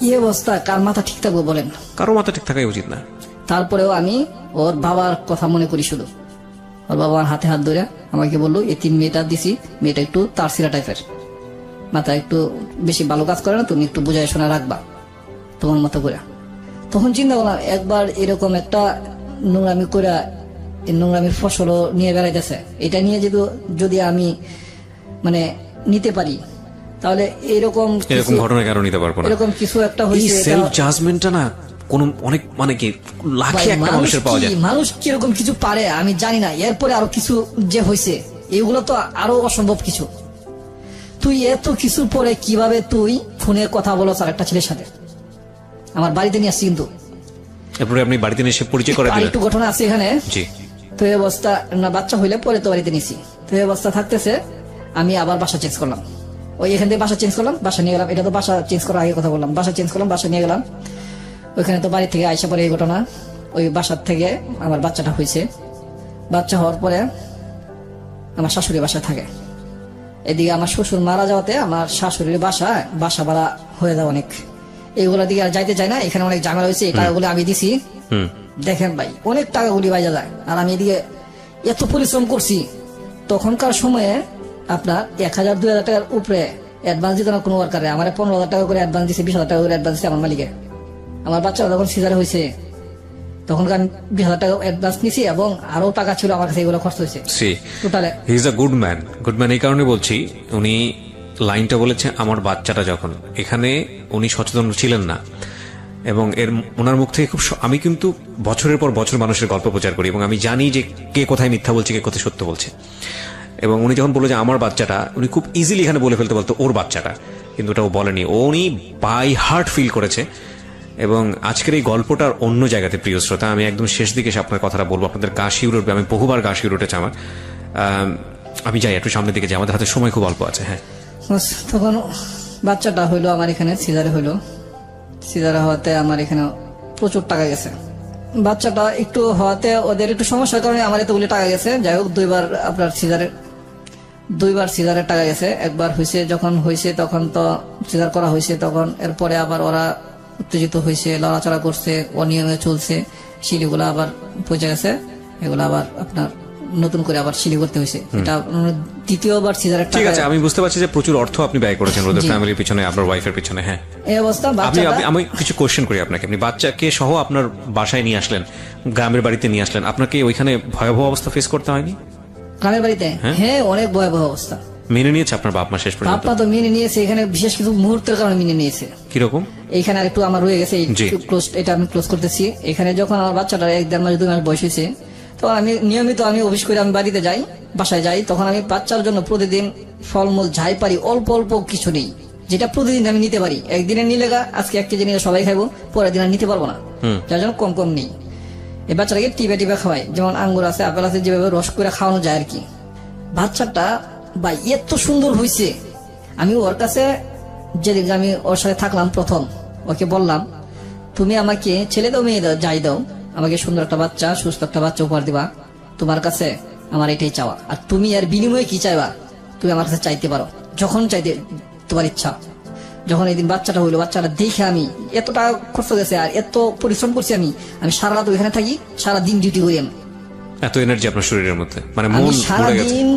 এই অবস্থা কার মাথা ঠিক থাকবো বলেন? কারো মাথা ঠিক থাকাই উচিত না। তারপরেও আমি ওর বাবার কথা মনে করি শুধু। ওর বাবা আমার হাতে হাত ধরে আমাকে বললো, এই 3 মেয়েটা দিছি, মেয়েটা একটু তারসিরা টাইপের, মাথা একটু বেশি ভালো কাজ করে না, তুমি একটু বুঝাই শোনা রাখবা তোমার মতো করে। তখন চিন্তা করলাম, একবার এরকম একটা নোংরামি করে, নোংরামির ফসলও নিয়ে বেড়াইতেছে, এটা নিয়ে যদি আমি নিতে পারি, তাহলে এরকম ঘটনা কেন নিতে পারবো না? এরকম কিছু একটা হয়েছে। সেলফ জাজমেন্টটা না কোন অনেক কি লাখে একটা মানুষের পাওয়া যায়। মানুষ কিরকম কিছু পারে আমি জানি না। এরপরে আরো কিছু যে হয়েছে, এগুলো তো আরো অসম্ভব কিছু। তুই এত কিছু পরে কিভাবে তুই ফোনে কথা বলো আর একটা ছেলের সাথে? আমার বাড়িতে নিয়ে আসছি, কিন্তু এরপরে আপনি বাড়িতে নিয়ে এসে পরিচয় করে দিলেন। একটু ঘটনা আছে এখানে। জি। তো এই অবস্থা না, বাচ্চা হইলে পরে তো বাড়িতে নিছি। তো এই অবস্থা থাকতেছে, আমি আবার বাসা চেঞ্জ করলাম। এখান থেকে বাসা চেঞ্জ করলাম, বাসা নিয়ে গেলাম। এটা তো বাসা চেঞ্জ করার আগে কথা বললাম। বাসা চেঞ্জ করলাম, বাসা নিয়ে গেলাম। ওইখানে তো বাড়ি থেকে আইসা পরে এই ঘটনা। ওই বাসার থেকে আমার বাচ্চাটা হয়েছে। বাচ্চা হওয়ার পরে আমার শাশুড়ি বাসায় থাকে। এদিকে আমার শ্বশুর মারা যাওয়াতে আমার শাশুড়ির বাসা ভাড়া হয়ে যাওয়া অনেক। এইগুলোর দিকে আর যাইতে চাই না। এখানে অনেক ঝামেলা হয়েছে, এই টাকাগুলো আমি দিছি। দেখেন ভাই, অনেক টাকাগুলি বাইজা যায়। আর আমি এদিকে এত পরিশ্রম করছি। তখনকার সময়ে আপনার 1000-2000 টাকার উপরে অ্যাডভান্স দিত না কোনো ওয়ার্কারে। আমার 15,000 টাকা করে অ্যাডভান্স দিছে, 20,000 টাকা করে অ্যাডভান্স দিচ্ছে আমার মালিকে। আমার বাচ্চা যখন সিজারে হয়েছে, তখনকার 20,000 টাকা অ্যাডভান্স নিছি এবং আরো টাকা ছিল আমার কাছে, এগুলো খরচ হয়েছে টোটালে। He is a good man. Good man এই কারণে বলছি, উনি লাইনটা বলেছে আমার বাচ্চাটা যখন, এখানে উনি সচেতন ছিলেন না, এবং ওনার মুখ থেকে আমি কিন্তু বছরের পর বছর মানুষের গল্প প্রচার করি এবং আমি জানি যে কে কোথায় মিথ্যা বলছে, কে কোথায় সত্য বলছে। এবং উনি যখন বললো যে আমার বাচ্চাটা, উনি খুব ইজিলি এখানে বলে ফেলতে বলতো ওর বাচ্চাটা, কিন্তু ওটা ও বলেনি, উনি বাই হার্ট ফিল করেছে। এবং আজকের এই গল্পটার অন্য জায়গাতে, প্রিয় শ্রোতা, আমি একদম শেষ দিকে এসে আপনার কথাটা বলবো, আপনাদের গা শিউরে উঠবে। আমি বহুবার গা শিউরে উঠেছে আমার। আমি যাই একটু সামনের দিকে যাই, আমাদের হাতে সময় খুব অল্প আছে। হ্যাঁ, তখন বাচ্চাটা হইলো আমার এখানে সিজারে হইলো। সিজারে হওয়াতে আমার এখানে প্রচুর টাকা গেছে। বাচ্চাটা একটু হওয়াতে ওদের একটু সমস্যার কারণে আমার এতগুলি টাকা গেছে। যাই হোক, দুইবার সিজারের টাকা গেছে। একবার হয়েছে, যখন হয়েছে তখন তো সিজার করা হয়েছে, তখন এরপরে আবার ওরা উত্তেজিত হয়েছে, লড়াচড়া করছে, অনিয়মে চলছে, শিলিগুলো আবার পচে গেছে। এগুলো আবার আপনার নতুন করে আবার সিলি করতে হয়েছে। এটা দ্বিতীয়বার সিজারের ঠিক টাকা। আছে, আমি বুঝতে পারছি যে প্রচুর অর্থ আপনি ব্যয় করেছেন ওদের ফ্যামিলির পিছনে, আপনার ওয়াইফের পিছনে। হ্যাঁ, এই অবস্থা। আমি কিছু কোশ্চেন করি আপনাকে। আপনি বাচ্চাকে সহ আপনার বাসায় নিয়ে আসলেন, গ্রামের বাড়িতে নিয়ে আসলেন, আপনাকে ওইখানে ভয়াবহ অবস্থা ফেস করতে হয়নি? গ্রামের বাড়িতে হ্যাঁ অনেক ভয়াবহ অবস্থা। মেনে নিয়েছে আপনার বাপ মা শেষ পর্যন্ত? বাপ মা তো মেনে নিয়েছে, এখানে বিশেষ কিছু মুহূর্তের কারণে মেনে নিয়েছে। কিরকম? এইখানে আর একটু আমার রয়ে গেছে, এটা আমি ক্লোজ করতেছি। এখানে যখন আমার বাচ্চাটা 1-1.5 মাস 2 মাস বয়স হয়েছে, তো আমি নিয়মিত অফিস করে আমি বাড়িতে যাই, বাসায় যাই, তখন আমি বাচ্চার জন্য প্রতিদিন ফলমূল যাই পারি, অল্প অল্প কিছু নেই, যেটা প্রতিদিন আমি নিতে পারি। একদিনে নিলে আজকে 1 কেজি নিলে সবাই খাইবো, পরের দিন আর নিতে পারবো না, যার জন্য কম কম নেই। এই বাচ্চাটাকে টিপে টিপে খাওয়াই, যেমন আঙ্গুর আছে, আপেল আছে, যেভাবে রস করে খাওয়ানো যায় আর কি। বাচ্চাটা ভাই এত সুন্দর হয়েছে। আমি ওর কাছে যেদিন আমি ওর সাথে থাকলাম প্রথম, ওকে বললাম, তুমি আমাকে ছেলে দাও মেয়ে দাও যাই দাও, আমাকে সুন্দর একটা বাচ্চা, সুস্থ একটা বাচ্চা উপহার দিবা, তোমার কাছে আমার এটাই চাওয়া। আর তুমি আর বিনিময়ে কি চাইবা তুমি আমার কাছে চাইতে পারো, যখন চাইতে তোমার ইচ্ছা। যখন এই দিন বাচ্চাটা হইলো, বাচ্চাটা দেখে আমি এত টাকা খরচ গেছে আর এত পরিশ্রম করছি, আমি সারা রাত ওইখানে থাকি, সারা দিন ডিউটি করি, আমি এত এনার্জি আপনার শরীরের মধ্যে, মানে মন ভরে গেছে। সারাদিন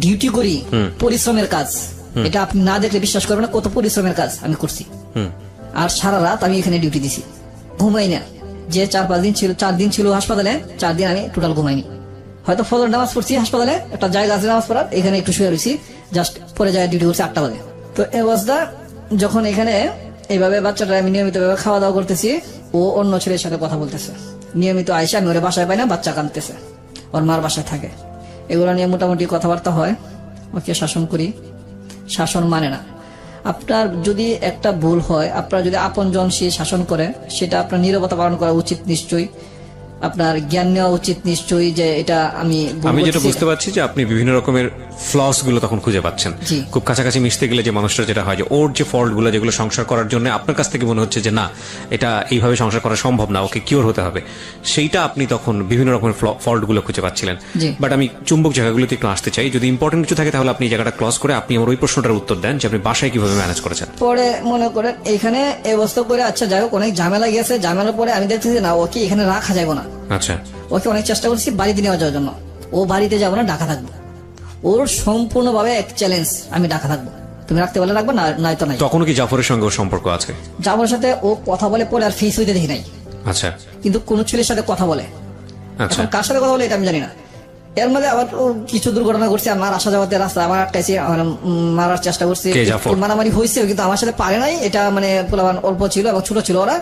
ডিউটি করি, পরিশ্রমের কাজ, এটা আপনি না দেখলে বিশ্বাস করবেন না কত পরিশ্রমের কাজ আমি করছি। আর সারা রাত আমি এখানে ডিউটি দিছি, ঘুমাই না। যে 4-5 দিন ছিল, 4 দিন ছিল হাসপাতালে, 4 দিন আমি টোটাল ঘুমাইনি। হয়তো ফজর নামাজ পড়ছি হাসপাতালে, একটা জায়গা আছে নামাজ পড়ার, এখানে একটু শুয়ে রয়েছি, জাস্ট পরে যায় ডিউটি করছি 8টা বাজে। তো এই অবস্থা, যখন এখানে এইভাবে বাচ্চাটা আমি নিয়মিত ভাবে খাওয়া দাওয়া করতেছি, ও অন্য ছেলের সাথে কথা বলতেছে নিয়মিত। আয়সা আমি ওরে বাসায় পাই না, বাচ্চা কাঁদতেছে, ওর মার বাসায় থাকে। এগুলো নিয়ে মোটামুটি কথাবার্তা হয়, ওকে শাসন করি, শাসন মানে না। আপনার যদি একটা ভুল হয়, আপনার যদি আপনজন সে শাসন করে, সেটা আপনার নীরবতা পালন করা উচিত নিশ্চয়ই, আপনার জ্ঞান নেওয়া উচিত নিশ্চয়ই যে এটা আমি যেটা বুঝতে পারছি যে আপনি বিভিন্ন রকমের ফ্লস গুলো তখন খুঁজে পাচ্ছেন। খুব কাছাকাছি মিশতে গেলে যে মানুষটা যেটা হয় যে ওর যে ফল্ট গুলো, যেগুলো সংসার করার জন্য আপনার কাছ থেকে মনে হচ্ছে যে না, এটা এইভাবে সংসার করা সম্ভব না, ওকে কিওর হতে হবে, সেইটা আপনি তখন বিভিন্ন রকমের ফল্ট গুলো খুঁজে পাচ্ছিলেন। বাট আমি চুম্বক জায়গাগুলোতে একটু আসতে চাই, যদি ইম্পর্টেন্ট কিছু থাকে তাহলে আপনি এই জায়গাটা ক্লোজ করে আপনি আমার ওই প্রশ্নটার উত্তর দেন যে আপনি বাসায় কিভাবে ম্যানেজ করেছেন। পরে মনে করেন এখানে এই অবস্থা করে, আচ্ছা যাই হোক, অনেক ঝামেলা গেছে। ঝামেলার পরে আমি দেখতেছি না, ওকে এখানে রাখা যাবে না। আচ্ছা, ওকে অনেক চেষ্টা করছি বাড়িতে নিয়ে যাওয়ার জন্য, ও বাড়িতে যাবো না, ঢাকা থাকবো। ওর সম্পূর্ণভাবে এক চ্যালেঞ্জ, আমি ঢাকা থাকবো, তুমি রাখতে পারলে রাখবো, না নাই তো নাই। তখন কি জাফরের সঙ্গে ওর সম্পর্ক আছে? জাফরের সাথে ও কথা বলে, পরে আর ফেস হইতে দেখি নাই। আচ্ছা, কিন্তু কোন ছেলের সাথে কথা বলে, আচ্ছা, কার সাথে কথা বলে এটা আমি জানি না। এর মধ্যে আবার কিছু দুর্ঘটনা ঘটছে, আমার আসা যাওয়াতে রাস্তা আমার আটকাইছে, মারার চেষ্টা করছে, মারামারি হয়েছে, কিন্তু আমার সাথে পারে নাই। এটা মানে পোলাপান অল্প ছিল এবং ছোট ছিল, ওরা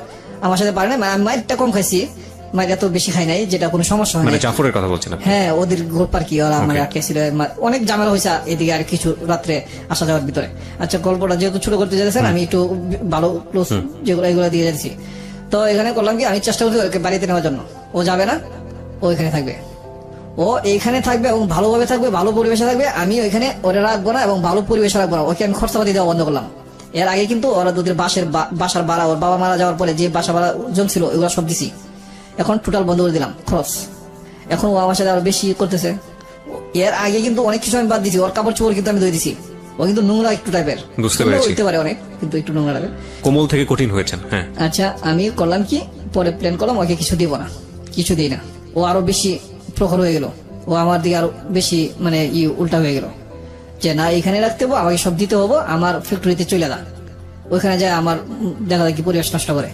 আমার সাথে পারে নাই। আমি মাইরটা কম খাইছি, মাইর এত বেশি খাই নাই, যেটা কোনো সমস্যা হয় না। জাফরের কথা বলছেন? হ্যাঁ, ওদের গ্রুপ আর কি, ওরা আমার আটকাইছিল, অনেক ঝামেলা হয়েছে এদিকে আর কিছু রাত্রে আসা যাওয়ার ভিতরে। আচ্ছা, গল্পটা যেহেতু ছোট করতে চাইছেন, আমি একটু ভালো ক্লোজ যেগুলো এগুলো দিয়ে যাচ্ছি। তো এখানে করলাম কি, আমি চেষ্টা করছি ওকে বাড়িতে নেওয়ার জন্য। ও যাবে না, ও এখানে থাকবে, ও এইখানে থাকবে এবং ভালোভাবে থাকবে, ভালো পরিবেশে থাকবে। আমি ওইখানে ওরে রাখবো না এবং ভালো পরিবেশে রাখবো না। ওকে আমি খরচাপাতি দেওয়া বন্ধ করলাম। এর আগে কিন্তু ওরা দুধের বাসার ভাড়া, ওর বাবা মারা যাওয়ার পরে যে বাসা ভাড়া জমছিল, ওইগুলো সব দিছি, এখন টোটাল বন্ধ করে দিলাম খরচ। এখন ও আমার সাথে আরো বেশি করতেছে। এর আগে কিন্তু অনেক কিছু আমি বাদ দিছি, ওর কাপড় চোপড় কিন্তু আমি ধুয়ে দিছি। ও কিন্তু নোংরা একটু টাইপের, বুঝতে পেরেছি, হইতে পারে অনেক, কিন্তু একটু নোংরা টাইপের, কোমল থেকে কঠিন হয়েছেন। হ্যাঁ, আচ্ছা, আমি করলাম কি, পরে প্ল্যান করলাম ওকে কিছু দিব না, কিছু দিই না। ও আরো বেশি প্রখর হয়ে গেল, ও আমার দিকে আরো বেশি মানে উল্টা হয়ে গেল, যে না এখানে রাখতে হবো, আমাকে সব দিতে হবো, আমার ফ্যাক্টরিতে চলে যা, ওইখানে যায় আমার দেখা দেখি পরিবেশ নষ্ট করে।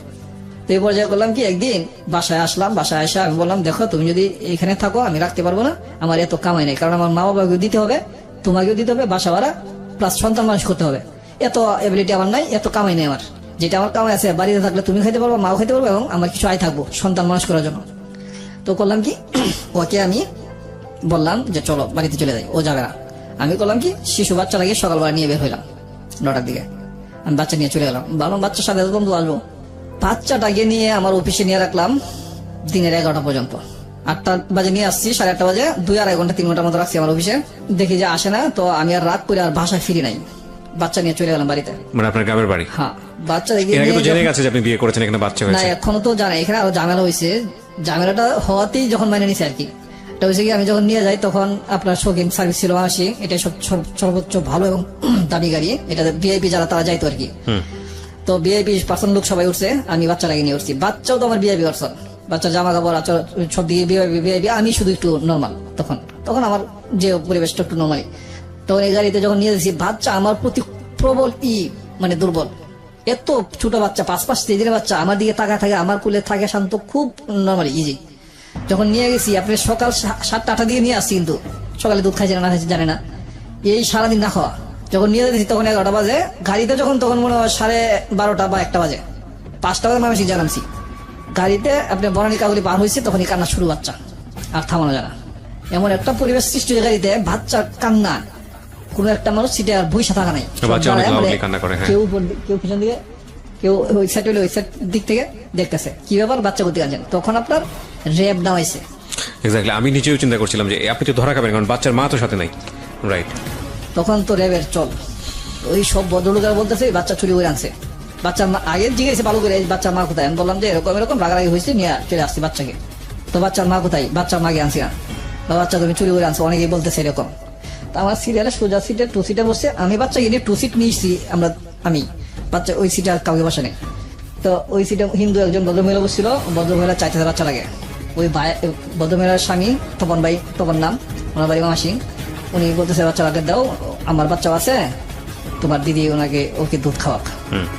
তো এই পর্যায়ে করলাম কি, একদিন বাসায় আসলাম, বাসায় আসা আমি বললাম, দেখো তুমি যদি এখানে থাকো আমি রাখতে পারবো না, আমার এত কামাই নেই, কারণ আমার মা বাবাকেও দিতে হবে, তোমাকেও দিতে হবে বাসা ভাড়া, প্লাস সন্তান মানুষ করতে হবে। এত এবিলিটি আমার নাই, এত কামাই নেই আমার। যেটা আমার কামাই আছে বাড়িতে থাকলে তুমি খাইতে পারবো, মাও খাইতে পারবো, এবং আমার কিছু আয় থাকবো সন্তান মানুষ করার জন্য। তো করলাম কি, ওকে আমি বললাম যে চলো বাড়িতে চলে যাই, ও যাবে না। আমি করলাম কি, শিশু বাচ্চা লাগিয়ে সকালবেলা নিয়ে বের হইলাম 9টার দিকে। আমি বাচ্চা নিয়ে চলে গেলাম, ভাবলাম বাচ্চার সাথে বন্ধু আসবো। বাচ্চাটাকে নিয়ে আমার অফিসে নিয়ে রাখলাম দিনের 11টা পর্যন্ত। 8টা বাজে নিয়ে আসছি, 8:30 বাজে 2-2.5 ঘন্টা 3 ঘন্টার মতো রাখছি আমার অফিসে। দেখি যে আসে না, তো আমি আর রাগ করে আর বাসায় ফিরি নাই, বাচ্চা নিয়ে চলে গেলাম বাড়িতে। মানে আপনার গ্রামের বাড়ি? হ্যাঁ, বাচ্চা এর আগে তো জেনে গেছে যে আপনি বিয়ে করেছেন, এখানে বাচ্চা না হয়েছে? এখনো তো জানে, এখানে আরো ঝামেলা হয়েছে। ঝামেলাটা হওয়াতেই যখন মাইনে নিছে আর কি, এটা হয়েছে কি, আমি যখন নিয়ে যাই তখন আপনার শৌখিন সার্ভিস ছিল আসি, এটা সর্বোচ্চ ভালো এবং দামি গাড়ি, এটা ভিআইপি যারা তারা যাইতো আর কি। তো ভিআইপি পার্সন লোক সবাই উঠছে, আমি বাচ্চাটাকে নিয়ে উঠছি। বাচ্চাও তো আমার ভিআইপি পার্সন, বাচ্চা জামা কাপড় আচর সব দিকে ভিআইপি, আমি শুধু একটু নর্মাল। তখন আমার যে পরিবেশটা একটু নর্মালি। তখন এই গাড়িতে যখন নিয়ে যাচ্ছি, বাচ্চা আমার প্রতি প্রবল মানে দুর্বল। এত ছোট বাচ্চা, 5 দিনের বাচ্চা, আমার দিকে তাকায় থাকে, আমার কুলে থাকে শান্ত, খুব নর্মালি ইজি। যখন নিয়ে গেছি, আপনি সকাল 7টা-8টা দিকে নিয়ে আসছি, কিন্তু সকালে দুধ খাইছে না খাইছে জানে না, এই সারাদিন না খাওয়া। যখন নিয়ে যাচ্ছি তখন 11টা বাজে, গাড়িতে তখন মনে হয় 12:30 বা 1টা বাজে, 5টা বাজে আমি জানামছি। গাড়িতে আপনি বনানী কাগলি পার হয়েছে, তখনই কান্না শুরু বাচ্চা, আর থামানো যায় না। এমন একটা পরিবেশ সৃষ্টি হয়েছে গাড়িতে, বাচ্চার কান্না, কোন একটা মানুষ সিটে আর বইসা থাকা নাই। কেউ পিছন দিকে, কেউ ওই সাইড হইলে ওই সাইড দিক থেকে দেখতেছে কি ব্যাপার, বাচ্চা করতে আছেন। তখন আপনার র্যাব নামাইছে। এক্স্যাক্টলি, আমি নিজেও চিন্তা করছিলাম যে আপনি তো ধরা খাবেন, কারণ বাচ্চার মা তো সাথে নাই। রাইট। তখন তো র্যাবের চল, ওই সব ভদ্রলোকেরা বলতেছে বাচ্চা চুরি করে আনছে। বাচ্চা আগে জিজ্ঞেস ভালো করে, বাচ্চার মা কোথায়? আমি বললাম যে এরকম রাগারাগি হয়েছে, নিয়ে চলে আসছি বাচ্চাকে। তো বাচ্চার মা কোথায়? বাচ্চার মাকে আনছি না, বা বাচ্চা তুমি চুরি করে আনছো, অনেকেই বলতেছে এরকম। আমার সিরিয়ালে সোজা সিটে 2 সিটে বসছে, আমি বাচ্চাকে নিয়ে 2 সিট নিয়েছি আমি বাচ্চা ওই সিটে আর কাউকে বসে নেই। তো ওই সিটে হিন্দু একজন ভদ্রমহিলা বসছিল, ভদ্রমহিলা চাইতে বাচ্চা লাগে। ওই ভদ্রমহিলার স্বামী তপন নাম, ওনার বাড়ি মাসি, উনি বলতেছে বাচ্চা লাগে দাও, আমার বাচ্চা আছে, তোমার দিদি ওকে দুধ খাওয়াক।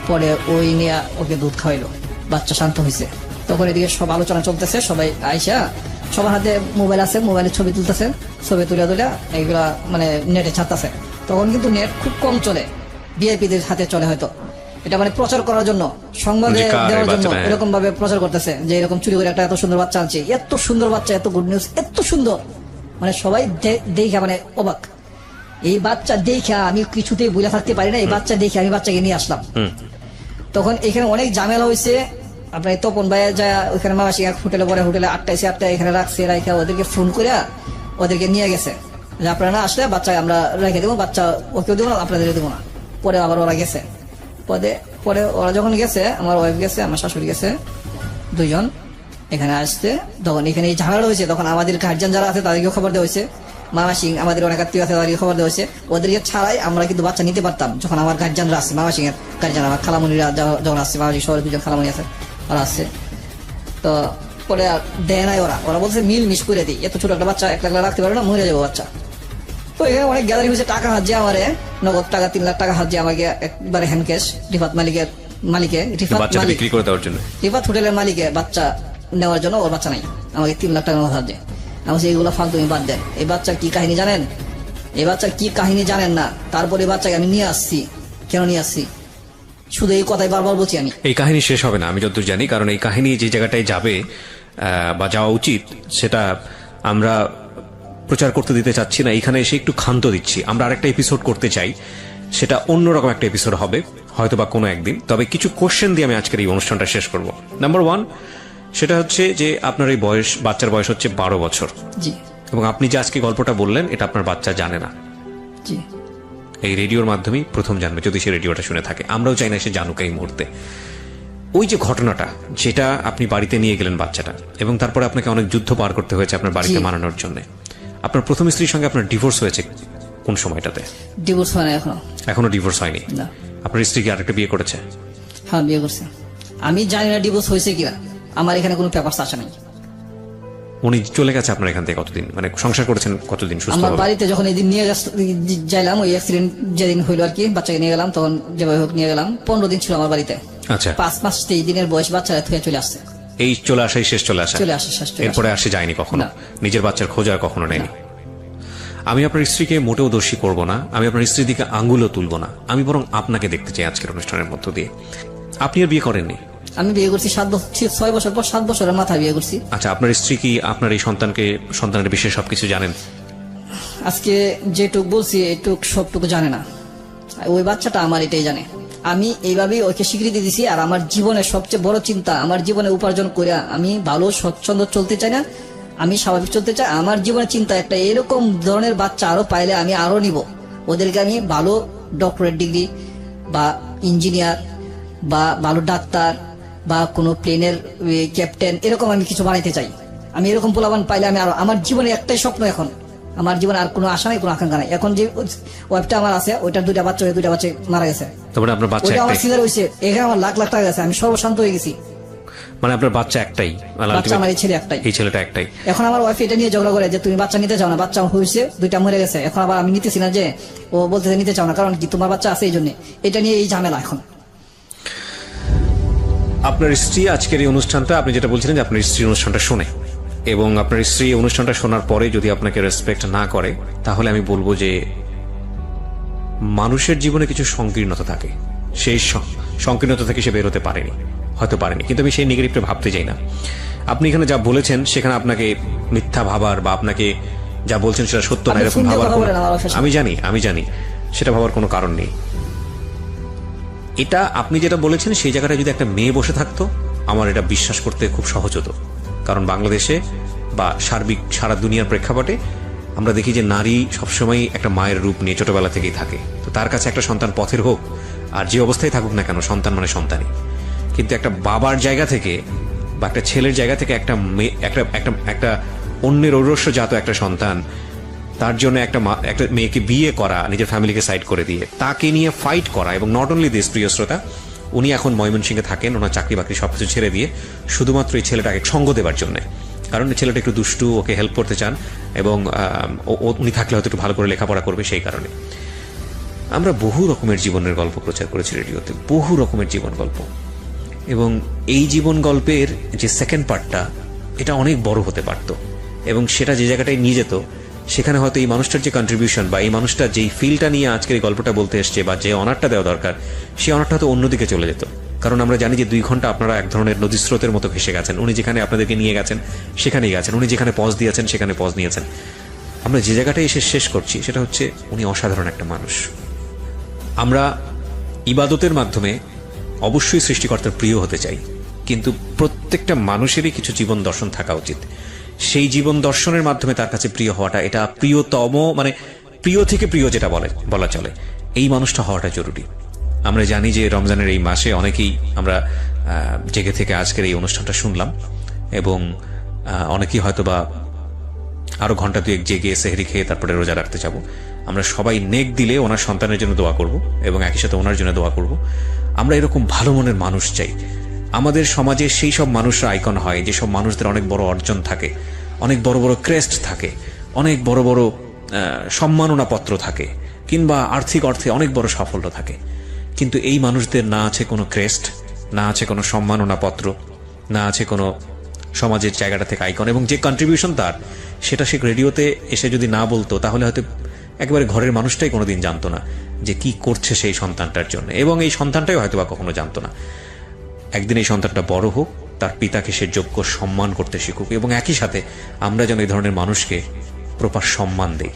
পরে ওই নিয়ে ওকে দুধ খাওয়াইলো, বাচ্চা শান্ত হয়েছে। তখন এদিকে সব আলোচনা চলতেছে, সবাই আইসা সবার হাতে মোবাইল আছে, মোবাইলে ছবি তুলতেছে, ছবি তুলে এইগুলা মানে নেটে ছাড়তেছে। তখন কিন্তু নেট খুব কম চলে, ভিআইপিদের হাতে চলে হয়তো। এটা মানে প্রচার করার জন্য, সংবাদে দেওয়ার জন্য এরকম ভাবে প্রচার করতেছে যে এরকম চুরি করে একটা এত সুন্দর বাচ্চা আনছে, এত সুন্দর বাচ্চা, এত গুড নিউজ, এত সুন্দর, মানে সবাই দেখা মানে অবাক। এই বাচ্চা দেখে আমি কিছুতেই বুঝে থাকতে পারি না, এই বাচ্চা দেখে আমি বাচ্চাকে নিয়ে আসলাম। তখন এখানে অনেক ঝামেলা হয়েছে। আপনার তপন ভাই যা ওইখানে মাসি এক হোটেলে পরে, হোটেলে 8টা এখানে রাখছে, রাখা ওদেরকে ফোন করে ওদেরকে নিয়ে গেছে যে আপনারা না আসলে বাচ্চা আমরা রেখে দেবো, বাচ্চা ওকেও দেবো না, আপনাদের দেবো না। পরে আবার ওরা গেছে, পরে ওরা যখন গেছে, আমার ওয়াইফ গেছে, আমার শাশুড়ি গেছে, 2 জন এখানে আসছে। তখন এখানে এই ঝামেলা হয়েছে, তখন আমাদের গার্জিয়ান যারা আছে তাদেরকে খবর দেওয়া হয়েছে, মামা সিং আমাদের অনেক আত্মীয় আছে তাদেরকে খবর দেওয়া হয়েছে। ওদেরকে ছাড়াই আমরা কিন্তু বাচ্চা নিতে পারতাম, যখন আমার গার্জিয়ানরা আসছে, মামা সিং এর গার্জিয়ান, আমার খালামণিরা যখন আসছে, মামা সিং শহরে 2 জন খালামণি আছে, ওরা আসছে। তো পরে দেয় নাই, ওরা বলছে মিশ করে দিই, এত ছোট একটা বাচ্চা একলা রাখতে পারবে না, মরে যাবো বাচ্চা। তো এখানে অনেক গ্যাদারিং হয়েছে, টাকা হাত দিয়ে আমারে নগদ টাকা 3 লাখ টাকা হাত দিয়ে আমাকে একবারে হ্যান্ড ক্যাশ, রিফাত হোটেলের মালিকে বাচ্চা নেওয়ার জন্য, ওর বাচ্চা নাই, আমাকে 3 লাখ টাকা হাত দিয়ে। আমি এইগুলো ফালতু তুমি বাদ দেন। এই বাচ্চার কি কাহিনী জানেন? এই বাচ্চার কি কাহিনী জানেন না? তারপরে বাচ্চাকে আমি নিয়ে আসছি, কেন নিয়ে আসছি শুধু এই কথাই বারবার বলছি আমি। এই কাহিনী শেষ হবে না আমি যতদূর জানি, কারণ এই কাহিনী যে জায়গাটায় যাবে বা যাওয়া উচিত সেটা আমরা প্রচার করতে দিতে চাচ্ছি না, এখানে এসে একটু ক্ষান্ত দিচ্ছি। আমরা আরেকটা এপিসোড করতে চাই, সেটা অন্যরকম একটা এপিসোড হবে হয়তো বা কোনো একদিন। তবে কিছু কোশ্চেন দিয়ে আমি আজকের এই অনুষ্ঠানটা শেষ করব। নাম্বার 1, সেটা হচ্ছে যে আপনার এই বাচ্চার বয়স হচ্ছে 12 বছর, জি, এবং আপনি যে আজকে গল্পটা বললেন এটা আপনার বাচ্চা জানে না। জি, এই রেডিওর মাধ্যমেই প্রথম জানবে, যদি সে রেডিওটা শুনে থাকে। আমরাও চাই না সে জানুক এই মুহূর্তে। ওই যে ঘটনাটা, যেটা আপনি বাড়িতে নিয়ে গেলেন বাচ্চাটা, এবং তারপরে আপনাকে অনেক যুদ্ধ পার করতে হয়েছে আপনার বাড়িতে মানানোর জন্য। আপনার প্রথম স্ত্রীর সঙ্গে আপনার ডিভোর্স হয়েছে কোন সময়টাতে? ডিভোর্স হয় না, এখনো ডিভোর্স হয়নি? না। আপনার স্ত্রী কি আরেকটা বিয়ে করেছে? হ্যাঁ, বিয়ে করছে। আমি জানি না ডিভোর্স হয়েছে কিনা, আমার এখানে কোনো পেপারস আসে নাই। উনি চলে গেছে আপনার এখান থেকে কতদিন, মানে সংসার করেছেন কতদিন সুস্থ? আমার বাড়িতে যখন এদিন নিয়ে যাইলাম, ওই অ্যাক্সিডেন্ট যেদিন হইলো আর কি, বাচ্চাকে নিয়ে গেলাম, তখন যেভাবে হোক নিয়ে গেলাম, 15 দিন ছিল আমার বাড়িতে। আচ্ছা, 5 মাস 23 দিনের বয়স বাচ্চারা থেকে চলে আসছে। এই চলে আসাই শেষ চলে আসা? চলে আসে শেষ। এরপরে আসে যায়নি কখনো? নিজের বাচ্চার খোঁজ আর কখনো নেয়নি? আমি আপনার স্ত্রীকে মোটেও দোষী করব না, আমি আপনার স্ত্রীর দিকে আঙ্গুলও তুলব না, আমি বরং আপনাকে দেখতে চাই আজকের অনুষ্ঠানের মধ্য দিয়ে। আপনি আর বিয়ে করেননি? আমি বিয়ে করছি 6 বছর পর, 7 বছরের মাথায় বিয়ে করছি। আচ্ছা, আপনার স্ত্রী কি আপনার এই সন্তানের বিষয়ে সবকিছু জানেন? আজকে যেটুক বলছি এটুক সবটুকু জানে না, ওই বাচ্চাটা আমার এটাই জানে। আমি এইভাবেই ওকে স্বীকৃতি দিছি। আর আমার জীবনের সবচেয়ে বড় চিন্তা, আমার জীবনে উপার্জন করে আমি ভালো স্বচ্ছন্দ চলতে চাই না, আমি স্বাভাবিক চলতে চাই। আমার জীবনের চিন্তা একটা, এরকম ধরনের বাচ্চা আরো পাইলে আমি আরো নিব। ওদেরকে আমি ভালো ডক্টরেট ডিগ্রি বা ইঞ্জিনিয়ার বা ভালো ডাক্তার বা কোনো প্লেনের ক্যাপ্টেন, এরকম আমি কিছু বানাইতে চাই। আমি এরকম পোলাবান পাইলে আমি আরো, আমার জীবনে একটাই স্বপ্ন এখন, আমার জীবনে আর কোনো আশা নাই, কোনো আকাঙ্ক্ষা নাই। এখন যে ওয়াইফটা আমার আছে, ওইটার 2টা বাচ্চা, ওই 2টা বাচ্চা মারা গেছে। তারপরে আপনার বাচ্চা ওইটা আমার একটাই? সিজার হয়েছে, এখানে আমার লাখ লাখ টাকা গেছে, আমি সর্বশান্ত হয়ে গেছি। মানে আপনার বাচ্চা একটাই? বাচ্চা আমার এই ছেলে একটাই। এই ছেলেটা একটাই। এখন আমার ওয়াইফ এটা নিয়ে ঝগড়া করে যে তুমি বাচ্চা নিতে চাও না, বাচ্চা হয়েছে, 2টা মরে গেছে, এখন আবার আমি নিতেছি না, যে ও বলতেছে নিতে চাও না, কারণ কি তোমার বাচ্চা আছে এই জন্য। এটা নিয়ে এই ঝামেলা এখন। আপনার স্ত্রী আজকের এই অনুষ্ঠানটা, আপনি যেটা বলছিলেন যে আপনার স্ত্রী অনুষ্ঠানটা শোনে, এবং আপনার স্ত্রী অনুষ্ঠানটা শোনার পরে যদি আপনাকে রেসপেক্ট না করে, তাহলে আমি বলবো যে মানুষের জীবনে কিছু সংকীর্ণতা থাকে, সেই সংকীর্ণতা থেকে সে বেরোতে পারেনি, হয়তো পারেনি, কিন্তু আমি সেই নেগেটিভটা ভাবতে চাই না। আপনি এখানে যা বলেছেন সেখানে আপনাকে মিথ্যা ভাবার বা আপনাকে যা বলছেন সেটা সত্য না এরকম ভাবার আমি জানি সেটা ভাবার কোনো কারণ নেই। এটা আপনি যেটা বলেছেন সেই জায়গাটায় যদি একটা মেয়ে বসে থাকতো, আমার এটা বিশ্বাস করতে খুব সহজ হতো। কারণ বাংলাদেশে বা সার্বিক সারা দুনিয়ার প্রেক্ষাপটে আমরা দেখি যে নারী সবসময় একটা মায়ের রূপ নিয়ে ছোটবেলা থেকেই থাকে। তো তার কাছে একটা সন্তান পথের হোক আর যে অবস্থায় থাকুক না কেন, সন্তান মানে সন্তানই। কিন্তু একটা বাবার জায়গা থেকে বা একটা ছেলের জায়গা থেকে একটা মেয়ে, একটা অন্যের ঔরস্যজাত একটা সন্তান, তার জন্য একটা মেয়েকে বিয়ে করা, নিজের ফ্যামিলিকে সাইড করে দিয়ে তাকে নিয়ে ফাইট করা, এবং নট অনলি দিস, প্রিয় শ্রোতা, উনি এখন ময়মনসিংহে থাকেন, ওনার চাকরি বাকরি সবকিছু ছেড়ে দিয়ে শুধুমাত্র এই ছেলেটাকে সঙ্গ দেবার জন্য। কারণ ছেলেটা একটু দুষ্টু, ওকে হেল্প করতে চান, এবং উনি থাকলে হয়তো একটু ভালো করে লেখাপড়া করবে, সেই কারণে। আমরা বহু রকমের জীবনের গল্প প্রচার করেছি রেডিওতে, বহু রকমের জীবন গল্প, এবং এই জীবন গল্পের যে সেকেন্ড পার্টটা, এটা অনেক বড় হতে পারত, এবং সেটা যে জায়গাটায় নিয়ে যেত, সেখানে হয়তো এই মানুষটার যে কন্ট্রিবিউশন বা এই মানুষটা যেই ফিলটা নিয়ে আজকের এই গল্পটা বলতে এসছে বা যে অনারটা দেওয়া দরকার, সেই অনারটা হয়তো অন্যদিকে চলে যেত। কারণ আমরা জানি যে 2 ঘন্টা আপনারা এক ধরনের নদী স্রোতের মতো ভেসে গেছেন। উনি যেখানে আপনাদেরকে নিয়ে গেছেন সেখানেই গেছেন, উনি যেখানে পজ দিয়েছেন সেখানে পজ নিয়েছেন। আমরা যে জায়গাটায় এসে শেষ করছি সেটা হচ্ছে উনি অসাধারণ একটা মানুষ। আমরা ইবাদতের মাধ্যমে অবশ্যই সৃষ্টিকর্তার প্রিয় হতে চাই, কিন্তু প্রত্যেকটা মানুষেরই কিছু জীবন দর্শন থাকা উচিত। সেই জীবন দর্শনের মাধ্যমে তার কাছে প্রিয় হওয়াটা, এটা প্রিয়তম, মানে প্রিয় থেকে প্রিয় যেটা বলা চলে, এই মানুষটা হওয়াটা জরুরি। আমরা জানি যে রমজানের এই মাসে অনেকেই আমরা জেগে থেকে আজকের এই অনুষ্ঠানটা শুনলাম, এবং অনেকেই হয়তো বা আরো ঘন্টা 2 জেগে সেহরি খেয়ে তারপরে রোজা রাখতে যাব। আমরা সবাই নেক দিলে ওনার সন্তানের জন্য দোয়া করব, এবং একই সাথে ওনার জন্য দোয়া করব। আমরা এরকম ভালো মনের মানুষ চাই। আমাদের সমাজে সেই সব মানুষরা আইকন হয় যেসব মানুষদের অনেক বড় অর্জন থাকে, অনেক বড় বড় ক্রেস্ট থাকে, অনেক বড় বড় সম্মাননা পত্র থাকে, কিংবা আর্থিক অর্থে অনেক বড় সাফল্য থাকে। কিন্তু এই মানুষদের না আছে কোনো ক্রেস্ট, না আছে কোনো সম্মাননা পত্র, না আছে কোনো সমাজের জায়গাটা থেকে আইকন, এবং যে কন্ট্রিবিউশন তার, সেটা সে রেডিওতে এসে যদি না বলতো, তাহলে হয়তো একেবারে ঘরের মানুষটাই কোনোদিন জানতো না যে কি করছে সেই সন্তানটার জন্য, এবং এই সন্তানটাই হয়তো বা কখনো জানতো না। একদিন এই সন্তানটা বড় হোক, তার পিতাকে সে যোগ্য সম্মান করতে শিখুক, এবং একই সাথে আমরা যেন এই ধরনের মানুষকে প্রপার সম্মান দেই,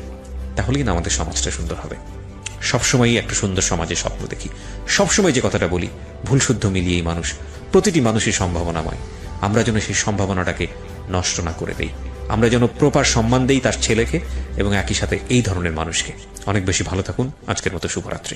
তাহলেই না আমাদের সমাজটা সুন্দর হবে। সবসময়ই একটা সুন্দর সমাজের স্বপ্ন দেখি, সবসময় যে কথাটা বলি, ভুল শুদ্ধ মিলিয়েই মানুষ, প্রতিটি মানুষের সম্ভাবনাময়। আমরা যেন সেই সম্ভাবনাটাকে নষ্ট না করে দেই, আমরা যেন প্রপার সম্মান দেই তার ছেলেকে, এবং একই সাথে এই ধরনের মানুষকে। অনেক বেশি ভালো থাকুন। আজকের মতো শুভরাত্রি।